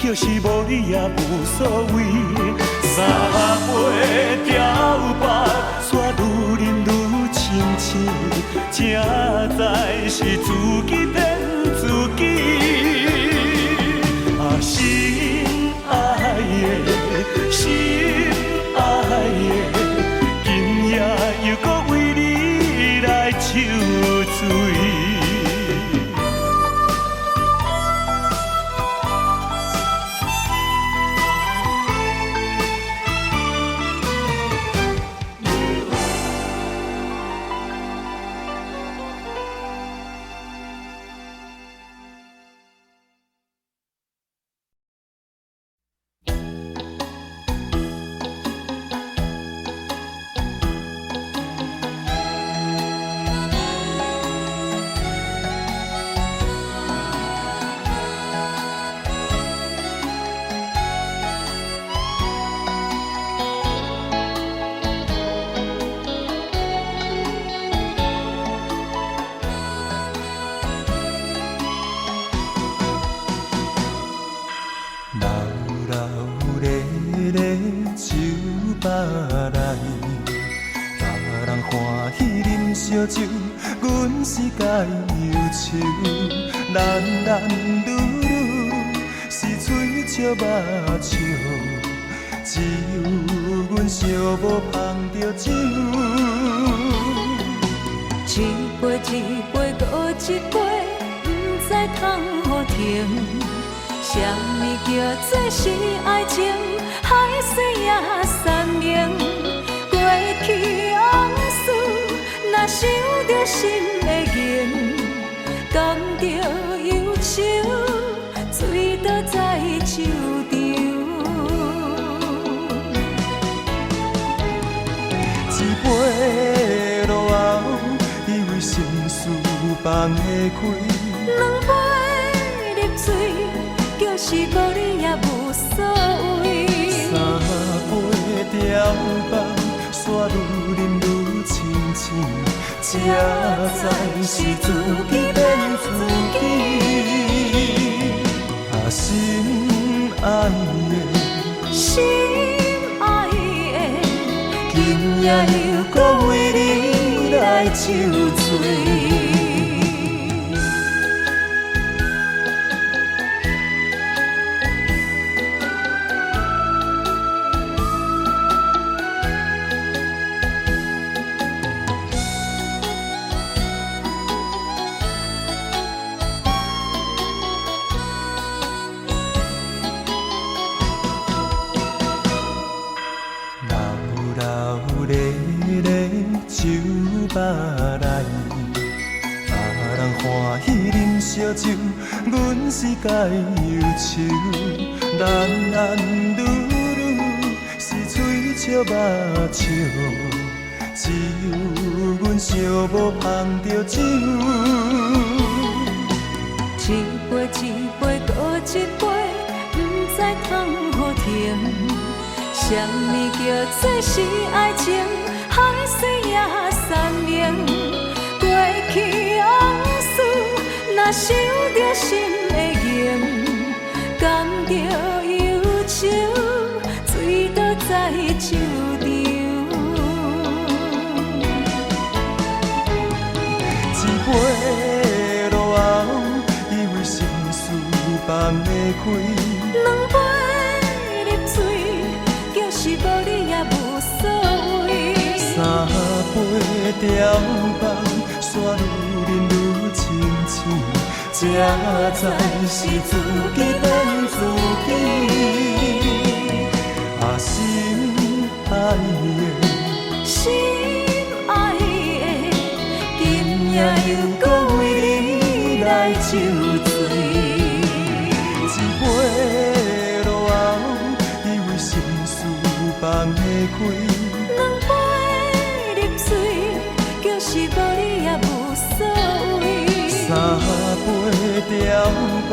就是无你也无所谓。三杯调白，煞愈饮愈清醒，正知是自己骗自己。啊，心爱的，心爱的，今夜又搁为你来抽醉。烧酒，阮是该忧愁，男男女女是嘴笑目笑，只有阮寂寞捧着酒，一杯一杯搁一杯，不知通何停。什么叫做是爱情？海誓也三明，过去往事。若想着心的弦，甘着忧愁，醉倒在树场。一杯落后，因为心事放会开；两杯入嘴，就是无你也无所谓。三杯调白，煞愈饮愈清醒。才知是自己骗自己，啊，心爱的，心爱的，今夜又搁为你来抽醉。目来，人欢喜饮烧酒，阮是解忧愁。男男女女是嘴笑目笑，只有阮寂寞捧着酒。一杯一杯搁一杯，不知通好停。什么叫做是爱情？海水也山明。过去往事，若想着心会凝，感着忧愁，醉倒在酒场。一杯落后，以为心事放袂开。两杯入嘴，就是无你也无所谓。三杯调放，煞愈饮愈清醒，才知是自己变自己。啊，心爱的，心爱的，今夜又搁为你来酒醉。一杯落后，以为心事放袂开。两杯入嘴，就是无你也无所谓。三杯调放，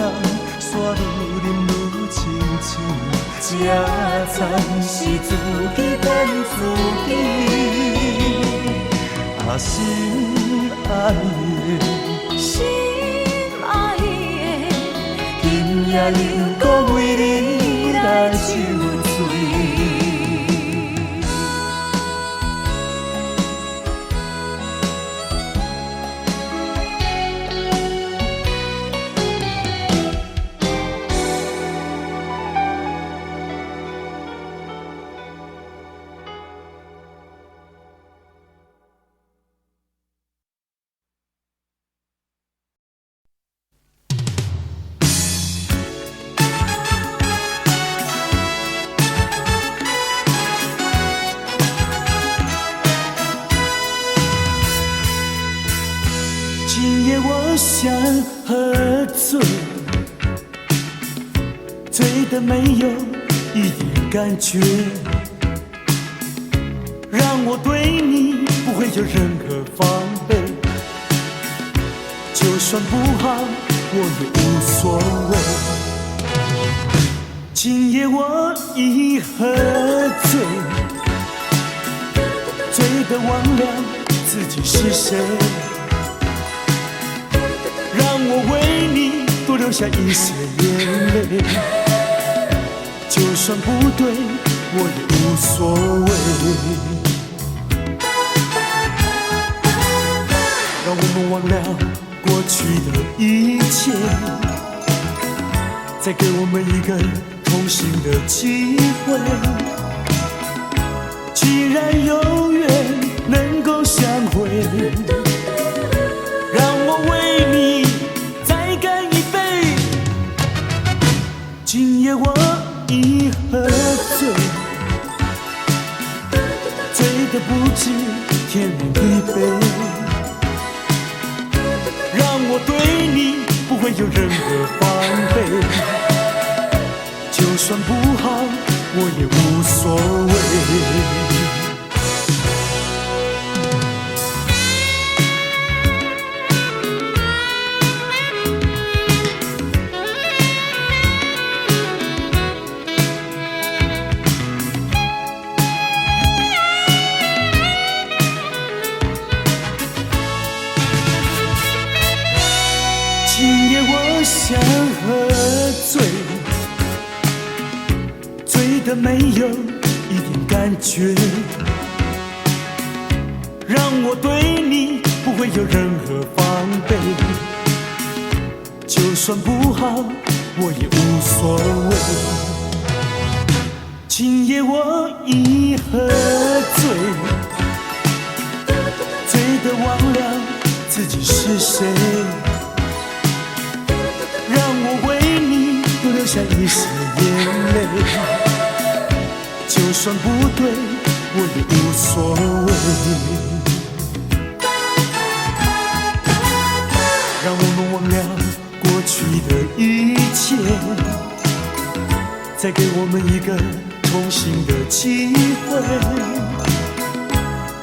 煞愈饮愈清醒，才知是自己变自己。啊，心爱的，心爱的，今夜又搁为你来酒醉。今夜我想喝醉，醉得没有一点感觉，让我对你不会有任何防备，就算不好我也无所谓。今夜我一喝醉，醉得忘了自己是谁，让我为你多流下一些眼泪，就算不对我也无所谓。让我们忘了过去的一切，再给我们一个重新的机会。既然有缘能够相会，让我为你再干一杯。今夜我一喝醉，醉得不知天南地北，让我对你不会有任何防备，就算不好我也无所谓。今夜我想喝醉，醉得没有一点感觉，让我对你不会会有任何防备。就算不好，我也无所谓。今夜我已喝醉，醉得忘了自己是谁。让我为你多流下一些眼泪，就算不对，我也无所谓。让我们忘了过去的一切，再给我们一个重新的机会。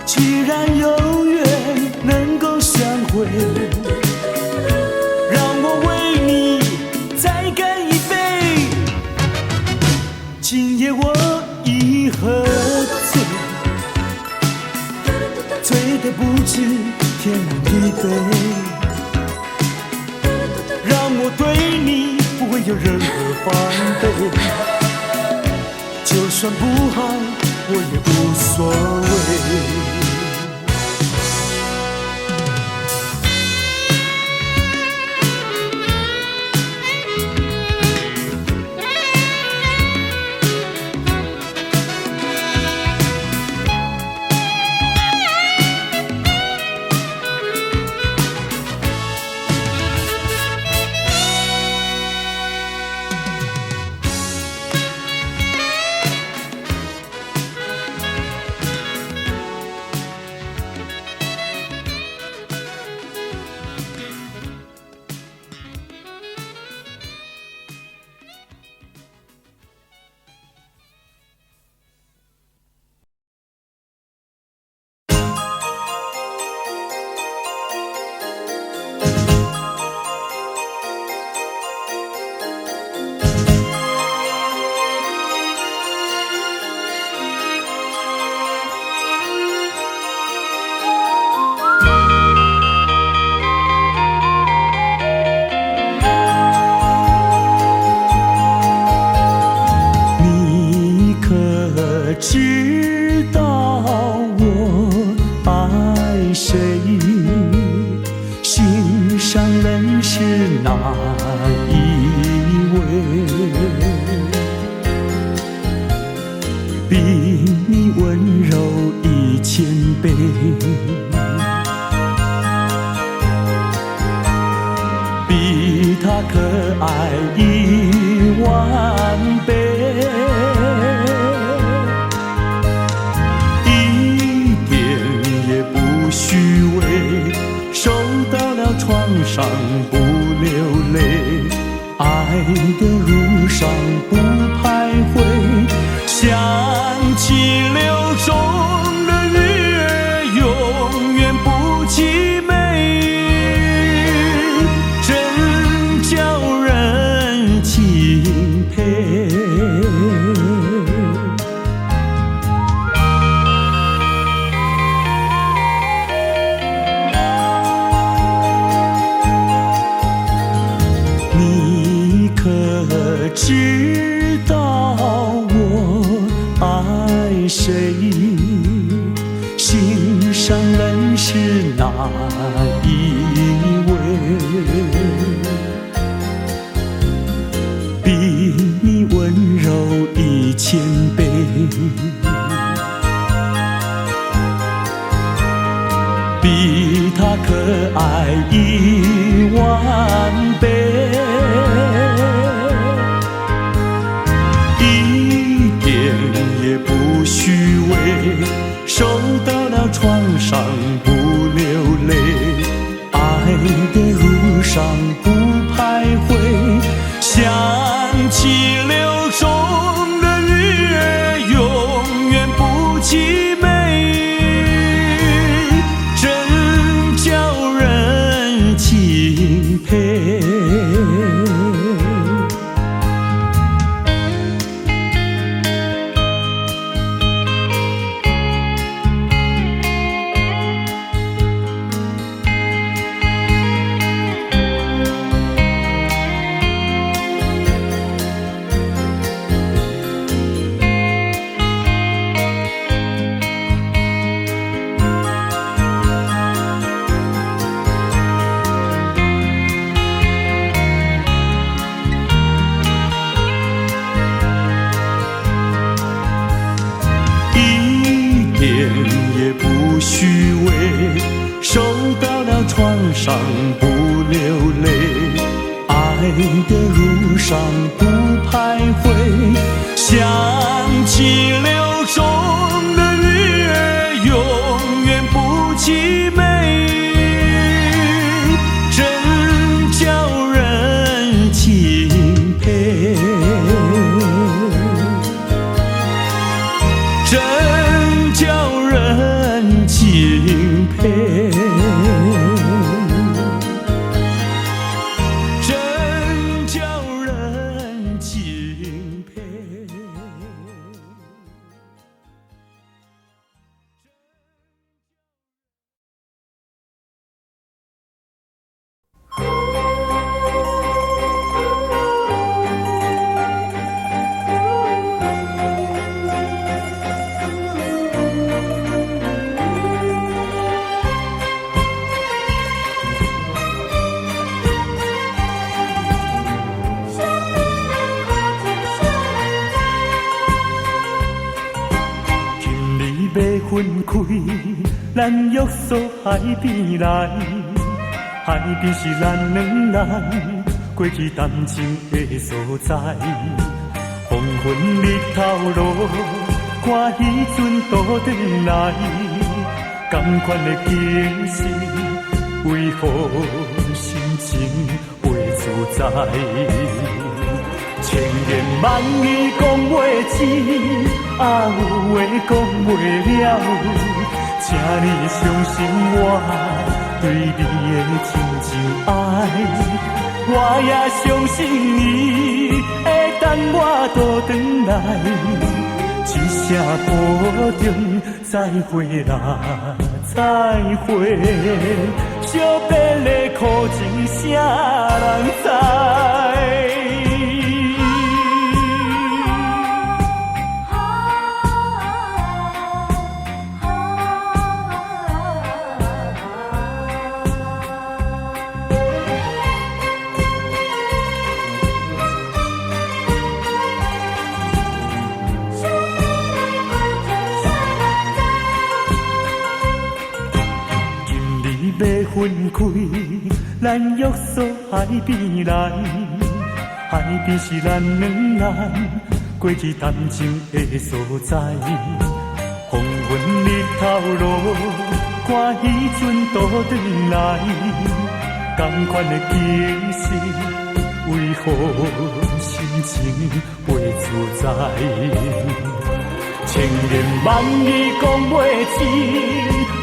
既然有缘能够相会，让我为你再干一杯。今夜我已喝醉，醉得不知天南地北。让我对你不会有任何防备，就算不好，我也无所谓。知道我爱谁，心上人是哪一位？比你温柔1000倍，比他可爱10000倍。受到了创伤不流泪，爱的路上不徘徊，想起流中的月永远不凄美，真叫人钦佩。知道我爱谁，心上人是哪一位？比你温柔1000倍，比他可爱10000倍。也不虚伪，受到了创伤不流泪，上不流泪，爱的路上不徘徊，想起流中的月，永远不凄美，真叫人敬佩，真叫人敬佩。分开，咱约束海边来，海边是咱两人过去谈情的所在。黄昏日头落，看彼阵倒转来，同款的景色，为何心情袂自在？千言万语讲袂尽，啊有话讲袂了，请你相信我对你的真情爱，我也相信你会等我倒转来，一声保重，再会啦，再会，惜别的苦情啥人知？要分开，咱约束海边来，海边是咱两人过去谈情的所在。黄昏日头落，看彼阵倒转来，同款的景色，为何心情袂自在？千言万语讲袂尽，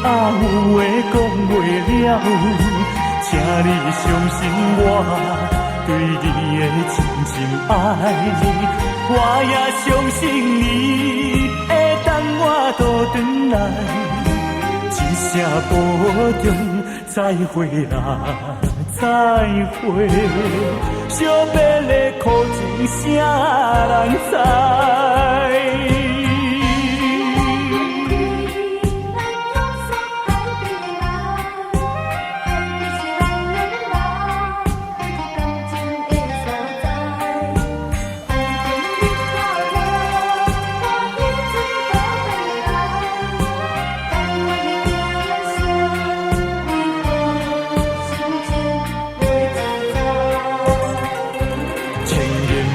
啊有话讲袂了，请你相信我对你的真情爱，我也相信你会等我倒转来，一声保重，再会啦，再会，惜别的苦情啥人知？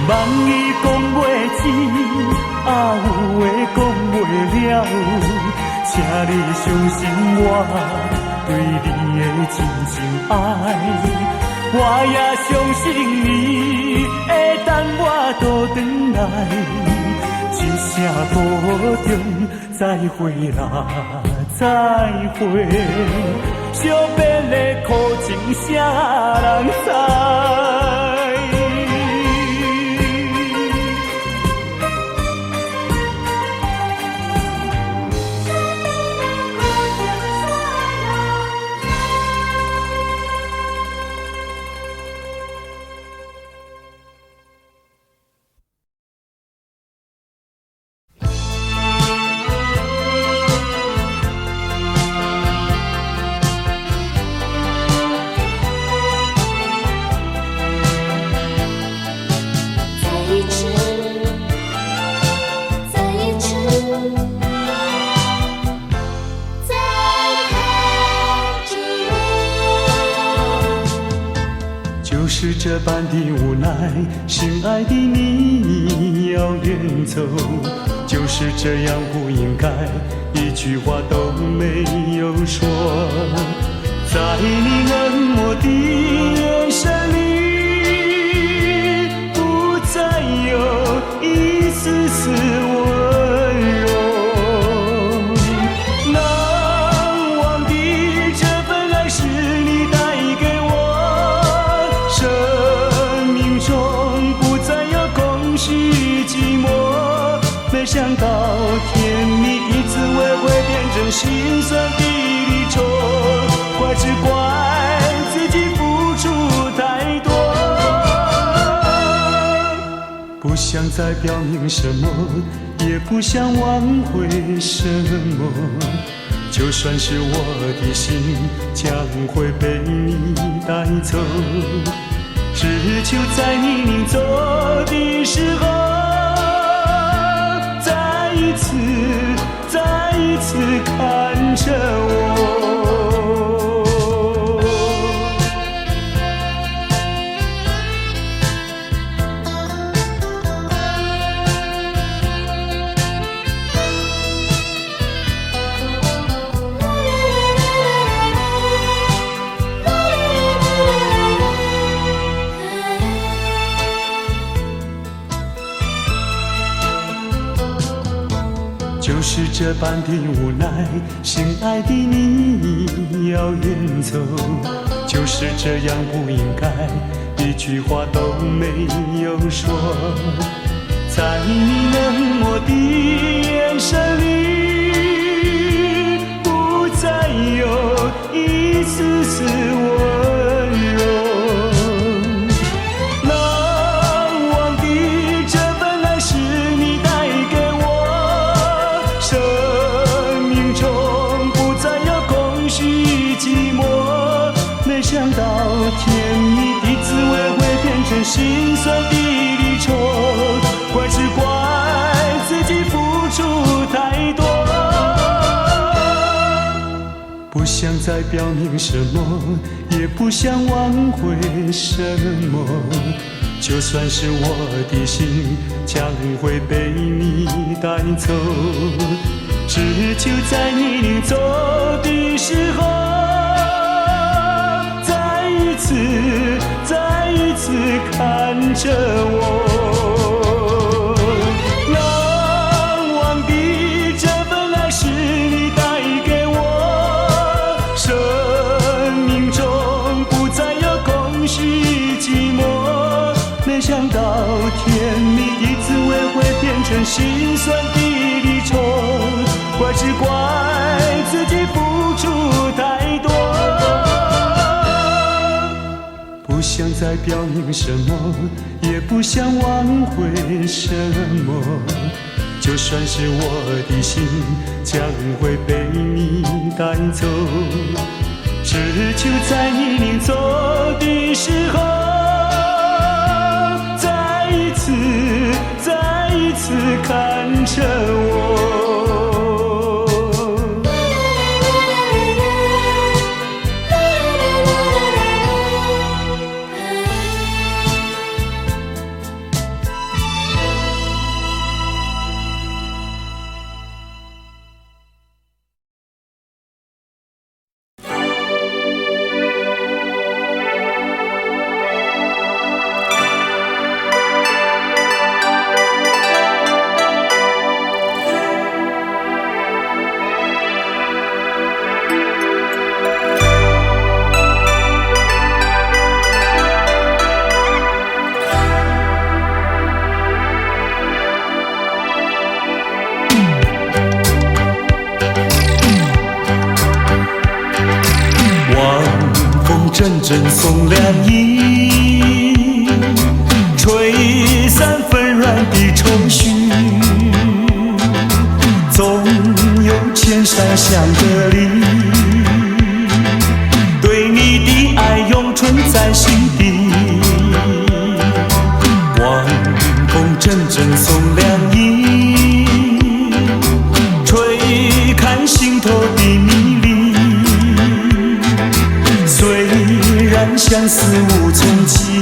万语讲袂尽，啊有话讲袂了，请你相信我对你的真情爱，我也相信你会等我倒转来，一声保重，再会啦，再会，惜别的苦情啥人知？就是这般的无奈，心爱的你要远走，就是这样不应该，一句话都没有说。在你冷漠的眼神里，不再有一丝丝温柔。难忘的这份爱是你带给我，生命中不再有空虚寂寞。没想到甜蜜的滋味会变成心酸的离愁。怪只怪自己付出太多，不想再表明什么，也不想挽回什么。就算是我的心将会被你带走，只求在你临走的时候，再一次看着我。就是这般的无奈，心爱的你要远走，就是这样不应该，一句话都没有说。在你冷漠的眼神里，不再有一丝丝温柔。难忘的这份爱是你带给我，生命中不再有空虚寂寞。没想到甜蜜的滋味会变成心酸的离愁。怪只怪自己付出太多，不想再表明什么，也不想挽回什么。就算是我的心将会被你带走，只求在你临走的时候，再一次看着我。没想到甜蜜的滋味会变成心酸的离愁，怪只怪自己付出太多，不想再表明什么，也不想挽回什么。就算是我的心将会被你带走，只求在你临走的时候，再一次看着我。阵阵送凉意，吹散纷乱的愁绪，总有千山相隔离，对你的爱永存在心底。晚风阵阵送凉意，吹看心头的迷离。虽然相思无从期，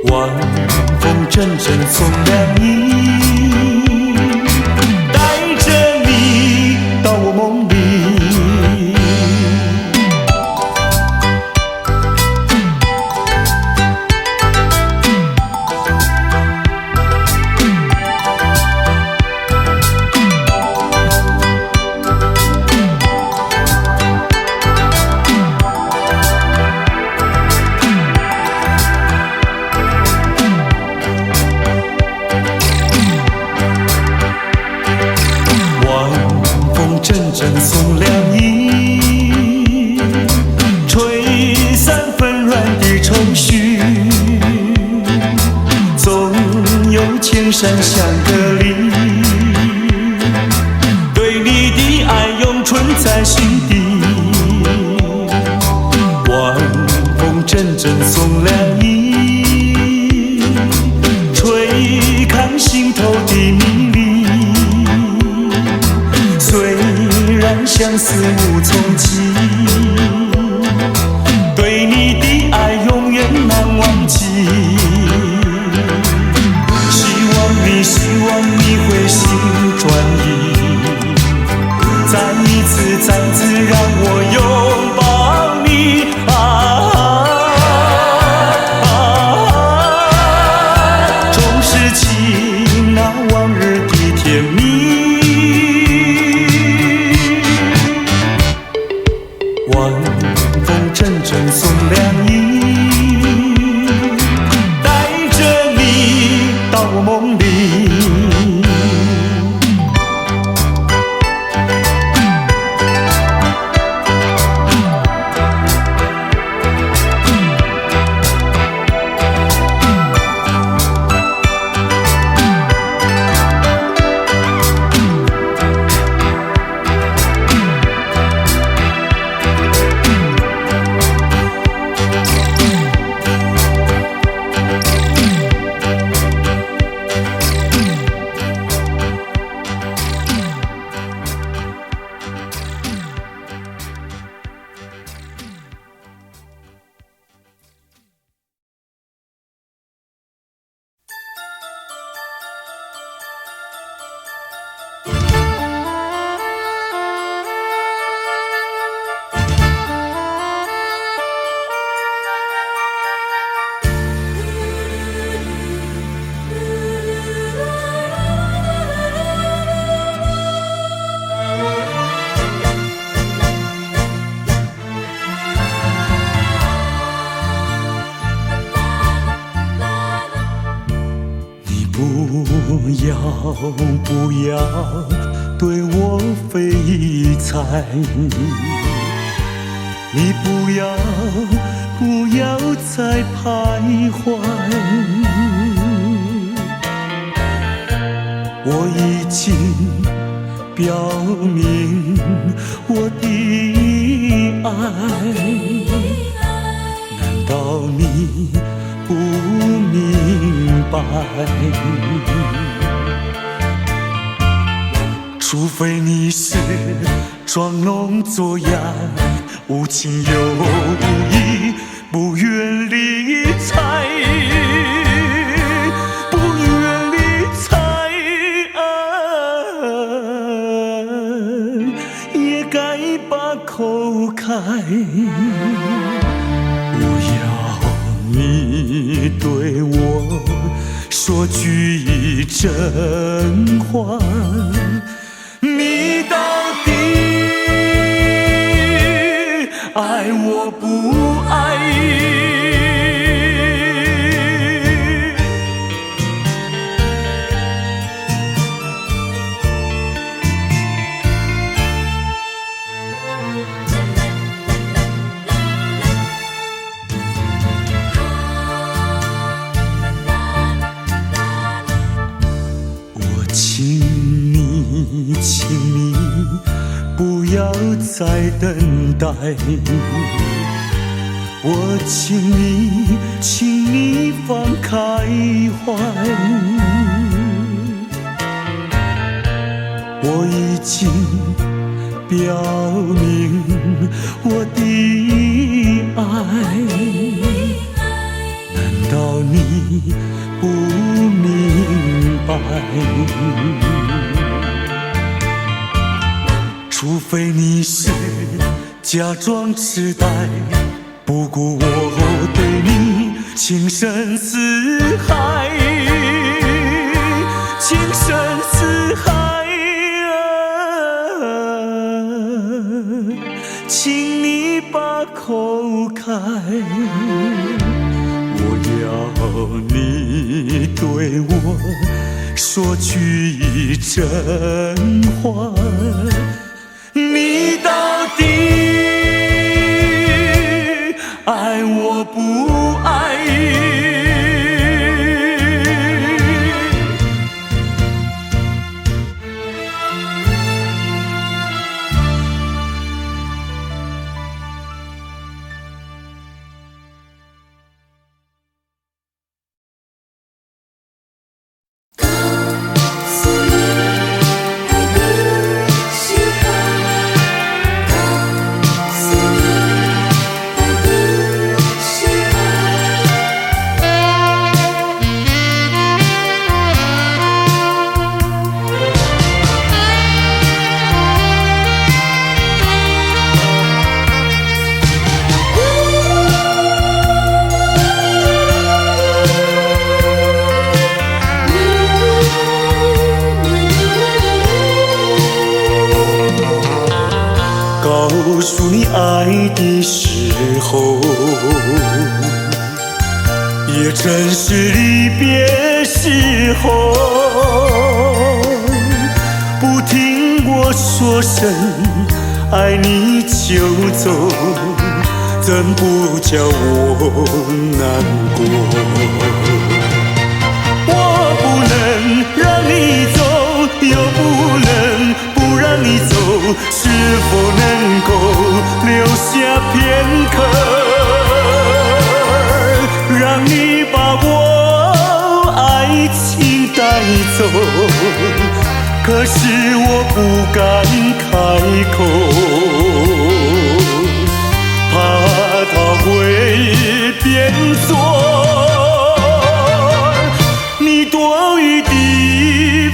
晚风阵阵送凉意，带着你到我梦里。送凉意，吹散纷乱的愁绪，总有千山相隔离。对你的爱永存在心底，晚风阵阵送凉意，吹开心头的迷离。虽然相思无从及，对你的爱永远难忘记。希望你会心转意，再次让我拥抱你重拾起那往日的甜蜜。晚风阵阵送凉意，带着你到我梦里。不要对我费猜，你不要再徘徊，我已经表明我的爱，难道你不明白？除非你是装聋作哑，无情有义，不愿理睬，不愿理睬，也该把口开。不要你对我说句真话，你到底爱我不爱？我请你不要再等待，我请你放开怀，我已经表明我的爱，难道你不明白，除非你是假装痴呆，不顾我对你情深似海，情深似海请你把口开，我要你对我说句真话，你到底爱我不爱？告诉你爱的时候，也正是离别时候，不听我说声爱你就走，怎不叫我难过？我不能让你走，又不能不让你走，是否能够留下片刻，让你把我爱情带走？可是我不敢开口，怕它会变作你多余的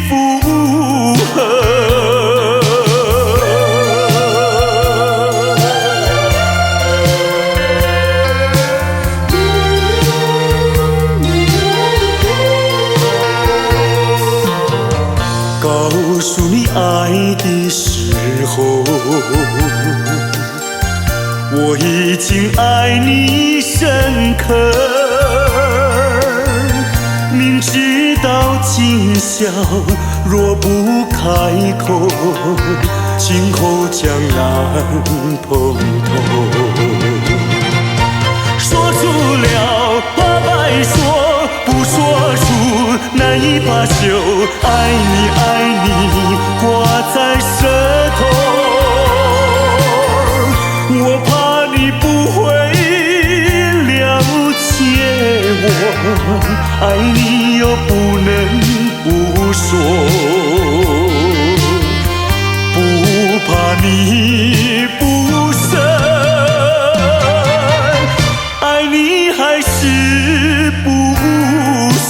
负荷。告诉你爱的时候，我已经爱你深刻，明知道今宵若不开口，今后将难碰头。说出了怕白说，不说出难以罢休，爱你爱你挂在舌头，我怕你不会了解我，爱你又不能不说，不怕你不舍，爱你还是不说。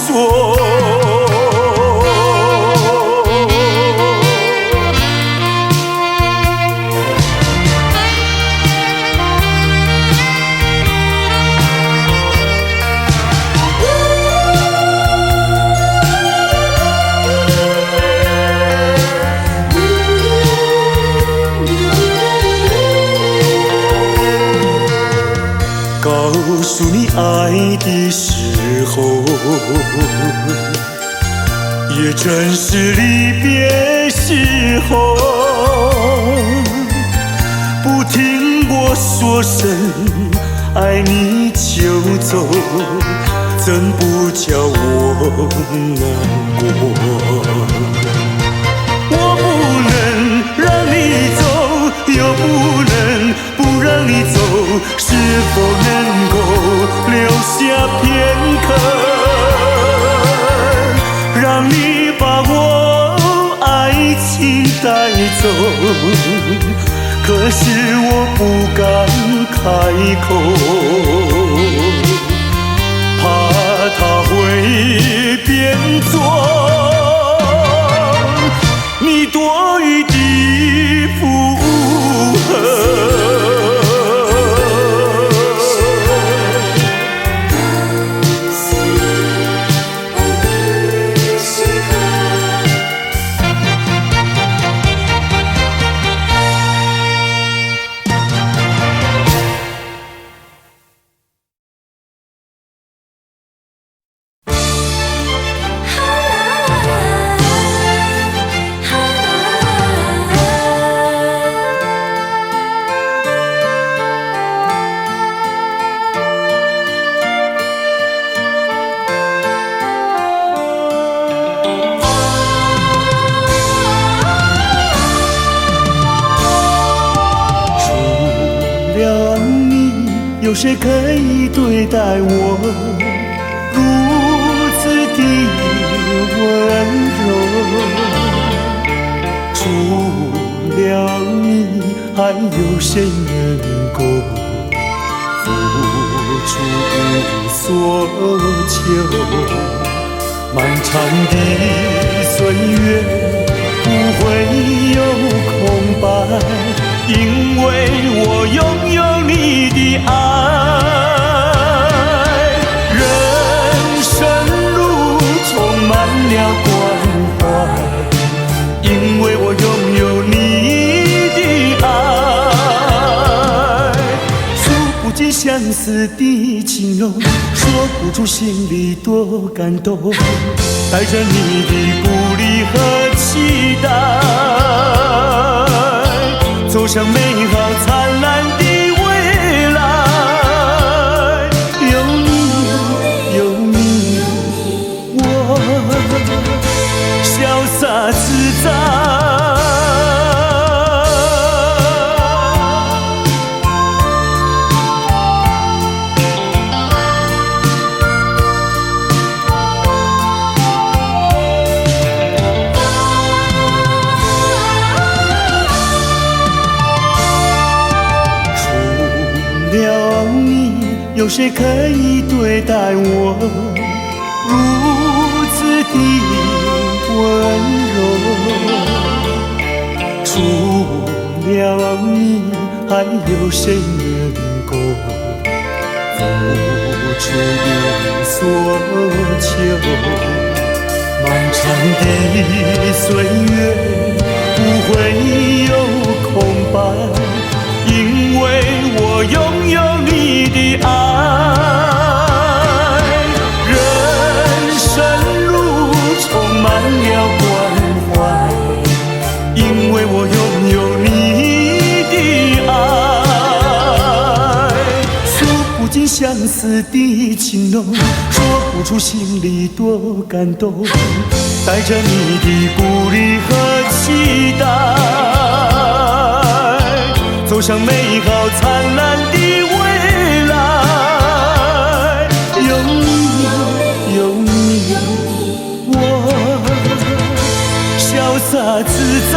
告诉你爱的时候，也正是离别时候，不听我说声爱你就走，怎不叫我难过？我不能让你走，又不能不让你走，是否能够留下片刻，让你把我爱情带走？可是我不敢开口，怕也变作你多余的负荷。有谁可以对待我如此的温柔？除了你，还有谁能够付出所求？漫长的岁月不会有空白，因为我拥有你的爱。人生路充满了关怀，因为我拥有你的爱。数不尽相思的情浓，说不出心里多感动。带着你的鼓励和期待，走向美好灿烂的未来。有你，有你，我潇洒自在。有谁可以对待我如此的温柔？除了你，还有谁能够付出所求？漫长的岁月不会有空白，因为我拥有你的爱。人生路充满了关怀，因为我拥有你的爱。数不尽相思的情浓，说不出心里多感动。带着你的鼓励和期待，走向美好灿烂的未来。有你，有你，我潇洒自在。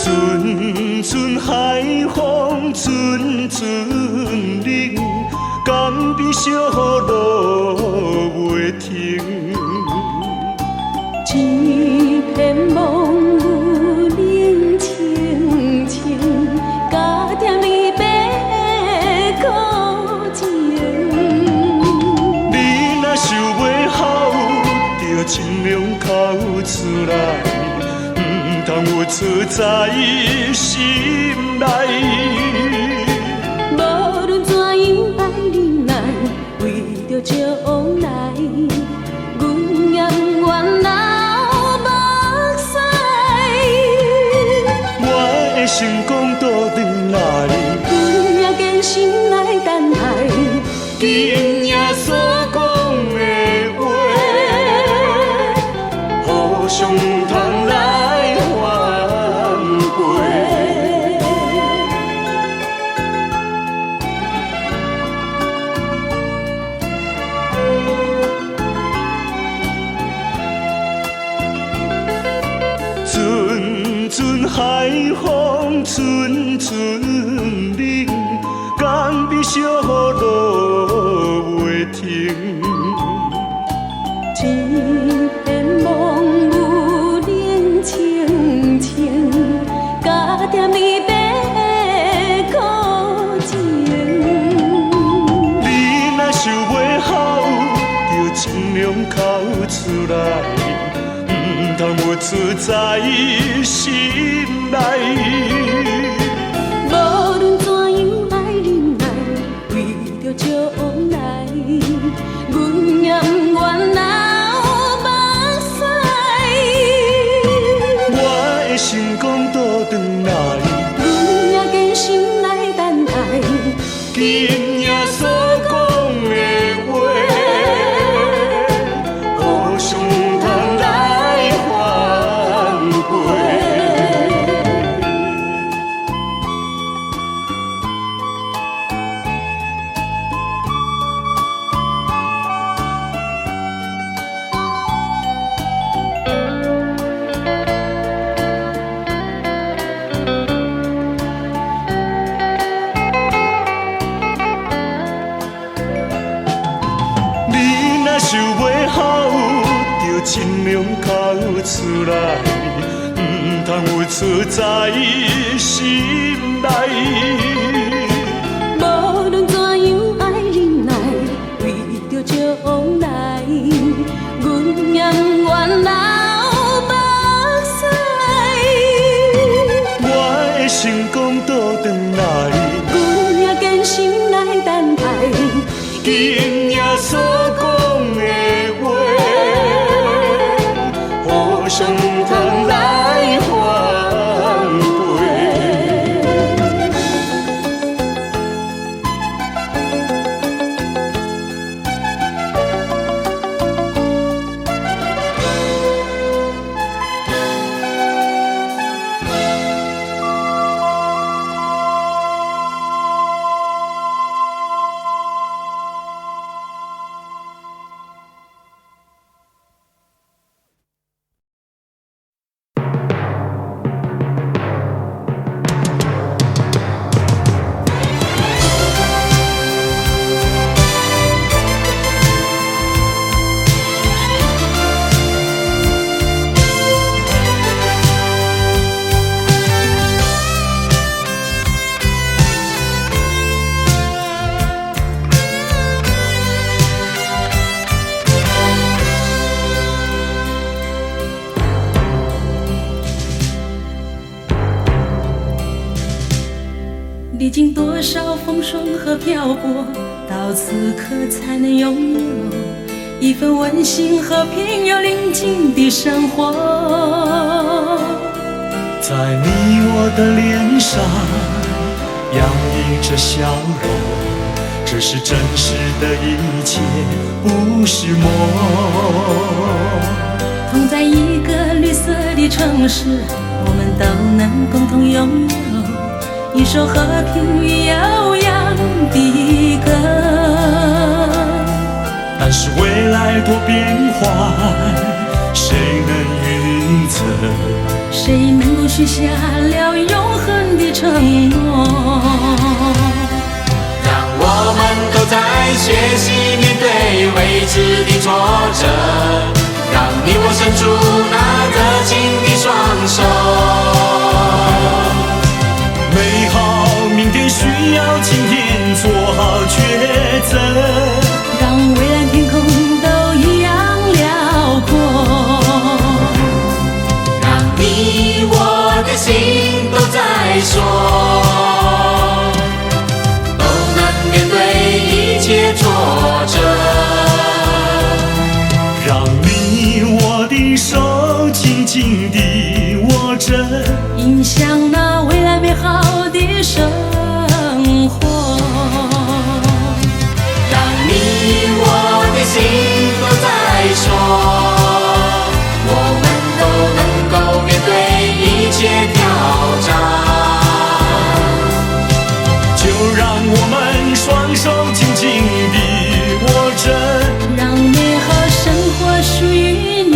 阵阵海风，阵阵冷，江边小雨袂停。一片梦雾冷清清，加点离别苦情。你若想袂好，就尽量哭出来。通有出在心内，无论怎样爱忍耐，为着将来，阮也不愿来。成功倒转来，阮也坚心来等待，今夜所讲的话，互相通来反背。阵阵海风，阵阵冷，甘比小路袂停。一片梦雾冷清清，加点离别的苦情。你若想袂好，就尽量哭出来，唔通有出在心内。无论怎样爱忍耐，为着将来，阮也不愿流目屎。我的成功倒转来，阮也坚心来等待，今夜所讲的话，互相通来反背。你若想袂好，就尽量哭出来，唔通有出在心内。无论怎样爱忍耐，为着将来，阮也不愿流目屎。我的成功倒转来，阮也坚心来等待，今夜所讲的话，互相通来反背。历经多少风霜和漂泊，到此刻才能拥有一份温馨和平又宁静的生活。在你我的脸上洋溢着笑容，这是真实的一切，不是梦。同在一个绿色的城市，我们都能共同拥有一首和平与悠扬的歌。但是未来多变幻，谁能预测？谁能够许下了永恒的承诺？让我们都在学习面对未知的挫折，让你我伸出那热情的双手。美好明天需要今天做好抉择，让未来天空都一样辽阔。让你我的心都在说，都能面对一切挫折。让你我的手紧紧地握着，迎向那未来美好的生活。让你我的心都在说，我们都能够面对一切挑战。就让我们双手紧紧地握着，让美好生活属于你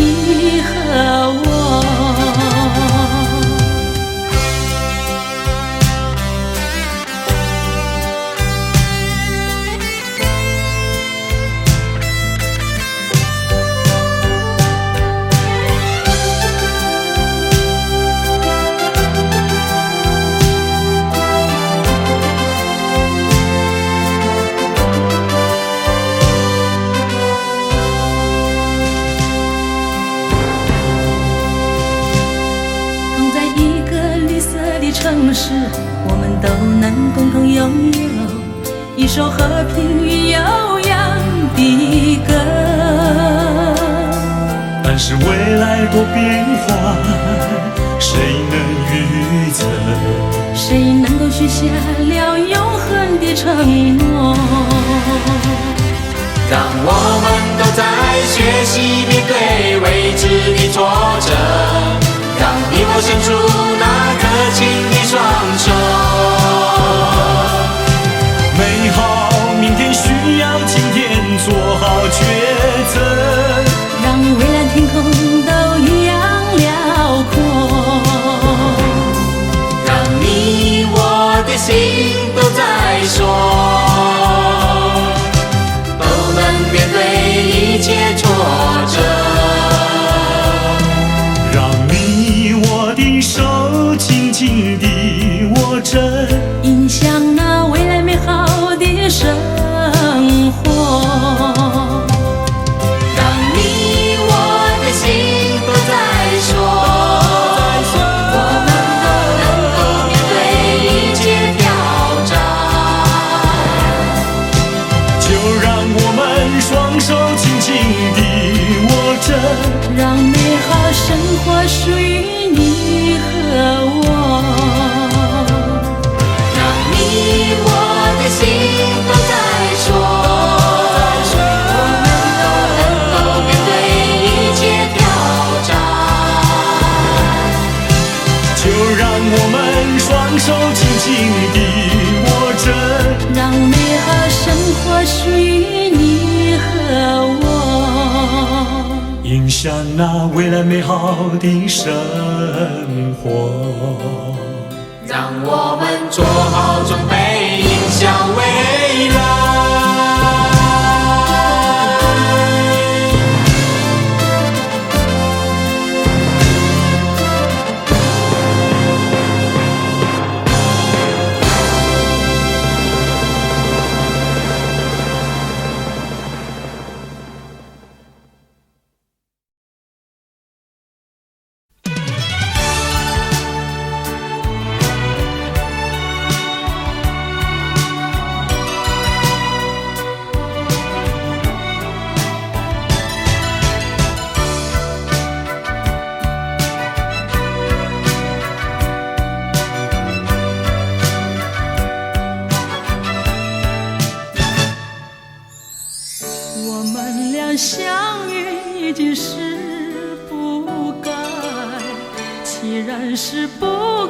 和我。城市，我们都能共同拥有一首和平与悠扬的歌。但是未来多变幻，谁能预测？谁能够许下了永恒的承诺？让我们都在学习面对未知的挫折，让你我伸出那热情的双手。美好明天需要今天做好抉择，让蔚蓝天空都一样辽阔，让你我的心都在说，都能面对一切挫折。手紧紧地握着，迎向那未来美好的生活。让你我的心都在说，我们都能够面对一切挑战。就让我们双手紧紧地握着，让美好生活属于你和我，让你我的心都在说，我们都能够面对一切挑战。就让我们双手紧紧地握着，让美好生活属于你和我，迎向那未来美好的生活。让我们做好准备，迎向未来。相遇已经是不该，既然是不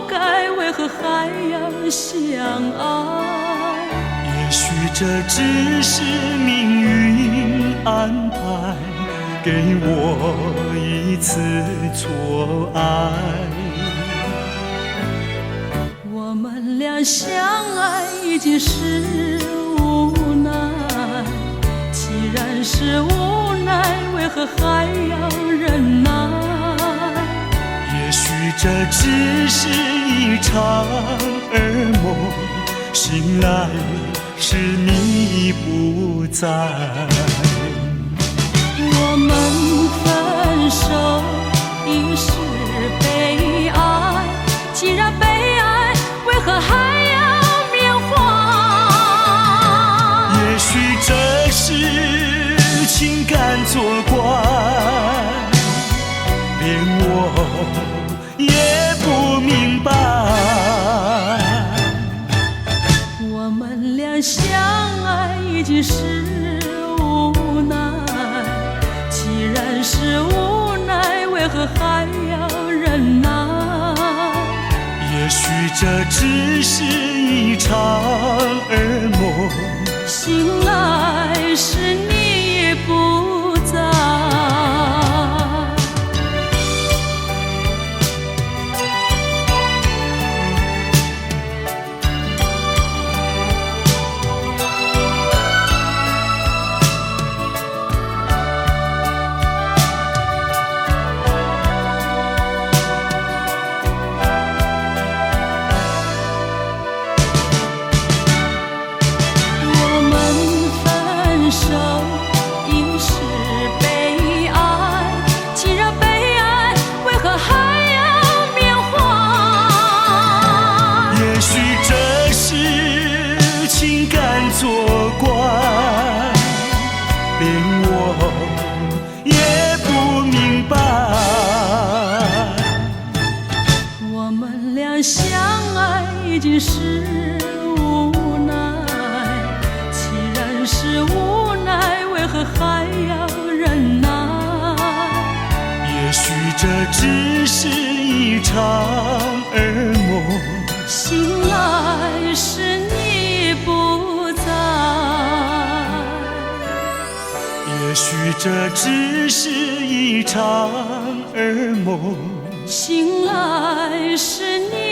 该，为何还要相爱？也许这只是命运安排，给我一次错爱。我们俩相爱已经是无奈，既然是无奈，为何还要忍耐？也许这只是一场噩梦，醒来时你不在。我们分手已是悲哀，既然悲哀，为何还要缅怀？也许这是情感作怪，连我也不明白。我们俩相爱已经是无奈，既然是无奈，为何还要忍耐？也许这只是一场噩梦，醒来时你也不在。作怪，连我也不明白。我们俩相爱已经是无奈，既然是无奈，为何还要忍耐？也许这只是一场噩梦，醒来时你不在。也许这只是一场噩梦，醒来时你